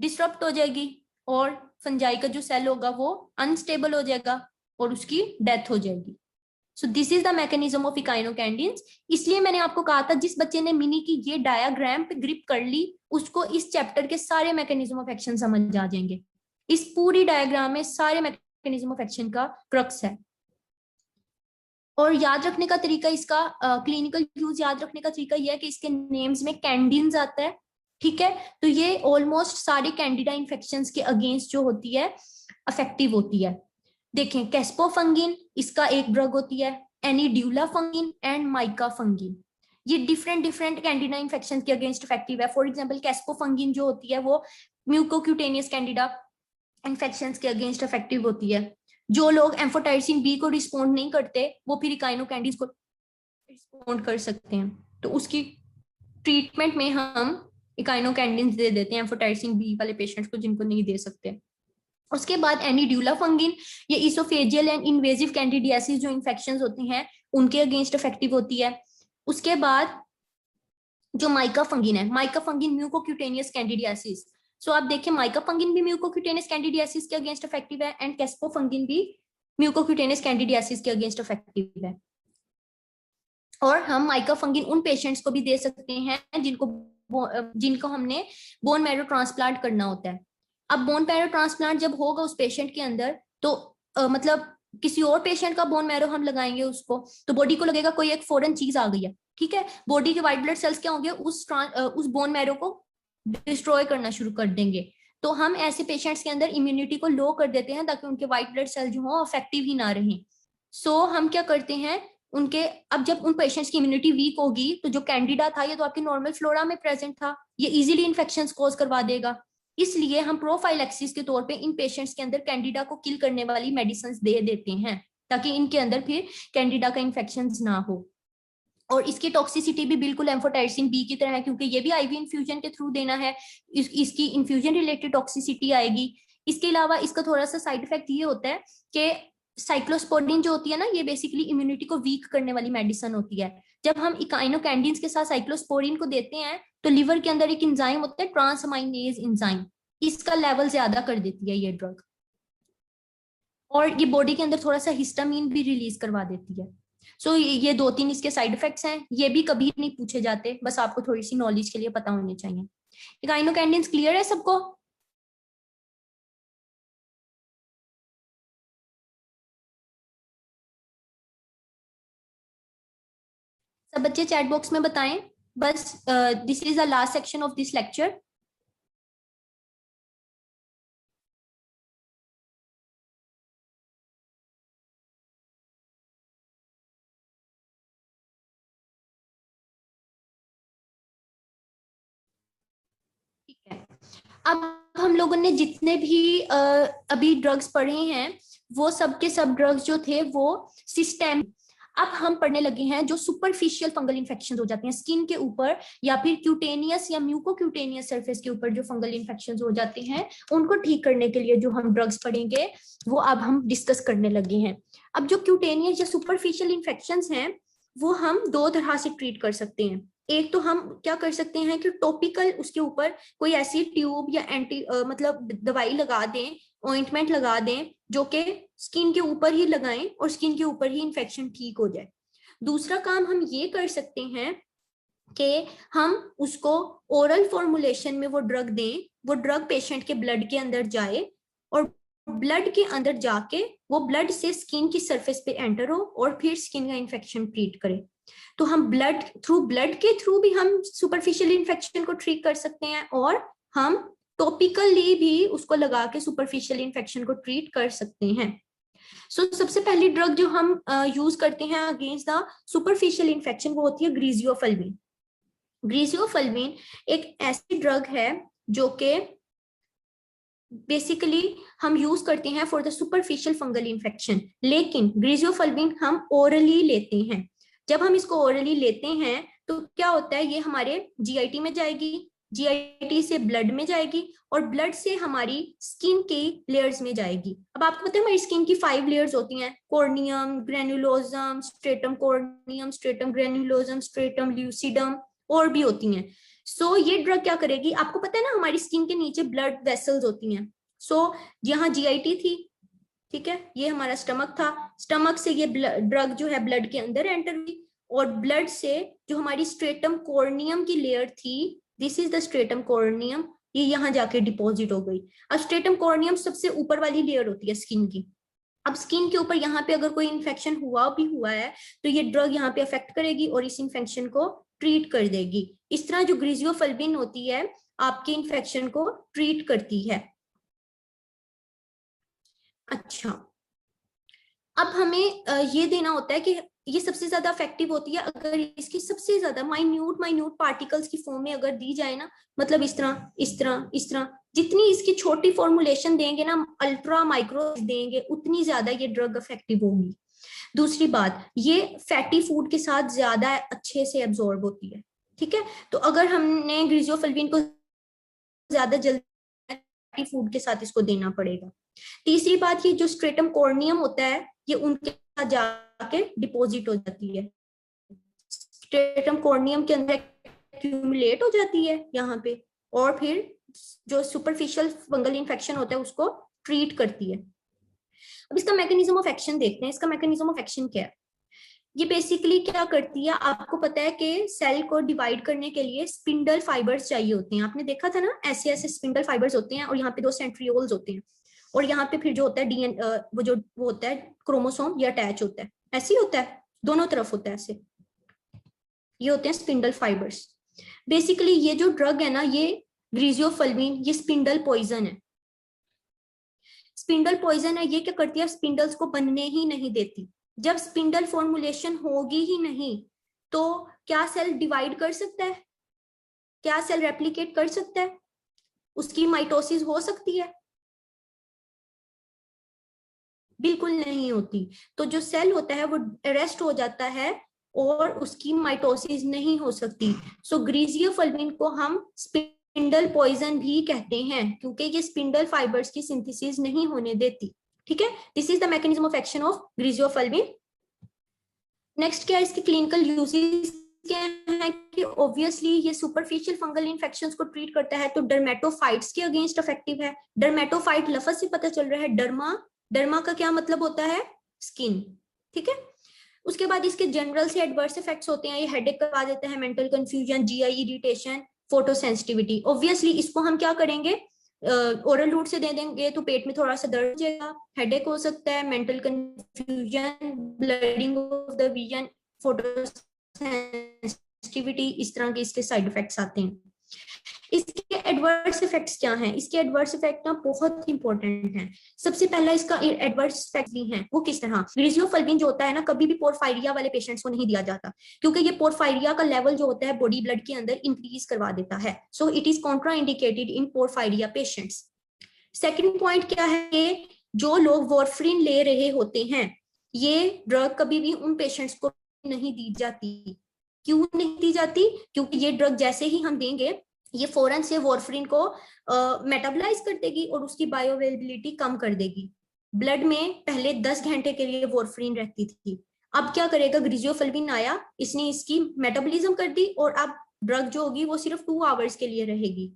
S1: डिस्टर्ब हो जाएगी और फंजाई का जो सेल होगा वो अनस्टेबल हो जाएगा और उसकी डेथ हो जाएगी। So this is the mechanism of echinocandins. इसलिए मैंने आपको कहा था जिस बच्चे ने मिनी की ये डायग्राम पे ग्रिप कर ली, उसको इस चैप्टर के सारे मैकेनिज्म ऑफ एक्शन समझ आ जाएंगे। इस पूरी डायग्राम में सारे मैकेनिज्म ऑफ एक्शन का क्रक्स है। और याद रखने का तरीका इसका, क्लिनिकल यूज याद रखने का तरीका यह है कि इसके नेम्स में कैंडिन्स आता है, ठीक है। तो ये ऑलमोस्ट सारे कैंडिडा इन्फेक्शंस के अगेंस्ट जो होती है अफेक्टिव होती है। देखें कैस्पोफंगिन इसका एक ड्रग होती है, एनीड्यूला फंगिन एंड माइका फंगिन। ये डिफरेंट कैंडिडा इन्फेक्शन के अगेंस्ट इफेक्टिव है। फॉर एग्जाम्पल कैस्पोफंगिन जो होती है वो म्यूकोक्यूटेनियस कैंडिडा इन्फेक्शन के अगेंस्ट इफेक्टिव होती है। जो लोग एम्फोटाइसिन बी को रिस्पॉन्ड नहीं करते वो फिर इकाइनोकैंडिन्स को रिस्पॉन्ड कर सकते हैं, तो उसकी ट्रीटमेंट में हम इकाइनोकैंडिन्स दे देते हैं एम्फोटाइसिन बी वाले पेशेंट्स को जिनको नहीं दे सकते। उसके बाद एनीड्यूला फंगिन, ये इसोफेजियल एंड इन्वेजिव कैंडिडियासिस जो इन्फेक्शंस होती हैं उनके अगेंस्ट इफेक्टिव होती है। उसके बाद जो माइका फंगिन है, माइका फंगिन म्यूकोक्यूटेनियस कैंडिडियासिस। सो आप देखिए माइका फंगिन भी म्यूकोक्यूटेनियस कैंडिडियासिस के अगेंस्ट इफेक्टिव है एंड कैस्पोफंगिन भी म्यूकोक्यूटेनियस कैंडिडियासिस के अगेंस्ट इफेक्टिव है। और हम माइका फंगिन उन पेशेंट्स को भी दे सकते हैं जिनको हमने बोन मैरो ट्रांसप्लांट करना होता है। अब बोन मैरो ट्रांसप्लांट जब होगा उस पेशेंट के अंदर तो मतलब किसी और पेशेंट का बोन मैरो हम लगाएंगे उसको, तो बॉडी को लगेगा कोई एक फॉरेन चीज आ गई है, ठीक है। बॉडी के व्हाइट ब्लड सेल्स क्या होंगे, उस बोन मैरो को डिस्ट्रॉय करना शुरू कर देंगे। तो हम ऐसे पेशेंट्स के अंदर इम्यूनिटी को लो कर देते हैं ताकि उनके व्हाइट ब्लड सेल जो हो अफेक्टिव ही ना रहे। सो हम क्या करते हैं उनके, अब जब उन पेशेंट्स की इम्यूनिटी वीक होगी तो जो कैंडिडा था ये तो आपके नॉर्मल फ्लोरा में प्रेजेंट था, ये इजीली इन्फेक्शंस कॉज करवा देगा। इसलिए हम प्रोफाइलैक्सिस के तौर पे इन पेशेंट्स के अंदर कैंडिडा को किल करने वाली मेडिसिन दे देते हैं ताकि इनके अंदर फिर कैंडिडा का इन्फेक्शन ना हो। और इसकी टॉक्सिसिटी भी बिल्कुल एम्फोटाइसिन बी की तरह है क्योंकि ये भी आईवी इन्फ्यूजन के थ्रू देना है, इसकी इन्फ्यूजन रिलेटेड टॉक्सिसिटी आएगी। इसके अलावा इसका थोड़ा सा साइड इफेक्ट ये होता है कि साइक्लोस्पोडिन जो होती है ना, ये बेसिकली इम्यूनिटी को वीक करने वाली मेडिसिन होती है। जब हम इकाइनोकैंडिन्स के साथ साइक्लोस्पोडिन को देते हैं तो लिवर के अंदर एक एंजाइम होता है ट्रांसअमाइनेज एंजाइम, इसका लेवल ज्यादा कर देती है ये ड्रग और ये बॉडी के अंदर थोड़ा सा हिस्टामीन भी रिलीज करवा देती है। सो ये 2-3 इसके साइड इफेक्ट्स हैं, ये भी कभी नहीं पूछे जाते, बस आपको थोड़ी सी नॉलेज के लिए पता होनी चाहिए। इकाइनोकैंडिन्स क्लियर है सबको? सब बच्चे चैट बॉक्स में बताएं। बस this is the last section of this lecture. अब हम लोगों ने जितने भी अभी ड्रग्स पढ़े हैं वो सब के सब ड्रग्स जो थे वो सिस्टेम। अब हम पढ़ने लगे हैं जो सुपरफिशियल फंगल इन्फेक्शन हो जाते हैं स्किन के ऊपर या फिर क्यूटेनियस या म्यूकोक्यूटेनियस सरफेस के ऊपर जो फंगल इन्फेक्शन हो जाते हैं उनको ठीक करने के लिए जो हम ड्रग्स पढ़ेंगे वो अब हम डिस्कस करने लगे हैं। अब जो क्यूटेनियस या सुपरफिशियल इन्फेक्शन हैं वो हम दो तरह से ट्रीट कर सकते हैं। एक तो हम क्या कर सकते हैं कि टॉपिकल उसके ऊपर कोई ऐसी ट्यूब या मतलब दवाई लगा दें, ऑइंटमेंट लगा दें जो कि स्किन के ऊपर ही लगाएं और स्किन के ऊपर ही इन्फेक्शन ठीक हो जाए। दूसरा काम हम ये कर सकते हैं कि हम उसको ओरल फॉर्मुलेशन में वो ड्रग दें, वो ड्रग पेशेंट के ब्लड के अंदर जाए और ब्लड के अंदर जाके वो ब्लड से स्किन की सरफेस पे एंटर हो और फिर स्किन का इन्फेक्शन ट्रीट करे। तो हम ब्लड के थ्रू भी हम सुपरफिशियल इन्फेक्शन को ट्रीट कर सकते हैं और हम टॉपिकली भी उसको लगा के सुपरफिशियल इन्फेक्शन को ट्रीट कर सकते हैं। सबसे पहली ड्रग जो हम यूज करते हैं अगेंस्ट द सुपरफिशियल इन्फेक्शन वो होती है ग्रीजियोफल्विन। ग्रीजियोफल्विन एक ऐसी ड्रग है जो कि बेसिकली हम यूज करते हैं for the superficial fungal infection, लेकिन ग्रीजियोफल्विन हम ओरली लेते हैं। जब हम इसको ओरली लेते हैं तो क्या होता है, ये हमारे जीआईटी में जाएगी, जीआईटी से ब्लड में जाएगी और ब्लड से हमारी स्किन की लेयर्स में जाएगी। अब आपको पता है हमारी स्किन की 5 लेयर्स होती हैं, corneum, granulosum, stratum corneum, stratum granulosum, stratum lucidum और भी होती हैं। ये ड्रग क्या करेगी, आपको पता है ना हमारी स्किन के नीचे ब्लड वेसल्स होती हैं। यहाँ जीआईटी थी, ठीक है, ये हमारा स्टमक था, स्टमक से ये ड्रग जो है ब्लड के अंदर एंटर हुई और ब्लड से जो हमारी स्ट्रेटम कॉर्नियम की लेयर थी, this is the stratum corneum, ये यहाँ जाके डिपॉजिट हो गई। अब स्ट्रेटम कॉर्नियम सबसे ऊपर वाली लेयर होती है स्किन की। अब स्किन के ऊपर यहाँ पे अगर कोई इन्फेक्शन हुआ है तो ये ड्रग यहाँ पे अफेक्ट करेगी और इस इन्फेक्शन को ट्रीट कर देगी। इस तरह जो ग्रीजियोफल्विन होती है आपके इन्फेक्शन को ट्रीट करती है। अच्छा, अब हमें ये देना होता है कि ये सबसे ज्यादा इफेक्टिव होती है अगर इसकी सबसे ज्यादा माइन्यूट पार्टिकल्स की फॉर्म में अगर दी जाए ना, मतलब इस तरह इस तरह इस तरह, जितनी इसकी छोटी फॉर्मुलेशन देंगे ना, अल्ट्रा माइक्रो देंगे, उतनी ज्यादा ये ड्रग इफेक्टिव होगी। दूसरी बात, ये फैटी फूड के साथ ज्यादा अच्छे से एब्जॉर्ब होती है, ठीक है। तो अगर हमने ग्रीजियोफल्विन को ज्यादा जल्दी फैटी फूड के साथ इसको देना पड़ेगा। तीसरी बात, ये जो स्ट्रेटम कॉर्नियम होता है ये उनके साथ जाके डिपॉजिट हो जाती है, स्ट्रेटम कॉर्नियम के अंदर एक्यूमुलेट हो जाती है यहाँ पे और फिर जो सुपरफिशियल फंगल इन्फेक्शन होता है उसको ट्रीट करती है। अब इसका मैकेनिज्म ऑफ एक्शन देखते हैं। इसका मैकेनिज्म ऑफ एक्शन क्या है, ये बेसिकली क्या करती है, आपको पता है कि सेल को डिवाइड करने के लिए स्पिंडल फाइबर्स चाहिए होते हैं। आपने देखा था ना, ऐसे ऐसे स्पिंडल फाइबर्स होते हैं और यहाँ पे 2 सेंट्रियोल्स होते हैं और यहाँ पे फिर जो होता है डीएन वो होता है क्रोमोसोम, ये अटैच होता है, ऐसे ही होता है, दोनों तरफ होता है ऐसे, ये होते हैं स्पिंडल फाइबर्स। बेसिकली ये जो ड्रग है ना, ये ग्रीजियोफल्विन, ये स्पिंडल पॉइजन है। स्पिंडल पॉइजन है, ये क्या करती है, स्पिंडल्स को बनने ही नहीं देती। जब स्पिंडल फॉर्मुलेशन होगी ही नहीं तो क्या सेल डिवाइड कर सकता है, क्या सेल रेप्लिकेट कर सकता है, उसकी माइटोसिस हो सकती है, बिल्कुल नहीं होती। तो जो सेल होता है वो अरेस्ट हो जाता है और उसकी माइटोसिस नहीं हो सकती। ग्रीजियोफल्विन को हम स्पिंडल पॉइजन भी कहते हैं क्योंकि ये स्पिंडल फाइबर्स की सिंथेसिस नहीं होने देती, ठीक है। This is the mechanism of action of griseofulvin. Next क्या है, इसके क्लिनिकल यूजेस क्या है कि ऑब्वियसली ये सुपरफिशियल फंगल इन्फेक्शंस को ट्रीट करता है तो डर्मेटोफाइट्स के अगेंस्ट इफेक्टिव है। डर्मेटोफाइट लफ्ज से पता चल रहा है, डर्मा का क्या मतलब होता है, स्किन, ठीक है। उसके बाद इसके जनरल से एडवर्स इफेक्ट्स होते हैं, ये हेडेक करवा देता है, mental confusion, GI irritation, photosensitivity. Obviously इसको हम क्या करेंगे, ओरल रूट से दे देंगे तो पेट में थोड़ा सा दर्द हो जाएगा, हेडेक हो सकता है, mental confusion, blooding of the vision, photosensitivity, इस तरह के इसके साइड इफेक्ट्स आते हैं। इसके एडवर्स इफेक्ट्स क्या हैं? इसके एडवर्स इफेक्ट ना बहुत इंपॉर्टेंट हैं। सबसे पहला इसका एडवर्स इफेक्ट भी है, वो किस तरह? ग्रिजियोफल्विन जो होता है ना, कभी भी पोरफायरिया वाले पेशेंट्स को नहीं दिया जाता, क्योंकि ये पोरफायरिया का लेवल जो होता है बॉडी ब्लड के अंदर इंक्रीज करवा देता है। So it is contraindicated in porphyria patients. Second point क्या है, जो लोग वॉरफ्रिन ले रहे होते हैं, ये ड्रग कभी भी उन पेशेंट्स को नहीं दी जाती। क्यों नहीं दी जाती? क्योंकि ये ड्रग जैसे ही हम देंगे, ये फौरन से वॉरफ्रिन को मेटाबोलाइज कर देगी और उसकी बायोअवेलेबिलिटी कम कर देगी। ब्लड में पहले 10 घंटे के लिए वॉरफ्रिन रहती थी, अब क्या करेगा, ग्रिजियोफल्विन आया, इसने इसकी मेटाबॉलिज्म कर दी और अब ड्रग जो होगी वो सिर्फ 2 आवर्स के लिए रहेगी।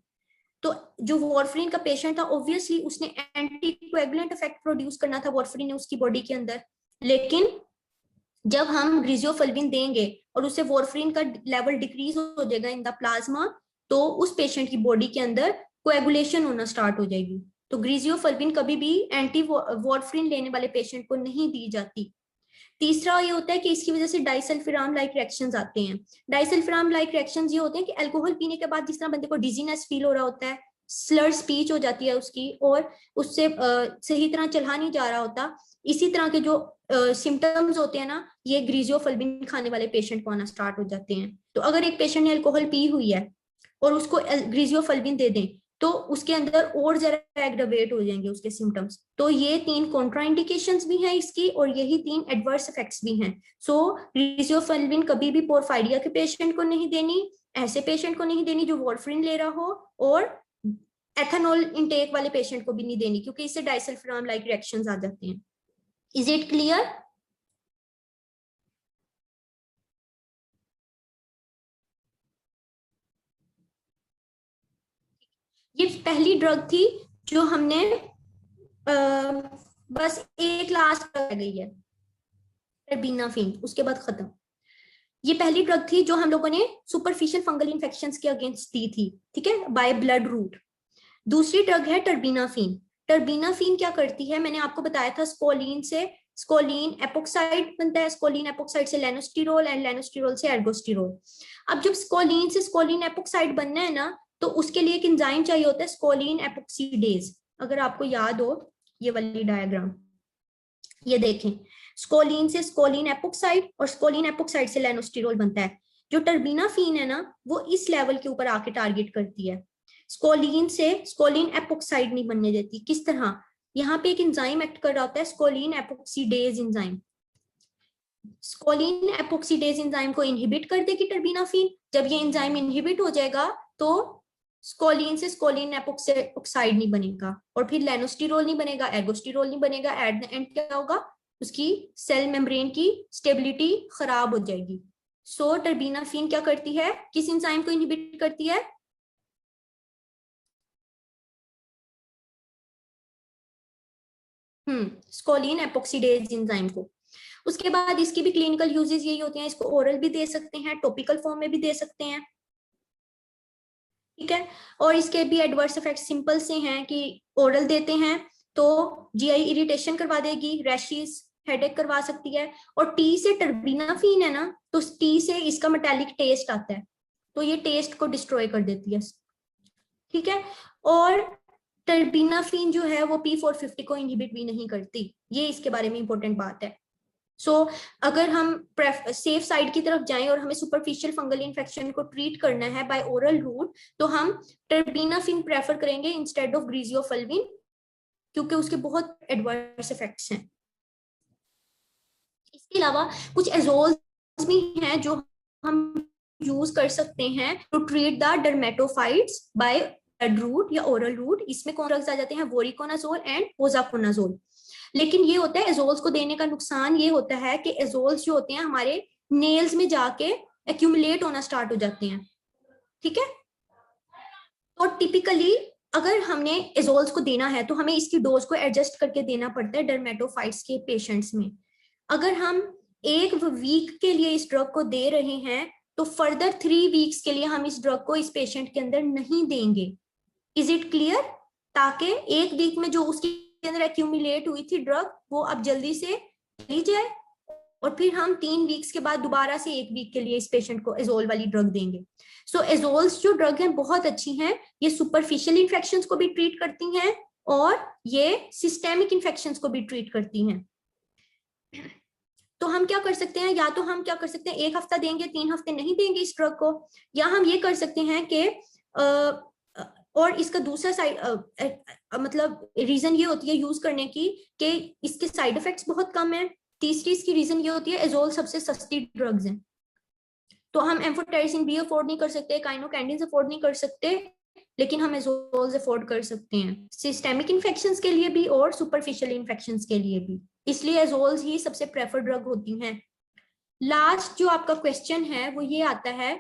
S1: तो जो वॉरफ्रिन का पेशेंट था, ऑब्वियसली उसने एंटीकोएगुलेंट इफेक्ट प्रोड्यूस करना था वॉरफ्रिन ने उसकी बॉडी के अंदर, लेकिन जब हम ग्रिजियोफल्विन देंगे और उससे वॉरफ्रिन का लेवल डिक्रीज हो जाएगा इन द प्लाज्मा, तो उस पेशेंट की बॉडी के अंदर कोएगुलेशन होना स्टार्ट हो जाएगी। तो ग्रिजियोफल्विन कभी भी एंटी वॉरफ्रिन लेने वाले पेशेंट को नहीं दी जाती। तीसरा ये होता है कि इसकी वजह से डाइसल्फिराम लाइक रिएक्शंस आते हैं। डाइसल्फिराम लाइक रिएक्शंस ये होते हैं कि अल्कोहल पीने के बाद जिस तरह बंदे को डिजीनेस फील हो रहा होता है, स्लर स्पीच हो जाती है उसकी, और उससे सही तरह चला नहीं जा रहा होता, इसी तरह के जो सिम्टम्स होते हैं ना, ये ग्रिजियोफल्विन खाने वाले पेशेंट को आना स्टार्ट हो जाते हैं। तो अगर एक पेशेंट ने अल्कोहल पी हुई है और उसको ग्रिजियोफल्विन दे दें, तो उसके अंदर और जरा एग्रावेट हो जाएंगे उसके सिम्टम्स। तो ये 3 कॉन्ट्राइंडिकेशंस भी हैं इसकी, और यही 3 एडवर्स इफेक्ट्स भी हैं। सो ग्रिजियोफल्विन कभी भी पोरफायरिया के पेशेंट को नहीं देनी, ऐसे पेशेंट को नहीं देनी जो वॉरफ्रिन ले रहा हो, और एथेनॉल इनटेक वाले पेशेंट को भी नहीं देनी, क्योंकि इससे डाइसल्फिराम लाइक रिएक्शंस आ जाते हैं। Is it clear? ये पहली ड्रग थी जो हमने बस एक लास्ट रह गई है, टर्बीनाफिन, उसके बाद खत्म। ये पहली ड्रग थी जो हम लोगों ने सुपरफिशियल फंगल इन्फेक्शंस के अगेंस्ट दी थी, ठीक है, बाय ब्लड रूट। दूसरी ड्रग है टर्बीनाफिन। टर्बीनाफिन क्या करती है, मैंने आपको बताया था, स्कोलिन से स्कोलिन एपोक्साइड बनता है, स्कोलिन एपोक्साइड से लेनोस्टिरोल, एंड लेनोस्टिरोल से एर्गोस्टिरोल। अब जब स्कोलिन से स्कोलिन एपोक्साइड बनना है ना, तो उसके लिए एक एंजाइम चाहिए होता है, स्कोलिन एपोक्सीडेज। अगर आपको याद हो ये वाली डायग्राम, ये देखें, स्कोलिन से स्कोलिन एपोक्साइड और स्कोलिन एपोक्साइड से लेनोस्टिरोल बनता है। जो टर्बीनाफिन है ना, वो इस लेवल के ऊपर आके टारगेट करती है, स्कोलिन से स्कोलिन एपोक्साइड नहीं बनने देती। किस तरह? यहाँ पे एक एंजाइम एक्ट कर रहा होता है, स्कोलिन एपोक्सीडेज एंजाइम। स्कोलिन एपोक्सीडेज एंजाइम को इनहिबिट कर देगी टर्बीनाफिन। जब ये एंजाइम इनहिबिट हो जाएगा तो स्कोलिन से स्कोलिन एपोक्साइड नहीं बनेगा, और फिर लेनोस्टिरोल नहीं बनेगा, एर्गोस्टिरोल नहीं बनेगा। एट द एंड क्या होगा, उसकी सेल मेम्ब्रेन की स्टेबिलिटी खराब हो जाएगी। सो टर्बीनाफिन क्या करती है, किस एंजाइम को इनहिबिट करती है? स्कोलिन एपोक्सीडेज एंजाइम को। उसके बाद इसकी भी क्लिनिकल यूजेस यही होते हैं, इसको ओरल भी दे सकते हैं, टॉपिकल फॉर्म में भी दे सकते हैं, ठीक है। और इसके भी एडवर्स इफेक्ट सिंपल से हैं कि ओरल देते हैं तो जीआई इरिटेशन करवा देगी, रैशेस, हेडेक करवा सकती है। और टी से टर्बीनाफिन है ना, तो टी से इसका मेटालिक टेस्ट आता है, तो ये टेस्ट को डिस्ट्रॉय कर देती है, ठीक है। और टर्बीनाफिन जो है वो P450 को इनहिबिट भी नहीं करती, ये इसके बारे में इंपॉर्टेंट बात है। अगर हम सेफ साइड की तरफ जाएं और हमें सुपरफिशियल फंगल इन्फेक्शन को ट्रीट करना है बाय ओरल रूट, तो हम टर्बीनाफिन प्रेफर करेंगे इंस्टेड ऑफ ग्रिजियोफल्विन, क्योंकि उसके बहुत एडवर्स इफेक्ट्स हैं। इसके अलावा कुछ एजोल्स भी हैं जो हम यूज कर सकते हैं to treat the dermatophytes by blood route या ओरल रूट। इसमें कौन ड्रग्स आ जाते हैं, वोरिकोनाजोल एंड पोजाकोनाजोल। लेकिन ये होता है, एजोल्स को देने का नुकसान ये होता है कि एजोल्स जो होते हैं हमारे नेल्स में जाके एक्यूमुलेट होना स्टार्ट हो जाते हैं, ठीक है। तो टिपिकली अगर हमने एजोल्स को देना है तो हमें इसकी डोज को एडजस्ट करके देना पड़ता है डर्मेटोफाइट्स के पेशेंट्स में। अगर हम 1 वीक के लिए इस ड्रग को दे रहे हैं तो फर्दर 3 वीक्स के लिए हम इस ड्रग को इस पेशेंट के अंदर नहीं देंगे। Is it clear? ताकि 1 वीक में जो उसके अंदर एक्यूमुलेट हुई थी ड्रग, वो अब जल्दी से चली जाए और फिर हम 3 वीक्स के बाद दोबारा से 1 वीक के लिए इस पेशेंट को एजोल वाली ड्रग देंगे। सो एजोल्स जो ड्रग हैं बहुत अच्छी हैं, ये सुपरफिशियल इन्फेक्शंस को भी ट्रीट करती हैं और ये सिस्टेमिक इन्फेक्शंस को भी ट्रीट करती हैं। तो हम क्या कर सकते हैं, या तो हम क्या कर सकते हैं 1 हफ्ता देंगे, 3 हफ्ते नहीं देंगे इस ड्रग को, या हम ये कर सकते हैं कि और इसका दूसरा साइड मतलब रीजन ये होती है यूज करने की कि इसके साइड इफेक्ट्स बहुत कम है। तीसरी इसकी रीजन ये होती है एजोल सबसे सस्ती ड्रग्स हैं, तो हम एम्फोटेरिसिन भी अफोर्ड नहीं कर सकते, काइनोकैंडिन अफोर्ड नहीं कर सकते, लेकिन हम एजोल्स अफोर्ड कर सकते हैं सिस्टेमिक इन्फेक्शंस के लिए भी और सुपरफिशियल इन्फेक्शंस के लिए भी, इसलिए एजोल्स ही सबसे प्रेफर्ड ड्रग होती हैं। लास्ट जो आपका क्वेश्चन है वो ये आता है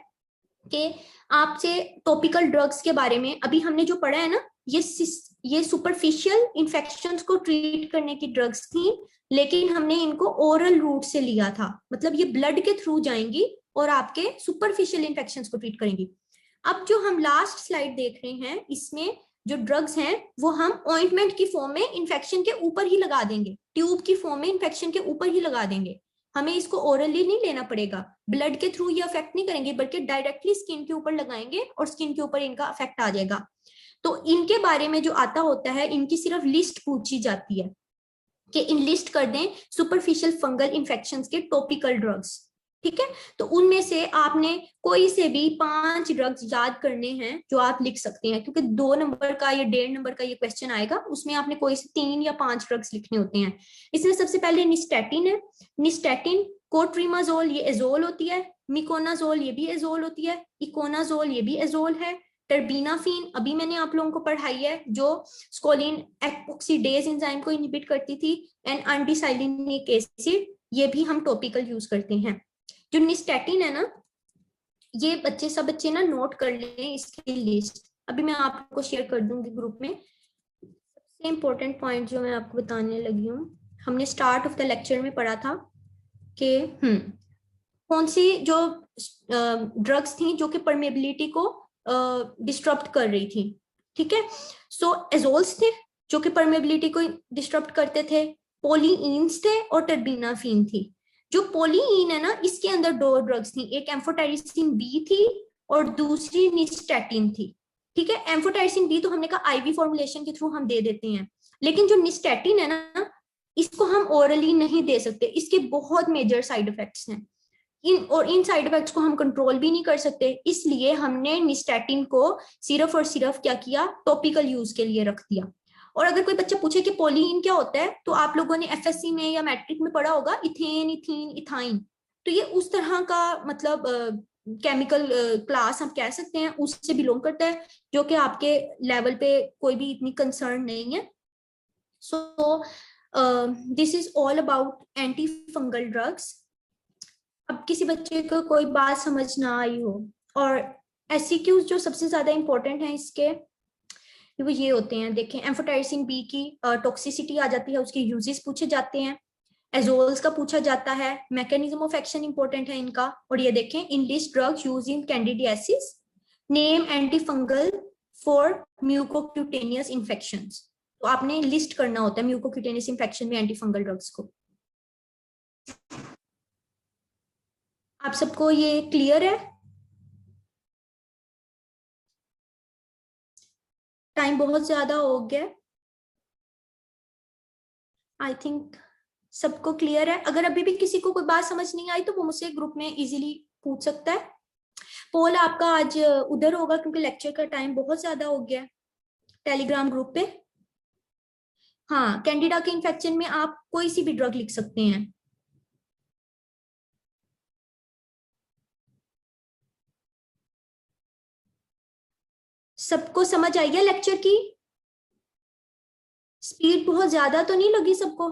S1: कि आपसे टॉपिकल ड्रग्स के बारे में, अभी हमने जो पढ़ा है ना, ये सुपरफिशियल इन्फेक्शंस को ट्रीट करने की ड्रग्स थी, लेकिन हमने इनको ओरल रूट से लिया था, मतलब ये ब्लड के थ्रू जाएंगी और आपके सुपरफिशियल इन्फेक्शंस को ट्रीट करेंगी। अब जो हम लास्ट स्लाइड देख रहे हैं, इसमें जो ड्रग्स हैं वो हम ऑइंटमेंट की फॉर्म में इन्फेक्शन के ऊपर ही लगा देंगे, ट्यूब की फॉर्म में इन्फेक्शन के ऊपर ही लगा देंगे, हमें इसको ओरली नहीं लेना पड़ेगा, ब्लड के थ्रू ये अफेक्ट नहीं करेंगे, बल्कि डायरेक्टली स्किन के ऊपर लगाएंगे और स्किन के ऊपर इनका अफेक्ट आ जाएगा। तो इनके बारे में जो आता होता है, इनकी सिर्फ लिस्ट पूछी जाती है कि इन लिस्ट कर दें सुपरफिशियल फंगल इन्फेक्शंस के टॉपिकल ड्रग्स, ठीक है। तो उनमें से आपने कोई से भी 5 ड्रग्स याद करने हैं जो आप लिख सकते हैं, क्योंकि 2 नंबर का या 1.5 नंबर का ये क्वेश्चन आएगा, उसमें आपने कोई से 3 या 5 ड्रग्स लिखने होते हैं। इसमें सबसे पहले निस्टेटिन है, निस्टेटिन, कोट्रीमाजोल ये एजोल होती है, मिकोनाजोल ये भी एजोल होती है, इकोनाजोल ये भी एजोल है, टर्बीनाफिन अभी मैंने आप लोगों को पढ़ाई है जो स्कोलिन एपॉक्सीडेज एंजाइम को इनहिबिट करती थी, एंड एंटीसाइलिनिक एसिड ये भी हम टॉपिकल यूज करते हैं। जो निस्टेटिन है ना, ये सब बच्चे ना नोट कर लें इसकी लिस्ट, अभी मैं आपको शेयर कर दूंगी ग्रुप में। सबसे इम्पोर्टेंट पॉइंट जो मैं आपको बताने लगी हूँ, हमने स्टार्ट ऑफ द लेक्चर में पढ़ा था कि कौन सी जो ड्रग्स थी जो कि परमेबिलिटी को डिस्टर्ब कर रही थी, ठीक है। सो एजोल्स थे जो कि परमेबिलिटी को डिस्टर्ब करते थे, पोलीइन्स थे और टर्बीनाफिन थी। जो पोलीइन है ना, इसके अंदर 2 ड्रग्स थी, एक एम्फोटेरिसिन बी थी और दूसरी निस्टेटिन थी, ठीक है। एम्फोटेरिसिन बी तो हमने कहा आईवी फॉर्मुलेशन के थ्रू हम दे देते हैं, लेकिन जो निस्टेटिन है ना, इसको हम ओरली नहीं दे सकते, इसके बहुत मेजर साइड इफेक्ट्स हैं, इन साइड इफेक्ट्स को हम कंट्रोल भी नहीं कर सकते, इसलिए हमने निस्टेटिन को सिर्फ और सिर्फ क्या किया, टॉपिकल यूज के लिए रख दिया। और अगर कोई बच्चा पूछे कि पोलीन क्या होता है, तो आप लोगों ने एफएससी में या मैट्रिक में पढ़ा होगा इथेन, इथीन, इथाइन, तो ये उस तरह का मतलब केमिकल क्लास हम कह सकते हैं, उससे बिलोंग करता है, जो कि आपके लेवल पे कोई भी इतनी कंसर्न नहीं है। सो this is all about anti fungal drugs. अब किसी बच्चे को कोई बात समझ ना आई हो, और एससीक्यूज जो सबसे ज्यादा इंपॉर्टेंट है इसके, वो ये होते हैं, देखें एम्फोटेरिसिन बी की टॉक्सिसिटी आ जाती है, उसके यूजेस पूछे जाते हैं, एजोल्स का पूछा जाता है, मैकेनिज्म ऑफ एक्शन इंपॉर्टेंट है इनका, और ये देखें in list drugs use in candidiasis, name anti fungal for mucocutaneous infections. तो आपने लिस्ट करना होता है म्यूकोक्यूटेनियस इन्फेक्शन में एंटी फंगल ड्रग्स को। आप सबको ये क्लियर है? टाइम बहुत ज्यादा हो गया, आई थिंक सबको क्लियर है। अगर अभी भी किसी को कोई बात समझ नहीं आई तो वो मुझसे ग्रुप में इजीली पूछ सकता है। पोल आपका आज उधर होगा क्योंकि लेक्चर का टाइम बहुत ज्यादा हो गया, टेलीग्राम ग्रुप पे। हाँ, कैंडिडा के इन्फेक्शन में आप कोई सी भी ड्रग लिख सकते हैं। सबको समझ आई है लेक्चर की? स्पीड बहुत ज्यादा तो नहीं लगी सबको?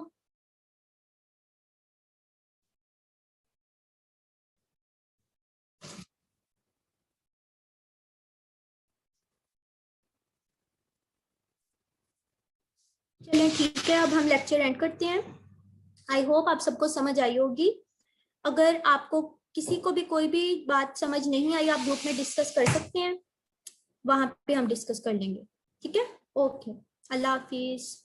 S1: चलिए ठीक है, अब हम लेक्चर एंड करते हैं। आई होप आप सबको समझ आई होगी। अगर आपको किसी को भी कोई भी बात समझ नहीं आई, आप ग्रुप में डिस्कस कर सकते हैं, वहां पे हम डिस्कस कर लेंगे, ठीक है। ओके, अल्लाह हाफिज।